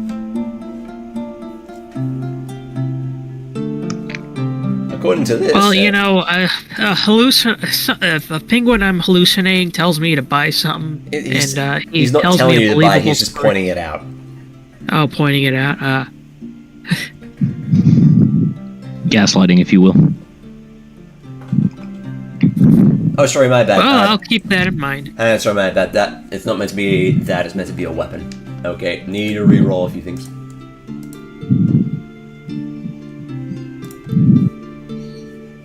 According to this... Well, you know, a penguin I'm hallucinating tells me to buy something, he's he not tells telling me you a to buy, believable he's just story. pointing it out. Oh, pointing it out. Gaslighting, if you will. Oh, sorry, my bad. Well, I'll keep that in mind. Sorry, my bad. That it's not meant to be that. It's meant to be a weapon. Okay, need to re-roll a few things.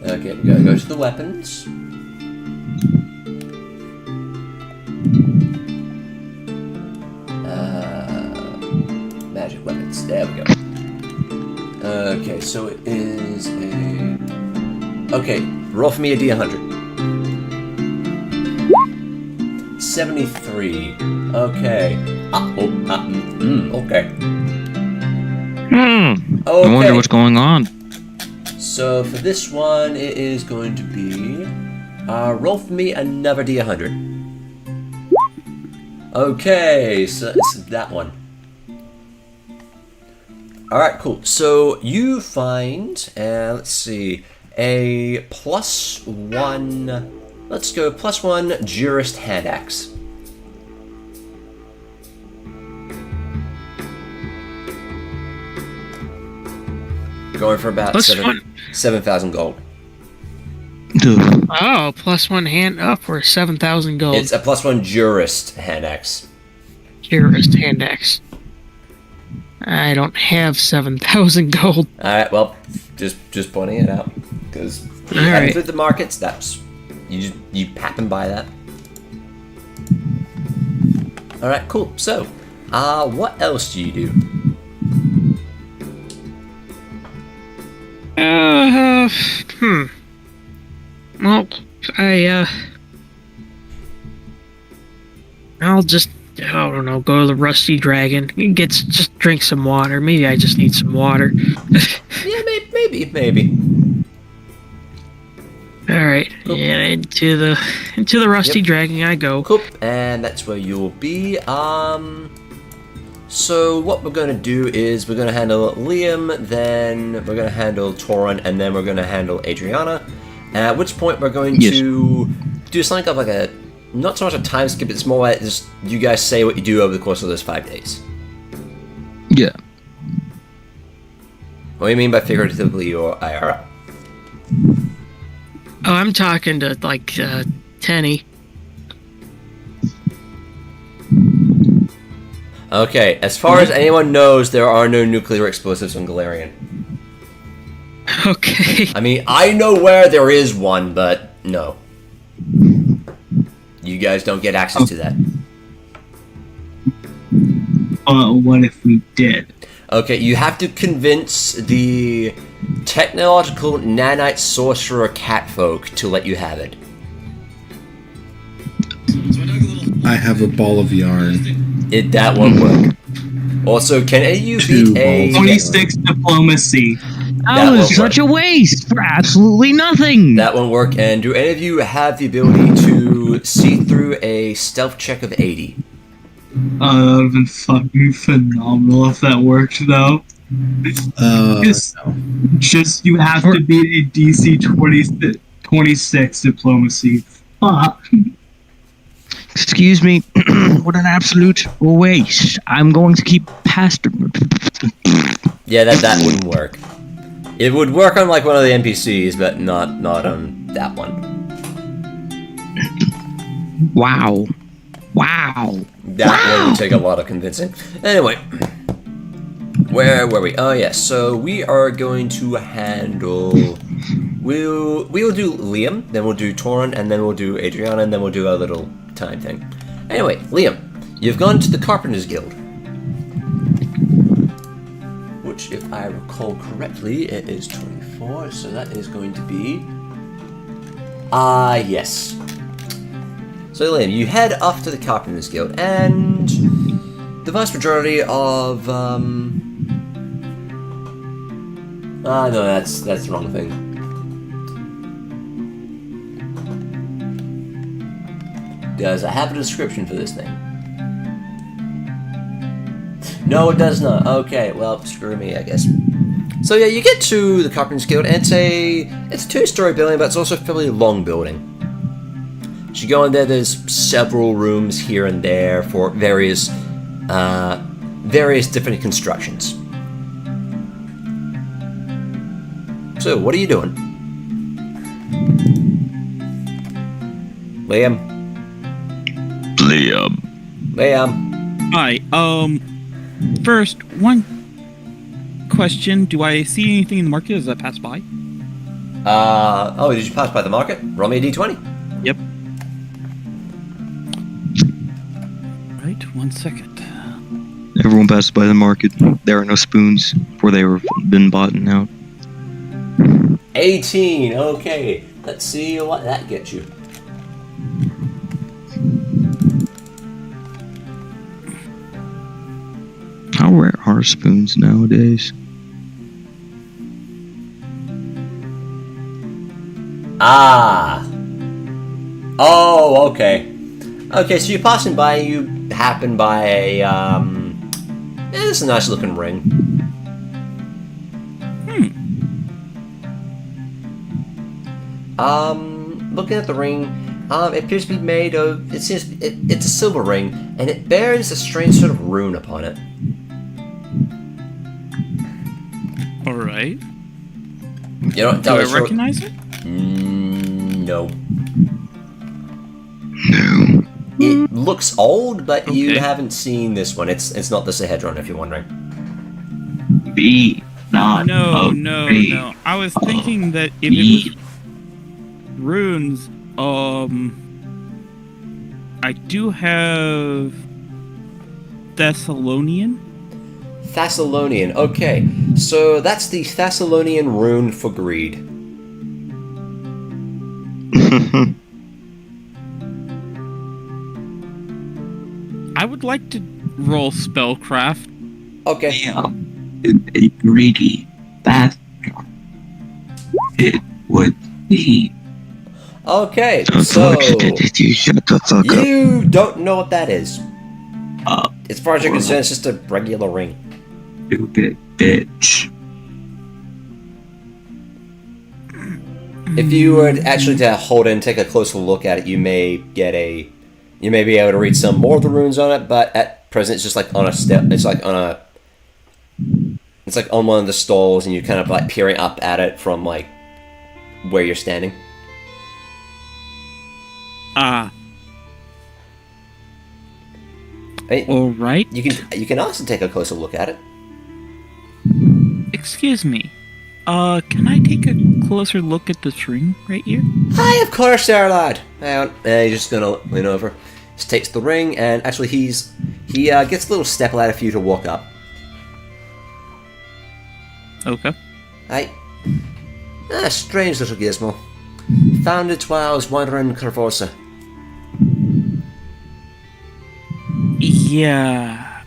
Okay, we gotta go to the weapons. Magic weapons. There we go. Okay, so it is a... Okay, roll for me a d100. 73. Okay. Okay. I Okay. wonder what's going on. So for this one, it is going to be... roll for me another d100. Okay, so it's that one. Alright, cool. So you find, let's see, a +1... Let's go +1 Jurist Hand Axe. Going for about +1. 7,000 gold. Oh, +1 hand up for 7,000 gold. It's a +1 Jurist Hand Axe. Jurist hand axe. I don't have 7,000 gold. Alright, well, just pointing it out. Because you Alright. haven't through the markets, that's... You happen by that. Alright, cool. So, what else do you do? Well, I'll just, I don't know, go to the Rusty Dragon, just drink some water. Maybe I just need some water. Yeah, maybe. Alright, Cool. yeah, into the Rusty Dragon I go. Cool, and that's where you'll be. So what we're gonna do is we're gonna handle Liam, then we're gonna handle Torund, and then we're gonna handle Adrianna. At which point we're going to do something of like a, not so much a time skip, it's more like just you guys say what you do over the course of those 5 days. Yeah. What do you mean by figuratively or IRL? Oh, I'm talking to, like, Teni. Okay, as far as anyone knows, there are no nuclear explosives on Galarian. Okay. I mean, I know where there is one, but no. You guys don't get access to that. What if we did? Okay, you have to convince the technological nanite sorcerer catfolk to let you have it. I have a ball of yarn. That won't work. Also, can any of you Two beat a... balls. 26 diplomacy. That That was won't such work. a waste for absolutely nothing. That won't work. And do any of you have the ability to see through a stealth check of 80? That would have been fucking phenomenal if that worked, though. Just, No. just you have to beat a DC 26 diplomacy. Fuck. Excuse me. What an absolute waste. I'm going to keep past. Yeah, that wouldn't work. It would work on like one of the NPCs, but not on that one. Wow. Wow. That one would take a lot of convincing. Anyway, where were we? Oh yeah, so we are going to handle. We'll do Liam, then we'll do Torund, and then we'll do Adrianna, and then we'll do a little time thing. Anyway, Liam, you've gone to the Carpenters Guild, which, if I recall correctly, it is 24. So that is going to be. Yes. So Liam, you head off to the Carpenters Guild, and the vast majority of no, that's the wrong thing. Does it have a description for this thing? No, it does not. Okay, well, screw me, I guess. So yeah, you get to the Carpenters Guild, and it's a 2-story building, but it's also a fairly long building. So you go in there, there's several rooms here and there for various different constructions. So, what are you doing? Liam? Hi. First, one question: do I see anything in the market as I pass by? Oh, did you pass by the market? Roll me a d20. Yep. Right. 1 second. Everyone passes by the market. There are no spoons, for they were been bought and out. 18. Okay. Let's see what that gets you. How rare are spoons nowadays? Ah. Oh, okay. Okay, so you're passing by, you happen by a, it's a nice looking ring. Looking at the ring, it appears to be made of, it's a silver ring, and it bears a strange sort of rune upon it. All right. You don't Do tell I us recognize it? No. No. It looks old, but you Okay. haven't seen this one. It's not the Sahedron, if you're wondering. Be not. No. afraid. I was thinking that if it was runes, I do have Thessalonian. Thessalonian. Okay, so that's the Thessalonian rune for greed. I would like to roll spellcraft. Okay. A greedy bastard. It would be. Okay, Oh, so fuck. You shut the fuck up. you don't know what that is. Uh, As far as you're concerned, it's just a regular ring. Stupid bitch. If you were actually to hold it and take a closer look at it, you may be able to read some more of the runes on it, but at present it's just like on a step. It's like on one of the stalls, and you're kind of like peering up at it from like where you're standing. Ah, Hey, all right. you can also take a closer look at it. Excuse me. Can I take a closer look at this ring right here? Hi, of course, there, lad. Hang on. He's just gonna lean over. Just takes the ring, and actually he gets a little step ladder for you to walk up. Okay. Strange little gizmo. Found it while I was wandering Corvosa. Yeah.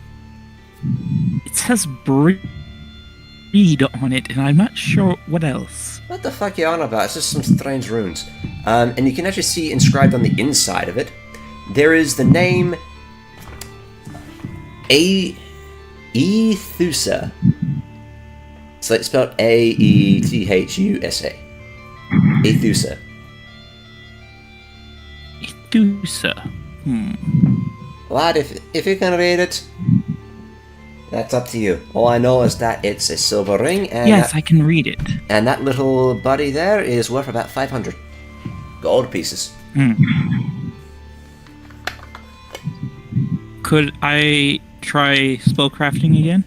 It says breed on it, and I'm not sure what else. What the fuck are you on about? It's just some strange runes. And you can actually see inscribed on the inside of it, there is the name Aethusa. It's like spelled Aethusa. Aethusa. Ethusa. Lad, if you can read it, that's up to you. All I know is that it's a silver ring, and Yes, I can read it. and that little buddy there is worth about 500 gold pieces. Could I try spellcrafting again?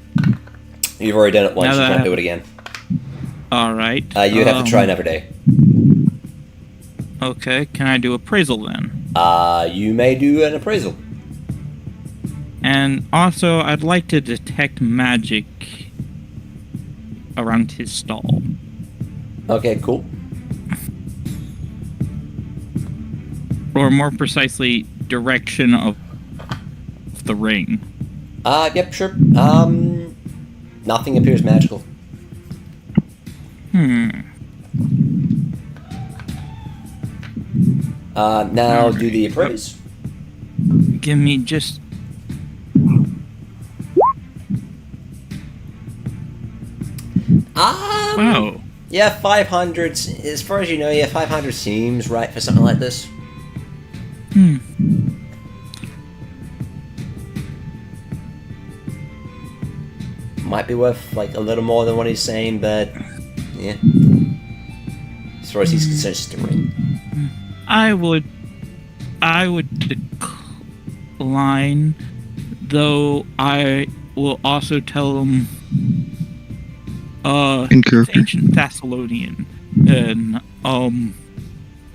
You've already done it once, Now you that can't I- do it again. Alright. You'd have to try another day. Okay, can I do appraisal then? You may do an appraisal. And also, I'd like to detect magic around his stall. Okay, cool. Or more precisely, direction of the ring. Yep, sure. Nothing appears magical. Now do the appraise. Give me just... Wow. Yeah, 500. As far as you know, yeah, 500 seems right for something like this. Might be worth like a little more than what he's saying, but yeah. As far as he's concerned, it's just a ring. I would decline, though I will also tell him In it's character. ancient Thessalonian and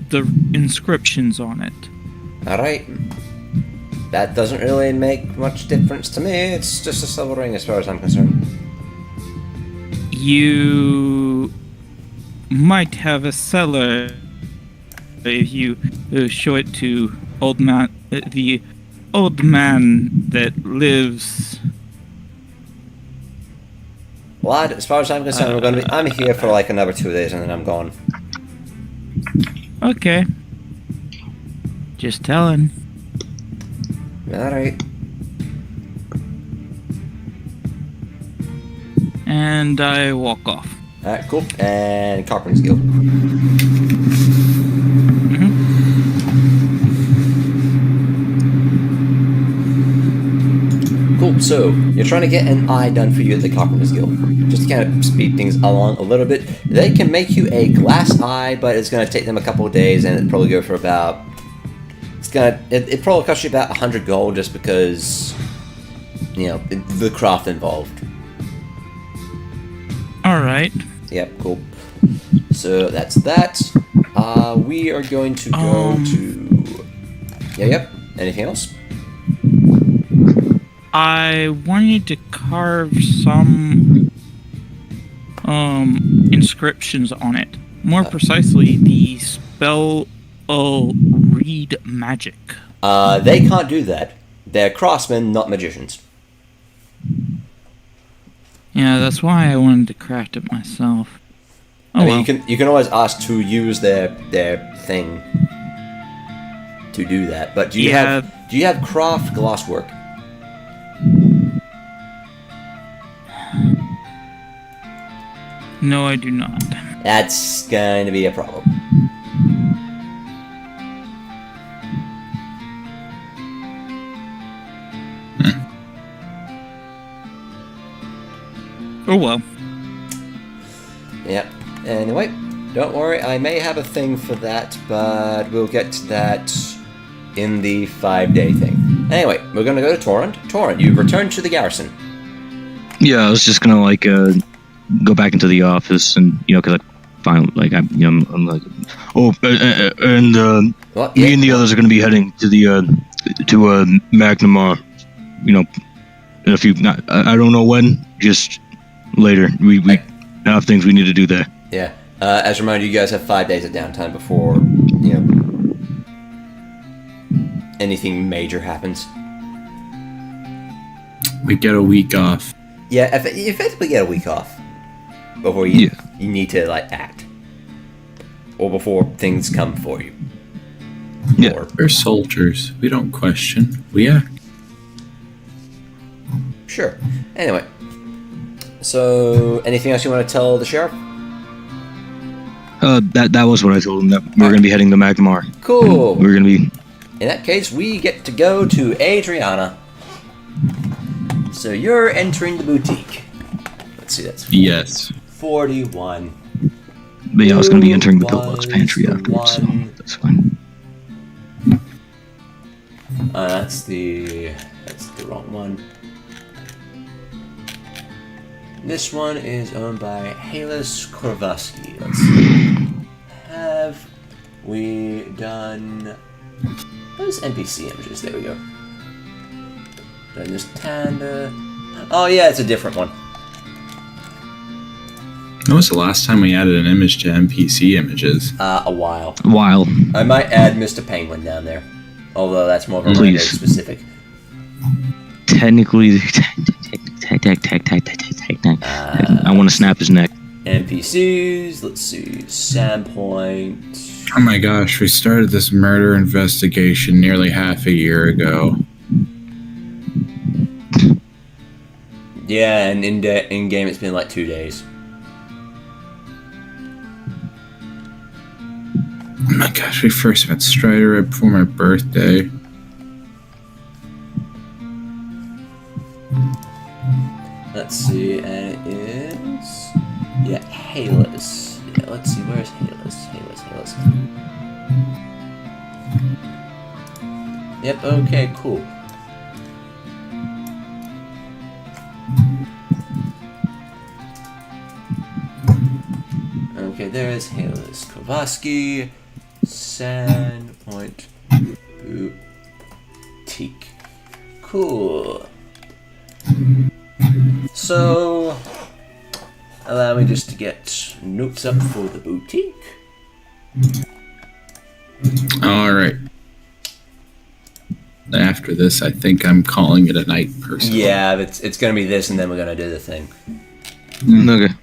the inscriptions on it. Alright. That doesn't really make much difference to me. It's just a silver ring as far as I'm concerned. You might have a cellar if you show it to the old man that lives. Lad, as far as I'm concerned, I'm here for like another 2 days and then I'm gone. Okay. Just telling. Alright. And I walk off. Alright, cool. And Carpenter's Guild. Cool, so you're trying to get an eye done for you at the Carpenter's Guild. Just to kind of speed things along a little bit. They can make you a glass eye, but it's going to take them a couple of days and it'll probably go for about... It probably cost you about 100 gold just because, you know, the craft involved. Alright. Yep, cool. So that's that. We are going to go to... Yeah, yep. Anything else? I wanted to carve some inscriptions on it. More precisely, the spell read magic. They can't do that. They're craftsmen, not magicians. Yeah, that's why I wanted to craft it myself. Oh, I mean, well. you can always ask to use their thing to do that. But do you have craft glasswork? No, I do not. That's going to be a problem. Oh well. Yep. Anyway, don't worry, I may have a thing for that, but we'll get to that in the 5-day thing. Anyway, we're gonna go to Torund. Torund, you've returned to the garrison. Yeah, I was just gonna like go back into the office and cause I finally like I'm like What? me and the others are gonna be heading to the to Magnamar. In a few. I don't know when. Just later. We enough things we need to do there. Yeah. As a reminder, you guys have 5 days of downtime before, anything major happens. We get a week off. Yeah, you effectively get a week off before you need to act, or before things come for you. Yeah. Or, We're soldiers. We don't question. We act. sure. Anyway, so anything else you want to tell the sheriff? That was what I told him, that we're going to be heading to Magmar. Cool. We're going to be... In that case, we get to go to Adrianna. So you're entering the boutique. Let's see, that's Yes. 41. But yeah, I was going to be entering the Pillbox pantry afterwards, so that's fine. That's the wrong one. This one is owned by Halis Korvaski. Let's see. Have we done those NPC images? There we go. Done this Tanda. Oh yeah, it's a different one. When was the last time we added an image to NPC images? A while. While. I might add Mr. Penguin down there. Although that's more of a Please. specific. Technically... I want to snap his neck. NPCs, let's see, Sandpoint. Oh my gosh, we started this murder investigation nearly half a year ago. Yeah, and in game it's been 2 days. Oh my gosh, we first met Strider right before my birthday. Let's see, and it is... Yeah, Halis. Yeah, let's see, where's Halis? Halis. Yep, okay, cool. Okay, there is Halis Kovaski, Sandpoint Boutique. Cool. So, allow me just to get notes up for the boutique. Alright. After this, I think I'm calling it a night personally. Yeah, it's gonna be this, and then we're gonna do the thing. Okay.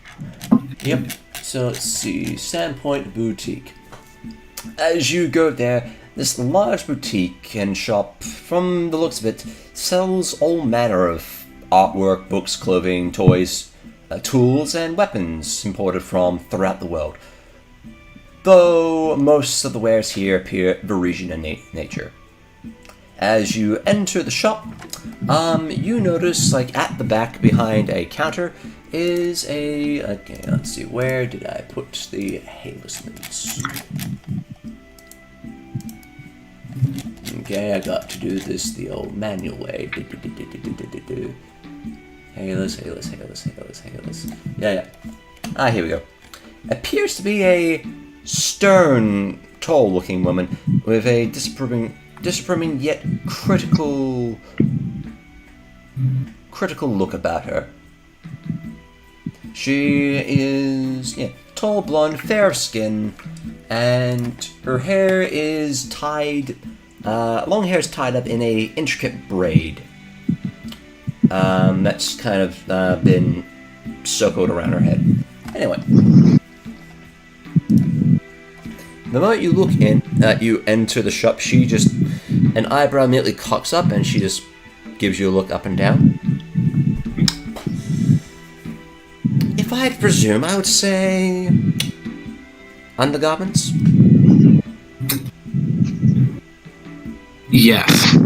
Yep. So let's see, Sandpoint Boutique. As you go there, this large boutique and shop, from the looks of it, sells all manner of artwork, books, clothing, toys, tools, and weapons imported from throughout the world. Though most of the wares here appear Varisian in nature. As you enter the shop, you notice, at the back behind a counter, is a... Okay, let's see, where did I put the Halis notes? Okay, I got to do this the old manual way. Halis. Yeah. Here we go. Appears to be a stern, tall-looking woman with a disapproving yet critical look about her. She is tall, blonde, fair of skin, and her hair is tied. Long hair is tied up in a intricate braid. That's kind of been circled around her head. Anyway, the moment you you enter the shop, she just an eyebrow immediately cocks up, and she just gives you a look up and down. If I had to presume, I would say undergarments. Yes.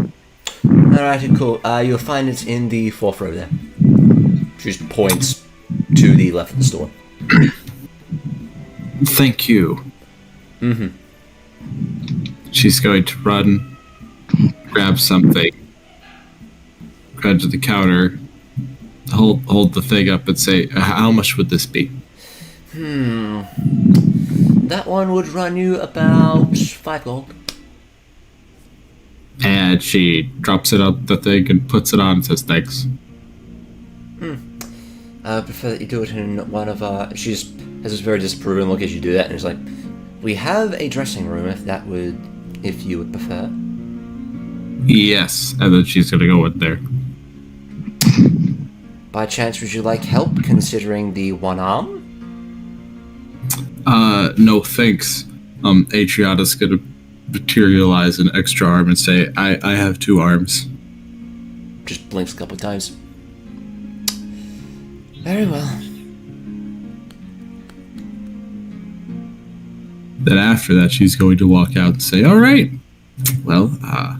Alrighty, cool. You'll find it in the fourth row there. She just points to the left of the store. Thank you. Mm-hmm. She's going to run, grab something, go to the counter, hold the thing up and say, how much would this be? That one would run you about 5 gold. And she drops it up the thing and puts it on and says, thanks. I prefer that you do it in one of our... She just has this very disapproving look as you do that, and it's like, we have a dressing room if you would prefer. Yes, and then she's gonna go in there. By chance, would you like help considering the one arm? No thanks. Adrianna's gonna materialize an extra arm and say, I have 2 arms. Just blinks a couple of times. Very well. Then after that, she's going to walk out and say, alright, well, I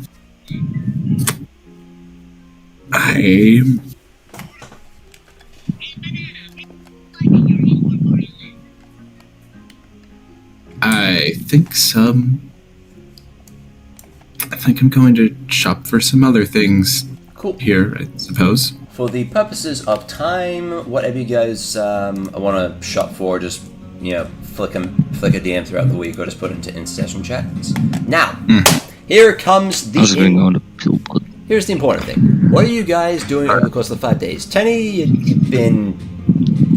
think I'm going to shop for some other things. Cool. Here, I suppose. For the purposes of time, whatever you guys want to shop for, just, flick a DM throughout the week or just put it into in-session chats. Now, here comes the... Here's the important thing. What are you guys doing over the course of the 5 days? Teni, you've been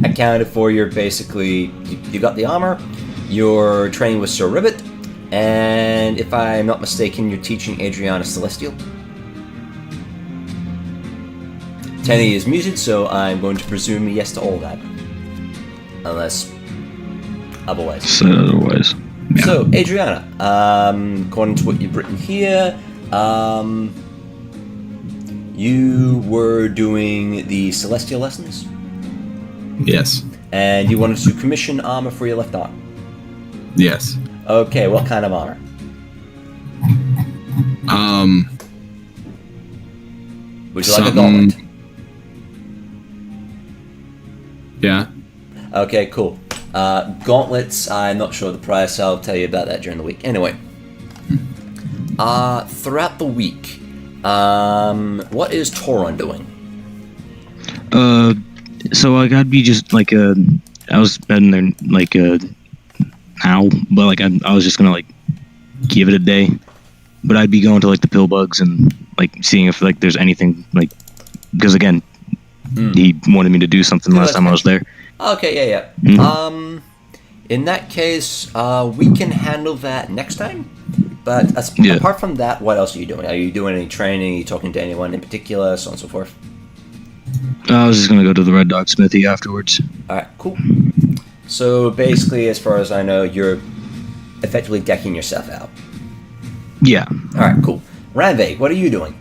accounted for. You're basically... You got the armor. You're training with Sir Ribbit. And if I'm not mistaken, you're teaching Adrianna Celestial. Teni is muted, so I'm going to presume yes to all that. Unless otherwise. Said otherwise. Yeah. So, Adrianna, according to what you've written here, you were doing the Celestial lessons? Yes. And you wanted to commission armor for your left arm? Yes. Okay, what kind of armor? Would you like a gauntlet? Yeah. Okay, cool. Gauntlets, I'm not sure the price. I'll tell you about that during the week. Anyway. Throughout the week, what is Torund doing? So like I'd be just like I was betting there like now, but like I was just gonna like give it a day, but I'd be going to like the pill bugs and like seeing if like there's anything like, because again he wanted me to do something last time I was there. Okay, yeah. Mm-hmm. In that case, we can handle that next time. But apart from that, what else are you doing? Are you doing any training? Are you talking to anyone in particular, so on and so forth? I was just gonna go to the Red Dog Smithy afterwards. Alright, cool. So basically, as far as I know, you're effectively decking yourself out. Yeah. Alright, cool. Ranveig, what are you doing?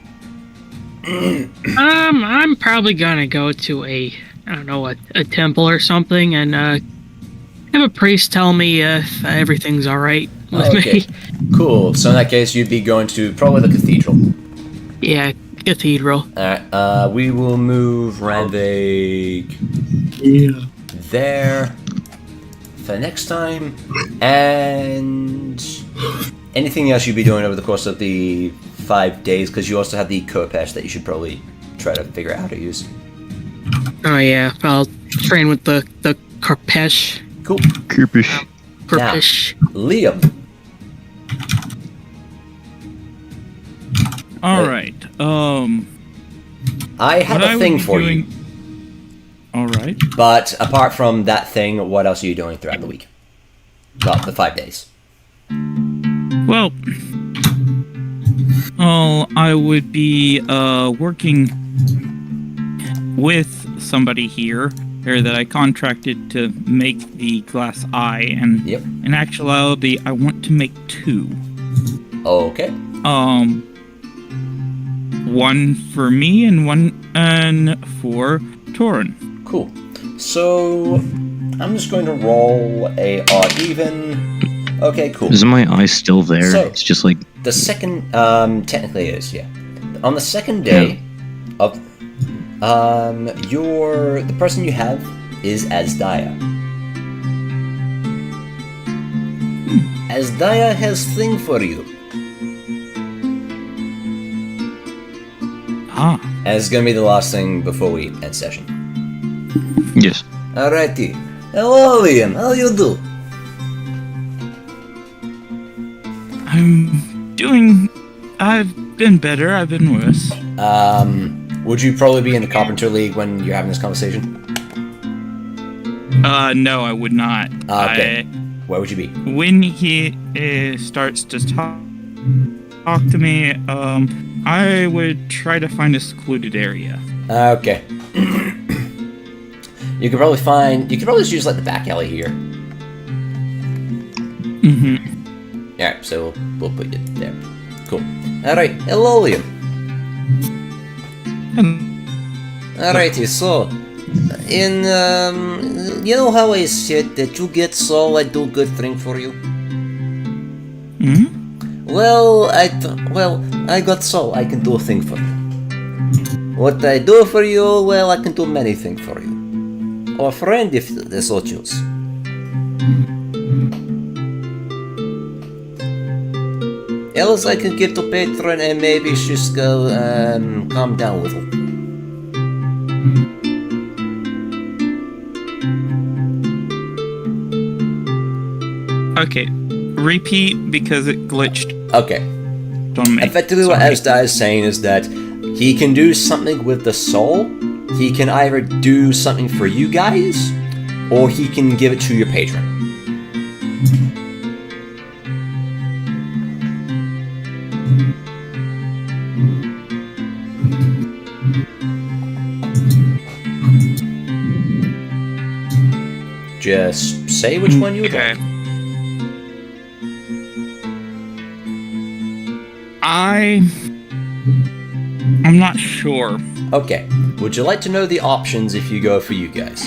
I'm probably gonna go to a temple or something and have a priest tell me if everything's alright with me. Cool. So in that case, you'd be going to probably the cathedral. Yeah, cathedral. Alright, we will move Ranveig there for next time. And anything else you'd be doing over the course of the 5 days, because you also have the Kopesh that you should probably try to figure out how to use. Oh yeah, I'll train with the Karpesh. Cool. Karpesh. Karpesh. Liam. Alright, I have a thing for you. Alright. But apart from that thing, what else are you doing throughout the week? Well, the 5 days. Well, I would be working with somebody here that I contracted to make the glass eye, and in actuality, I want to make 2. Okay. One for me and one for Torund. Cool. So I'm just going to roll a odd even. Okay, cool. Isn't my eye still there? So, it's just like the second. Technically, it is. Yeah. On the second day of the person you have is Asdaya. Asdaya has thing for you. Ah. And it's gonna be the last thing before we end session. Yes. Alrighty. Hello, Liam. How you do? I've been better. I've been worse. Would you probably be in the Carpenter League when you're having this conversation? No, I would not. Okay. Where would you be? When he starts to talk to me, I would try to find a secluded area. Okay. You could probably just use like the back alley here. Mm-hmm. Alright, so we'll put you there. Cool. Alright, hello Liam. Alrighty, so you know how I said that you get soul, I do good thing for you? Hmm? Well, I got soul, I can do a thing for you. What I do for you, well, I can do many things for you. Or friend, if they so choose. Else I can give to patron and maybe just go calm down a little. Okay, repeat because it glitched Okay. on me. Effectively what Asda is saying is that he can do something with the soul. He can either do something for you guys, or he can give it to your patron. Just say which one you would like. I'm not sure. Okay. Would you like to know the options if you go for you guys?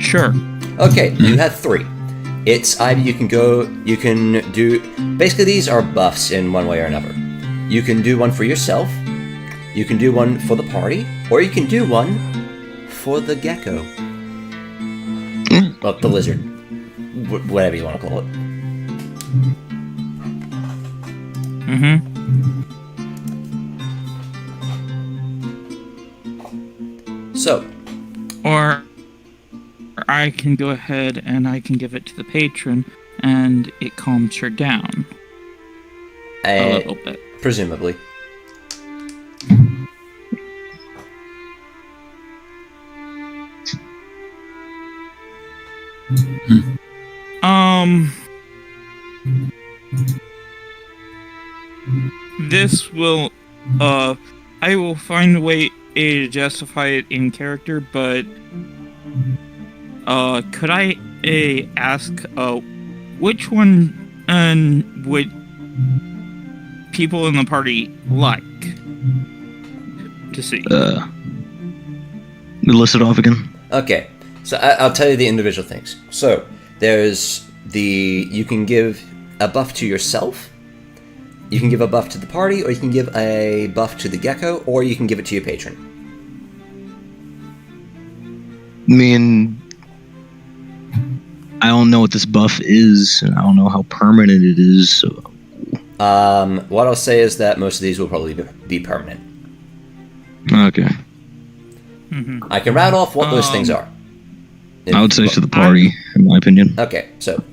Sure. Okay, you have 3. It's either you can do... Basically, these are buffs in one way or another. You can do one for yourself, you can do one for the party, or you can do one for the gecko. Well, the lizard. Whatever you want to call it. Mm-hmm. So. Or I can go ahead and I can give it to the patron, and it calms her down a little bit. Presumably. This will, I will find a way to justify it in character, but, could I, ask, which one, would people in the party like to see? List it off again. Okay, so I'll tell you the individual things. So, there's you can give a buff to yourself, you can give a buff to the party, or you can give a buff to the gecko, or you can give it to your patron. I don't know what this buff is, and I don't know how permanent it is, so... What I'll say is that most of these will probably be permanent. Okay. Mm-hmm. I can rattle off what those things are. I would say to the party, in my opinion. Okay, so...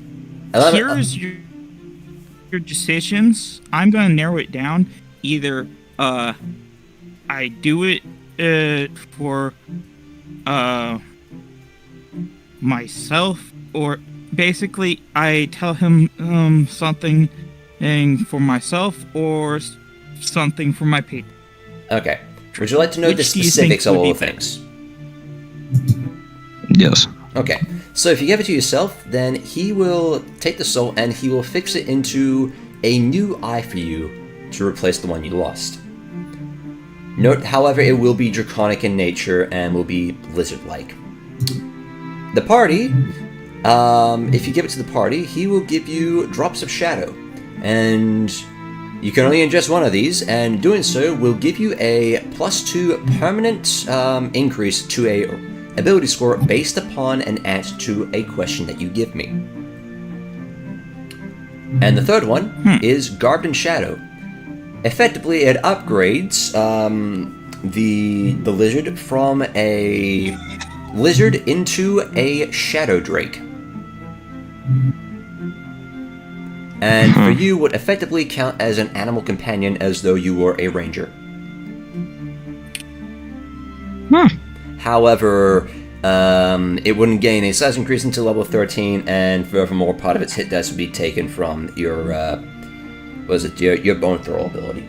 Here's your decisions. I'm going to narrow it down. Either, I do it, for, myself, or basically I tell him, something for myself, or something for my patron. Okay. Would you like to know the specifics of all the things? Yes. Okay. So if you give it to yourself, then he will take the soul and he will fix it into a new eye for you to replace the one you lost. Note, however, it will be draconic in nature and will be lizard-like. The party, if you give it to the party, he will give you drops of shadow. And you can only ingest one of these, and doing so will give you a +2 permanent increase to a ability score based upon an answer to a question that you give me. And the third one is Garbed in Shadow. Effectively, it upgrades the lizard from a lizard into a shadow drake. And for you would effectively count as an animal companion as though you were a ranger. However, it wouldn't gain a size increase until level 13, and furthermore, part of its hit dice would be taken from your, your bone throw ability.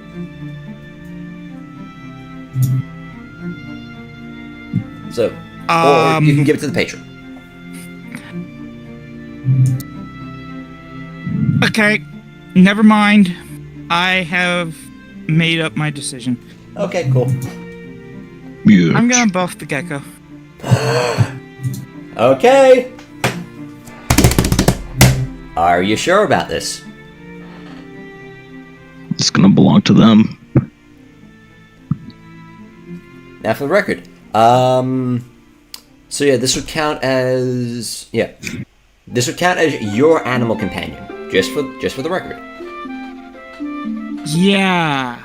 So, or you can give it to the patron. Okay, never mind. I have made up my decision. Okay, cool. Yeah. I'm gonna buff the gecko. Okay. Are you sure about this? It's gonna belong to them. Now, for the record, so yeah, this would count as your animal companion, just for the record. Yeah.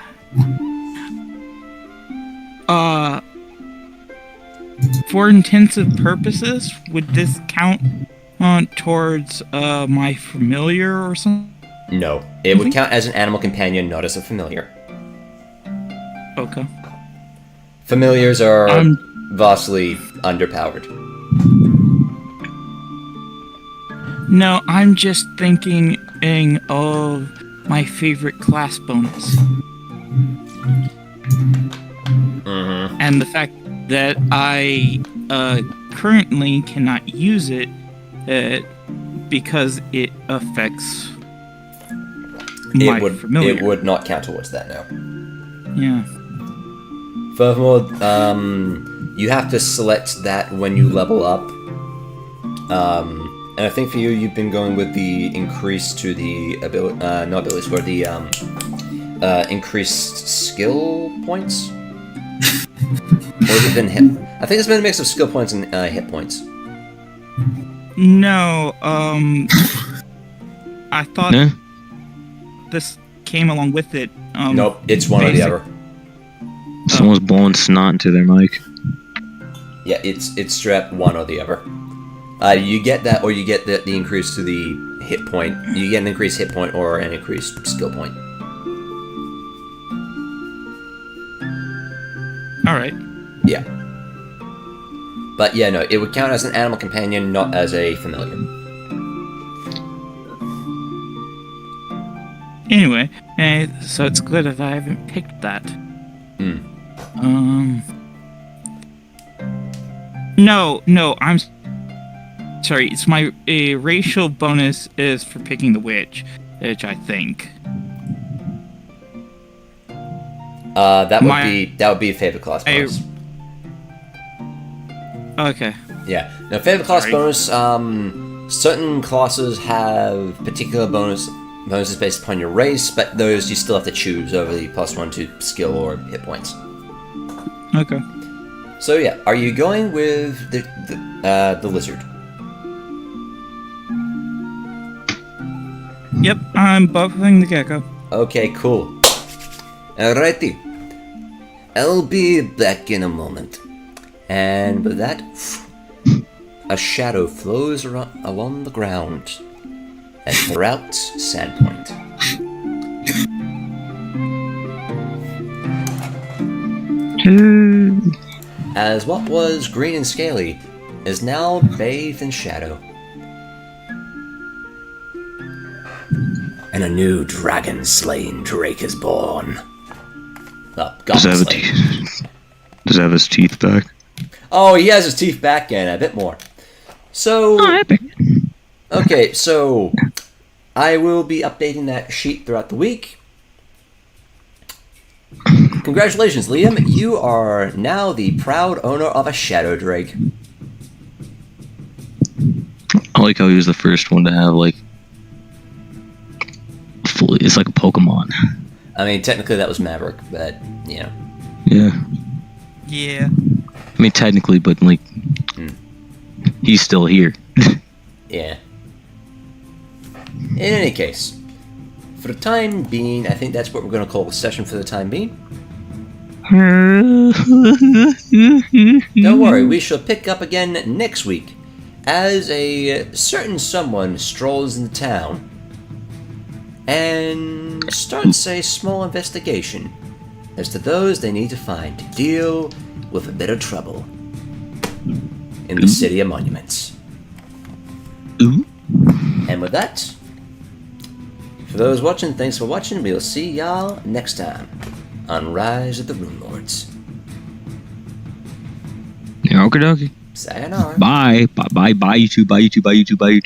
For intensive purposes, would this count towards my familiar or something? No, it would count as an animal companion, not as a familiar. Okay. Familiars are vastly underpowered. No, I'm just thinking of my favorite class bonus. Mm-hmm. And the fact that I currently cannot use it because it affects my familiar. It would not count towards that now. Yeah. Furthermore, you have to select that when you level up. And I think for you, you've been going with the increase to the increased skill points. Or has it been hit? I think it's been a mix of skill points and hit points. No, I thought Yeah. this came along with it. Nope, it's one or the other. Someone's blowing snot into their mic. Yeah, it's straight one or the other. You get that, or you get the increase to the hit point. You get an increased hit point or an increased skill point. Alright. Yeah. But yeah, no, it would count as an animal companion, not as a familiar. Anyway, so it's good that I haven't picked that. No, I'm sorry. It's my racial bonus is for picking the which I think. That would be a favorite class bonus. Okay. Yeah. Now, favorite class bonus. Certain classes have particular bonuses based upon your race, but those you still have to choose over the +1 to skill or hit points. Okay. So yeah, are you going with the lizard? Yep, I'm buffing the gecko. Okay, cool. Alrighty. I'll be back in a moment. And with that, a shadow flows along the ground and throughout Sandpoint. As what was green and scaly is now bathed in shadow. And a new dragon-slaying drake is born. Oh, Does it have his teeth back? Oh, he has his teeth back and a bit more. So, epic. Okay, so I will be updating that sheet throughout the week. Congratulations, Liam. You are now the proud owner of a shadow drake. I like how he was the first one to have, like, fully. It's like a Pokemon. I mean, technically that was Maverick, but, you know. Yeah. Yeah. I mean, technically, but, like, he's still here. Yeah. In any case, for the time being, I think that's what we're going to call the session for the time being. Don't worry, we shall pick up again next week as a certain someone strolls into town and starts a small investigation as to those they need to find to deal with a bit of trouble. in the City of Monuments. Ooh. And with that, for those watching, thanks for watching. We'll see y'all next time on Rise of the Runelords. Yeah, okie dokie. Sayonara. Bye. Bye, YouTube. Bye, YouTube. Bye, YouTube. Bye, YouTube.